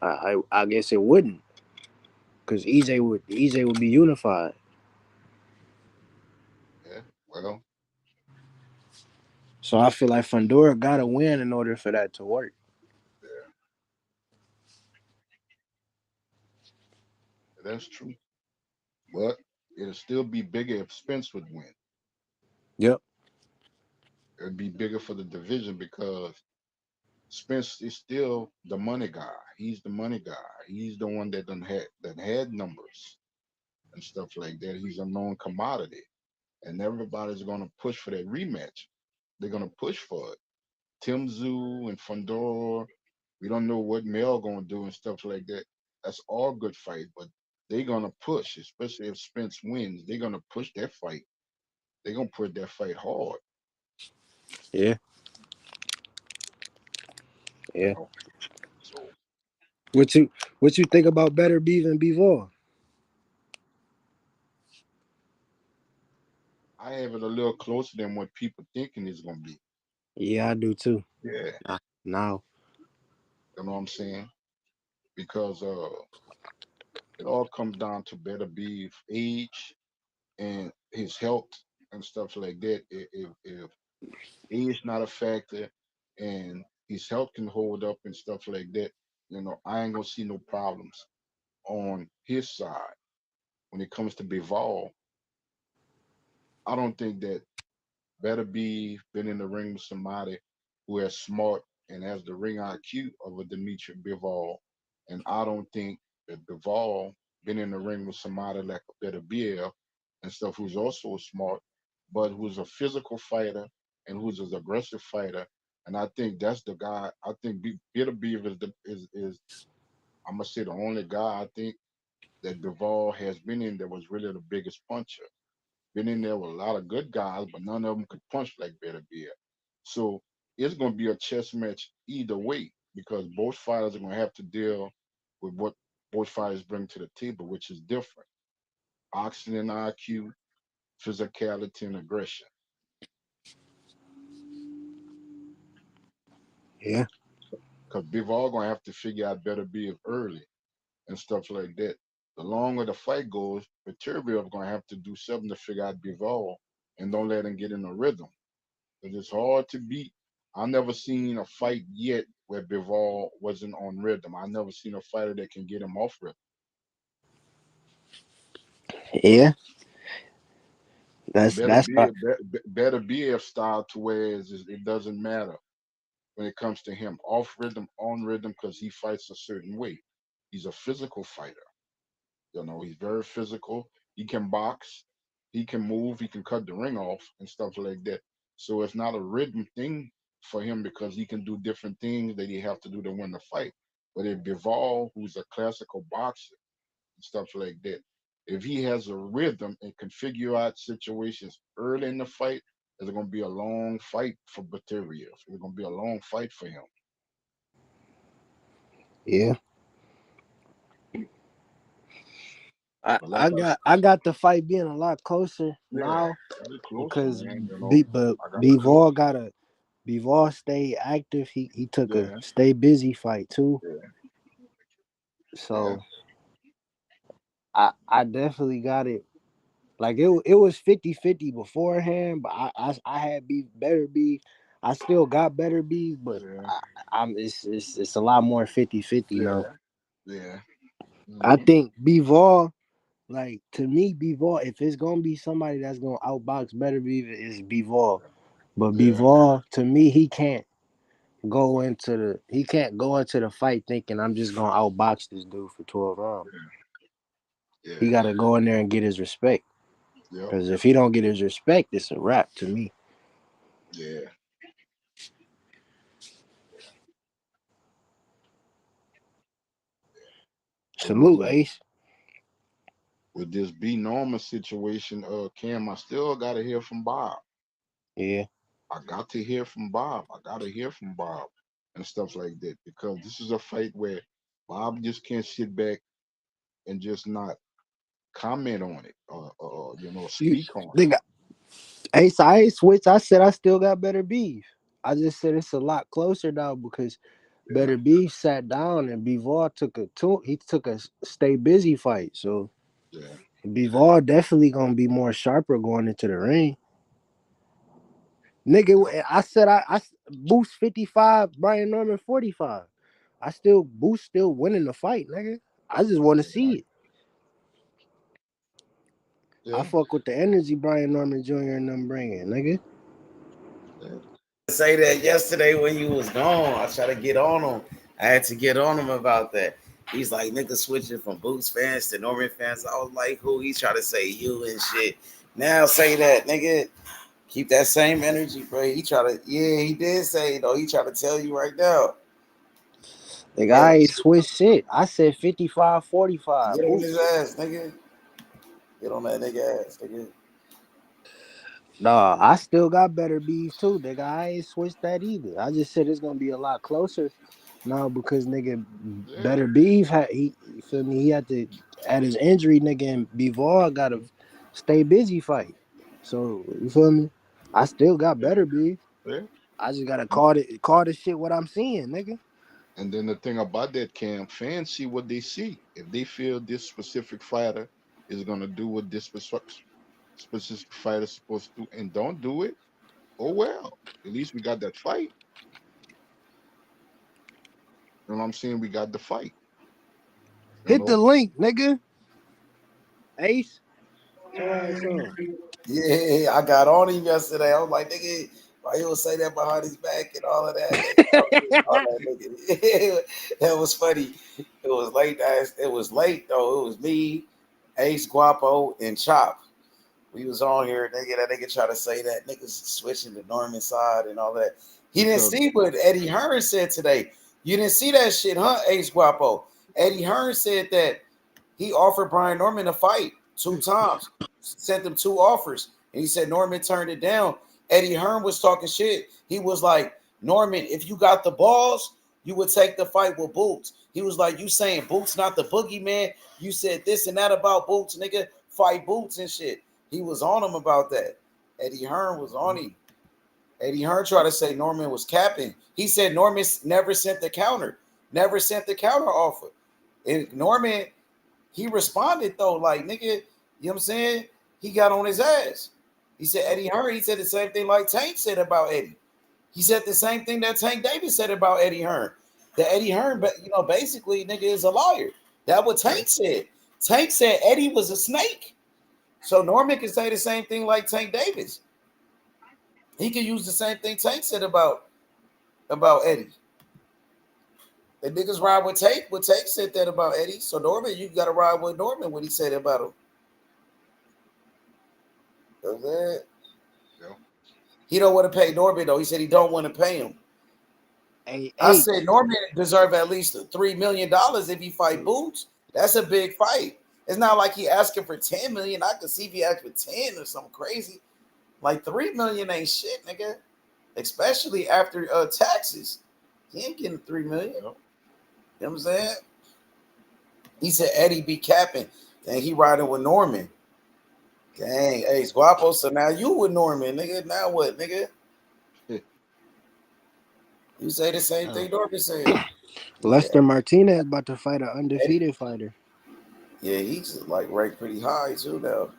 I guess it wouldn't, cause EJ would be unified. yeah. Well, So I feel like Fundora gotta win in order for that to work. yeah, that's true. But it'll still be bigger if Spence would win. Yep. It'd be bigger for the division because Spence is still the money guy. He's the money guy. He's the one that had numbers and stuff like that. He's a known commodity, and everybody's gonna push for that rematch. They're gonna push for it. Tim Zoo and Fundora. We don't know what Mel gonna do and stuff like that. That's all good fight, but they're gonna push, especially if Spence wins. They're gonna push that fight. They're gonna put that fight hard. Yeah. You Yeah. know. So What you think about Better Beef and Bivol? I have it a little closer than what people thinking it's gonna be. Yeah, I do too. Yeah, Now. you know what I'm saying? Because it all comes down to Better Beef age and his health and stuff like that. If age not a factor and his health can hold up and stuff like that, I ain't gonna see no problems on his side. When it comes to Bivol, I don't think that Better Be been in the ring with somebody who is smart and has the ring IQ of a Dimitri Bivol. And I don't think that Bivol been in the ring with somebody like a Better Bill and stuff who's also smart, but who's a physical fighter and who's an aggressive fighter. And I think that's the guy. I think Better Beaver is I'm gonna say the only guy I think that Bivol has been in that was really the biggest puncher. Been in there with a lot of good guys, but none of them could punch like Better Beer. So it's going to be a chess match either way because both fighters are going to have to deal with what both fighters bring to the table, which is different. Oxygen, IQ, physicality, and aggression. Yeah. Because Bivol going to have to figure out Better Beer early and stuff like that. The longer the fight goes, Viterbo going to have to do something to figure out Bivol and don't let him get in a rhythm. Because it's hard to beat. I never seen a fight yet where Bivol wasn't on rhythm. I never seen a fighter that can get him off rhythm. Yeah. And better That's be better be a style to where it doesn't matter when it comes to him off rhythm, on rhythm, because he fights a certain way. He's a physical fighter. He's very physical. He can box. He can move. He can cut the ring off and stuff like that. So it's not a rhythm thing for him because he can do different things that he have to do to win the fight. But if Bivol, who's a classical boxer and stuff like that, if he has a rhythm and can figure out situations early in the fight, it's going to be a long fight for Batavia. It's going to be a long fight for him. yeah. I, But like I got I got the fight being a lot closer yeah, now it's closer, because man. But I got it close. Bivol stay active. He took a Yeah, stay busy fight too. yeah, yeah. So I definitely got it. Like it was 50-50 beforehand, but I had better beef. I still got better beef, but Yeah, I'm it's a lot more 50-50 now. yeah, yeah. I Hmm. think Bivol Like to me, Bivol, if it's gonna be somebody that's gonna outbox Better Beef, it's Bivol. But Yeah, Bivol, to me, he can't go into the fight thinking I'm just gonna outbox this dude for 12 rounds. yeah, He gotta go in there and get his respect. yep, Because if he don't get his respect, it's a wrap to me. yeah. And Salute, Ace. with this B Norman situation, Cam, I still gotta hear from Bob. Yeah. I got to hear from Bob. I gotta hear from Bob and stuff like that because this is a fight where Bob just can't sit back and just not comment on it or You speak on they got Ace, I ain't switch. I said I still got Better Beef. I just said it's a lot closer now because it. Better Beef sat down and Bivol took a stay busy fight. So Yeah, Bivol definitely gonna be more sharper going into the ring. Nigga, I said I boost 55, Brian Norman 45. Boost still winning the fight, nigga. I just want to see it. yeah, I yeah, fuck with the energy Brian Norman Jr. and them bringing, nigga. yeah. Say that yesterday when you was gone. I tried to get on him. I had to get on him about that. He's like, nigga switching from Boots fans to Norman fans. I was like, who? He tried to say you and shit. Now say that, nigga. Keep that same energy, bro. He tried to, yeah, he did say, though. He tried to tell you right now. Nigga, Yeah, I ain't switch shit. I said 55, 45. get on his Boost. ass, nigga. Get on that nigga ass, nigga. Nah, I still got Better Beef too, nigga. I ain't switched that either. I just said it's gonna be a lot closer now because nigga Yeah. Better Beef had he you feel me, he had to at his injury, nigga, and Bivol gotta stay busy fight. So you feel me? I still got Yeah, Better Beef. yeah. I just gotta And, call this shit what I'm seeing, nigga. and then the thing about that, Cam, fans see what they see. If they feel this specific fighter is gonna do what this specific fighter is supposed to do and don't do it, oh well. At least we got that fight. You know what I'm saying? We got the fight. You Hit the know? link, nigga. Ace, get your ass on. Yeah, I got on him yesterday. I was like, nigga, why you would say that behind his back and all of that, nigga? I was just all that, nigga. That was funny. It was late, guys. It was late though. It was me, Ace Guapo, and Chop. We was on here, nigga. That nigga try to say that niggas switching to Norman side and all that. He didn't Because see what Eddie Hearn said today. You didn't see that shit, huh, Ace Guapo? Eddie Hearn said that he offered Brian Norman a fight 2 times, sent him 2 offers, and he said Norman turned it down. Eddie Hearn was talking shit. He was like, Norman, if you got the balls, you would take the fight with Boots. He was like, you saying Boots not the boogeyman? You said this and that about Boots, nigga. Fight Boots and shit. He was on him about that. Eddie Hearn was on him. Eddie Hearn tried to say Norman was capping. He said Norman never sent the counter, never sent the counter offer. And Norman, he responded though, like nigga, you know what I'm saying? He got on his ass. He said Eddie Hearn. He said the same thing like Tank said about Eddie. He said the same thing that Tank Davis said about Eddie Hearn. That Eddie Hearn, but basically, nigga is a liar. That what yeah, Tank said. Tank said Eddie was a snake. So Norman can say the same thing like Tank Davis. He can use the same thing Tank said about Eddie. The niggas ride with Tank. What Tank said that about Eddie. So Norman, you got to ride with Norman when he said about him. You know what I'm saying? yeah. He don't want to pay Norman though. He said he don't want to pay him. Hey, I Ace. said Norman deserve at least $3 million if he fight Boots. That's a big fight. It's not like he asking for 10 million. I could see if he asked for 10 or something crazy. Like 3 million ain't shit, nigga. Especially after taxes. He ain't getting 3 million. You know what I'm saying? He said Eddie be capping. And he riding with Norman. Dang, hey, Guapo. So now you with Norman, nigga. Now what, nigga? You say the same thing Norman said. Yeah, Lester Martinez about to fight an Eddie. undefeated fighter. Yeah, he's like ranked pretty high too now.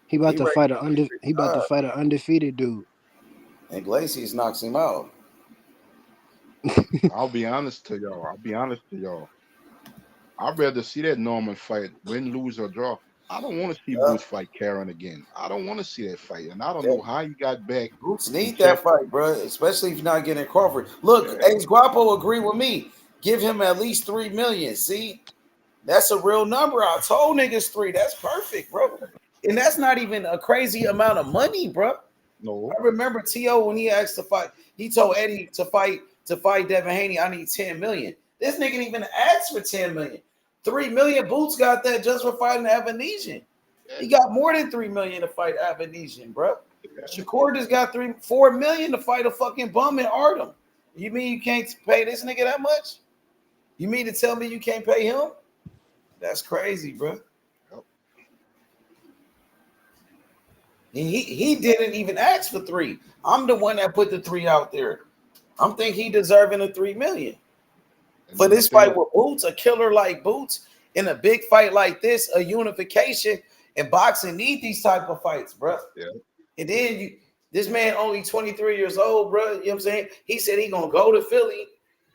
He about He to ranked fight pretty high. an undefeated dude. And Glaciers knocks him out. I'll be honest to y'all. I'd rather see that Norman fight, win, lose, or draw. I don't want to see Yeah, Boots fight Karen again. I don't want to see that fight, and I don't yeah. know how he got back Boots from need that champ. fight, bro. Especially if you're not getting Crawford. Look, Yeah, Ace Guapo agree with me. Give him at least 3 million. See, that's a real number. I told niggas 3. That's perfect, bro. And that's not even a crazy amount of money, bro. no, I remember T.O. when he asked to fight, he told Eddie to fight Devin Haney, I need 10 million. This nigga didn't even ask for 10 million. 3 million Boots got that just for fighting Avanesian. yeah, He got more than 3 million to fight Avanesian, bro. yeah, Shakur just got 4 million to fight a fucking bum in Artem. You mean you can't pay this nigga that much? You mean to tell me you can't pay him? That's crazy, bro. yep, And he didn't even ask for 3. I'm the one that put the 3 out there. I'm think he deserving of 3 million. and For then the this fight thing, with Boots, a killer like Boots, in a big fight like this, a unification, and boxing need these type of fights, bro. yeah, And then this man only 23 years old, bro. You know what I'm saying? He said he gonna go to Philly.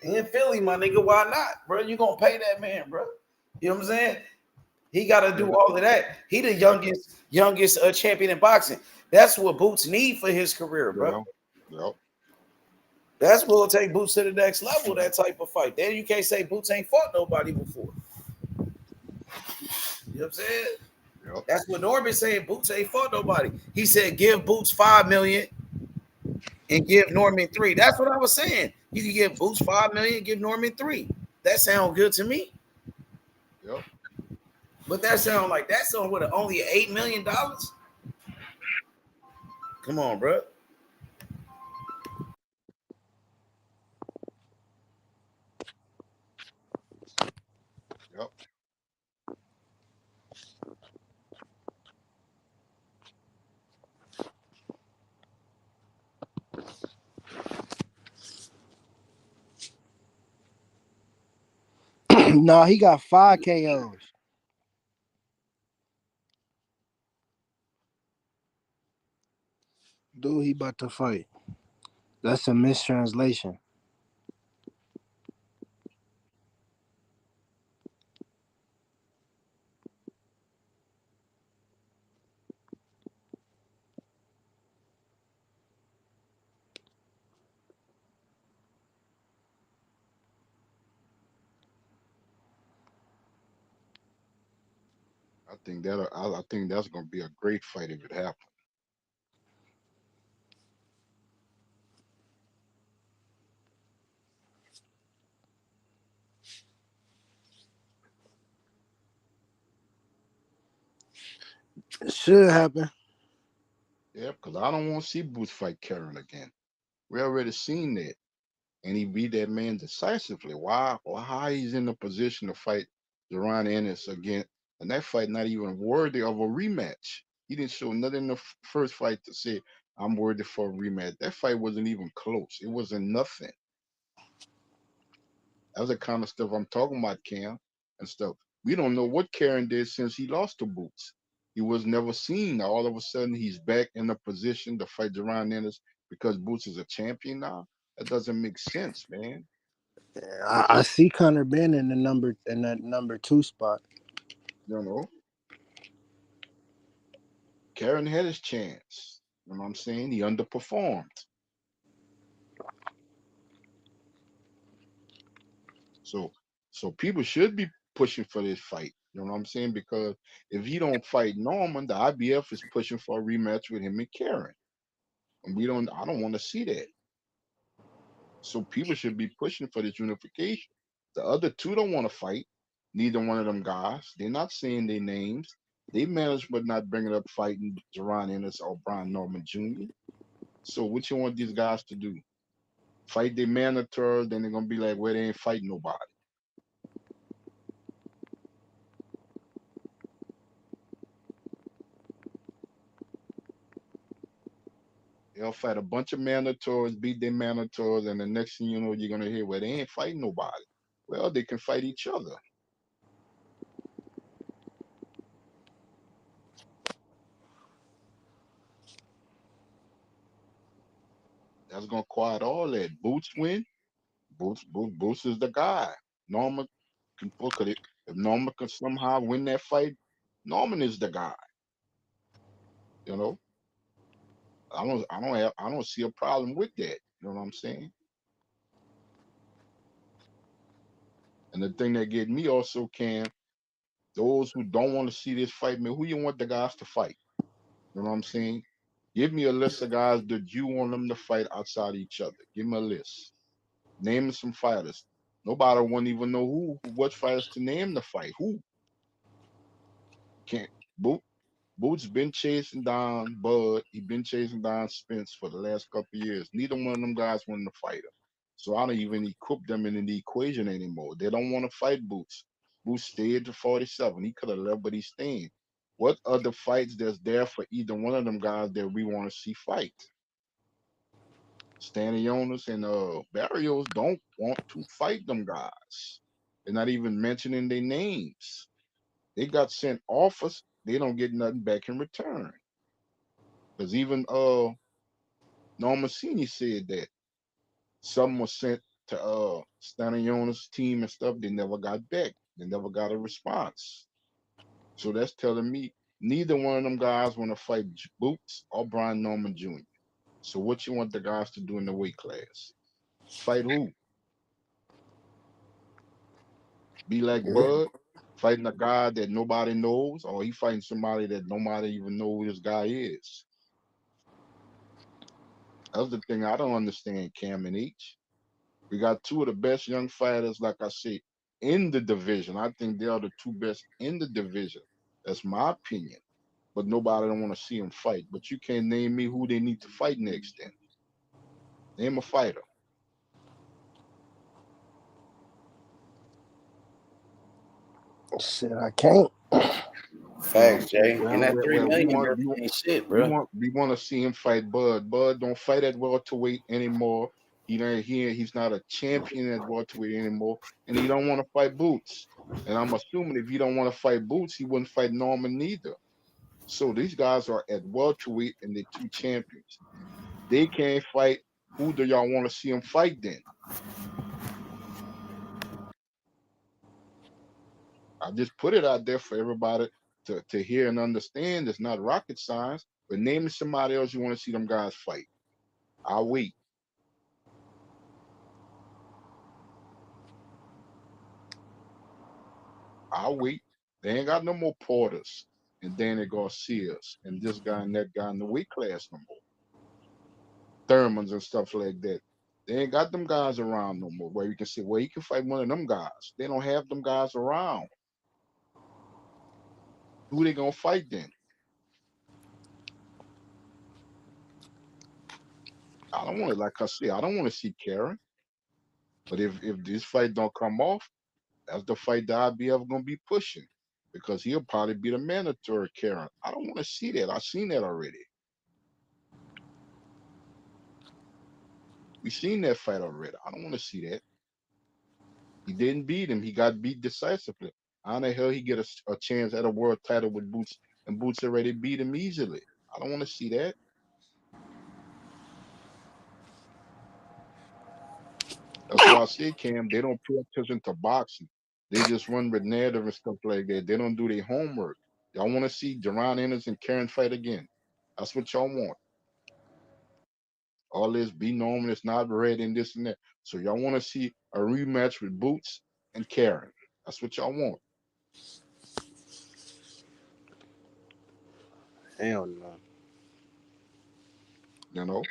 In Philly, my nigga, why not, bro? You gonna pay that man, bro? You know what I'm saying? He got to and do all of that. He the youngest champion in boxing. That's what Boots need for his career, bro. yeah, yep, That's what will take Boots to the next level. That type of fight. Then you can't say Boots ain't fought nobody before. You know what I'm saying? yep, That's what Norman saying. Boots ain't fought nobody. He said give Boots 5 million and give Norman 3. That's what I was saying. You can give Boots 5 million, give Norman 3. That sounds good to me. yep, But that sound what only $8 million. Come on, bro. yep. No, he got 5 KOs. Dude, he about to fight. That's a mistranslation. I think that's gonna be a great fight if it happens. It should happen. Yeah, because I don't want to see Boots fight Karen again. We already seen that, and he beat that man decisively. Why? Or how he's in the position to fight Jaron Ennis again, and that fight not even worthy of a rematch. He didn't show nothing in the first fight to say I'm worthy for a rematch. That fight wasn't even close. It wasn't nothing. That's the kind of stuff I'm talking about, Cam, and stuff. We don't know what Karen did since he lost to Boots. He was never seen. Now, all of a sudden, he's back in a position to fight Jaron Ennis because Boots is a champion now. That doesn't make sense, man. I see Connor Ben in that number 2 spot. You know, Karen had his chance. You know what I'm saying? He underperformed. So, so people should be pushing for this fight. You know what I'm saying? Because if he don't fight Norman, the IBF is pushing for a rematch with him and Karen. And we don't I don't want to see that. So people should be pushing for this unification. The other two don't want to fight. Neither one of them guys. They're not saying their names. They management not bringing up fighting Jaron Ennis or Brian Norman Jr. So what you want these guys to do? Fight their mandatory, then they're gonna be like, well, they ain't fighting nobody. They'll fight a bunch of mandatories, beat their mandatories, and the next thing you know, you're gonna hear, well, they ain't fighting nobody. Well, they can fight each other. That's gonna quiet all that. Boots win. Boots is the guy. Norman can book it. If Norman can somehow win that fight, Norman is the guy. You know, I don't see a problem with that. You know what I'm saying? And the thing that get me also, Cam, those who don't want to see this fight, man, who you want the guys to fight? You know what I'm saying? Give me a list of guys that you want them to fight outside each other. Give me a list. Name some fighters. Nobody won't even know what fighters to name the fight. Who can't? Boots been chasing down Bud. He been chasing down Spence for the last couple of years. Neither one of them guys wanted to fight him. So I don't even equip them in the equation anymore. They don't want to fight Boots. Boots stayed to 47. He could have left, but he's staying. What other fights there's there for either one of them guys that we want to see fight? Stanionis and Barrios don't want to fight them guys. They're not even mentioning their names. They got sent offers. They don't get nothing back in return. Because even Norma Senior said that some was sent to Stanionis' team and stuff. They never got back. They never got a response. So that's telling me neither one of them guys want to fight Boots or Brian Norman Jr. So what you want the guys to do in the weight class? Fight who? Be like Bud, fighting a guy that nobody knows, or he fighting somebody that nobody even know who this guy is. That's the thing I don't understand, Cam and H. We got two of the best young fighters, like I said, in the division. I think they are the two best in the division. That's my opinion. But nobody don't want to see them fight. But you can't name me who they need to fight next then. Name a fighter. Shit, I can't. Facts, Jay. Well, And that well, 3 well, million, bro, ain't shit, bro. we want to see him fight Bud. Bud don't fight at welterweight anymore. He's not a champion at welterweight anymore, and he don't want to fight Boots. And I'm assuming if he don't want to fight Boots, he wouldn't fight Norman neither. So these guys are at welterweight and they're two champions. They can't fight. Who do y'all want to see them fight then? I just put it out there for everybody to hear and understand. It's not rocket science, but name somebody else you want to see them guys fight. I'll wait. I'll wait. They ain't got no more Porters and Danny Garcias and this guy and that guy in the weight class no more. Thurmans and stuff like that. They ain't got them guys around no more where you can say, well, you can fight one of them guys. They don't have them guys around. Who they gonna fight then? I don't want to, like I said, I don't want to see Karen. But if this fight don't come off, that's the fight that IBF gonna be pushing. Because he'll probably be the mandatory Karen. I don't want to see that. I've seen that already. We seen that fight already. I don't want to see that. He didn't beat him. He got beat decisively. How the hell he get a chance at a world title with Boots and Boots already beat him easily? I don't want to see that. That's why I say, Cam, they don't pay attention to boxing. They just run with narrative and stuff like that. They don't do their homework. Y'all want to see Jaron Ennis and Karen fight again. That's what y'all want. All this be normal, it's not red and this and that. So y'all want to see a rematch with Boots and Karen. That's what y'all want. Hell no. You know?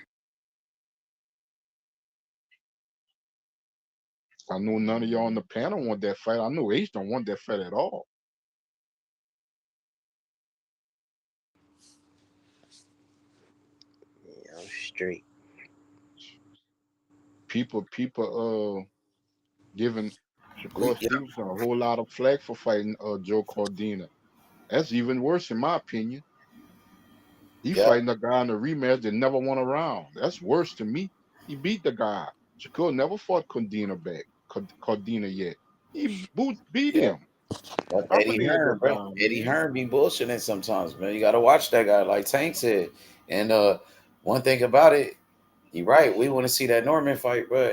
I know none of y'all on the panel want that fight. I know H don't want that fight at all. Yeah, I'm straight. People giving Shakur Yeah, Stevenson a whole lot of flack for fighting Joe Cordina. That's even worse in my opinion. He yeah, fighting a guy in a rematch that never won a round. That's worse to me. He beat the guy. Shakur never fought Cordina yet. He beat yeah. him. That's Eddie Dominated Hearn, that bro. guy, Eddie man. Hearn be bullshitting sometimes, man. You gotta watch that guy, like Tank said. And one thing about it, you're right. We want to see that Norman fight, bro.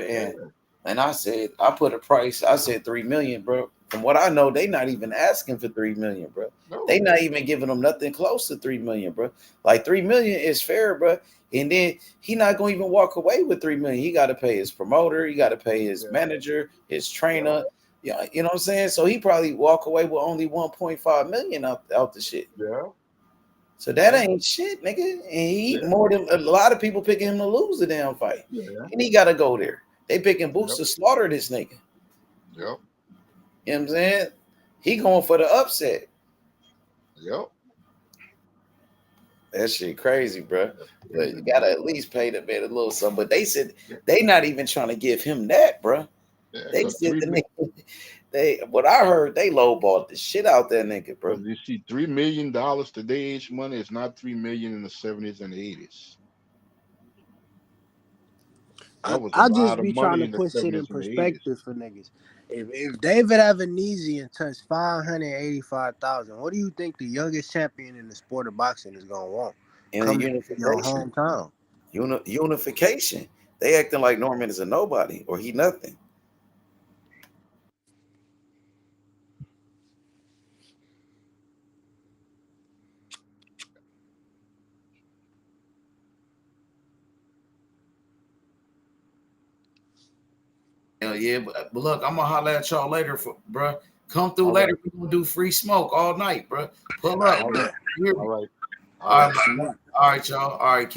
And I said I put a price. I said 3 million, bro, from what I know, they not even asking for $3 million, bro. No. They not even giving them nothing close to $3 million, bro. Like $3 million is fair, bro. And then he not gonna even walk away with $3 million. He got to pay his promoter, he got to pay his manager, his trainer. Yeah, you know what I'm saying? So he probably walk away with only 1.5 million out the shit. Yeah. So that ain't shit, nigga. And he more than a lot of people picking him to lose the damn fight. Yeah. And he gotta go there. They picking Boots to slaughter this nigga. Yep. You know what I'm saying? He going for the upset. Yep. That shit crazy, bro. But you gotta at least pay the man a little something. But they said they not even trying to give him that, bro. Yeah, They said the nigga, what I heard, they lowballed the shit out that nigga, bro. You see, $3 million today's money is not $3 million in the 70s and 80s. That was a I lot just of be money trying to in the put shit in 70s and 80s. perspective for niggas. If David Avenezian touched 585,000, what do you think the youngest champion in the sport of boxing is gonna want? And Coming to your unification. hometown. Unification. They acting like Norman is a nobody or he nothing. Hell yeah, but look, I'm gonna holler at y'all later, bro. Come through later. We're gonna do free smoke all night, bro. Pull up. All right. You hear me? All right. All right, y'all. All right.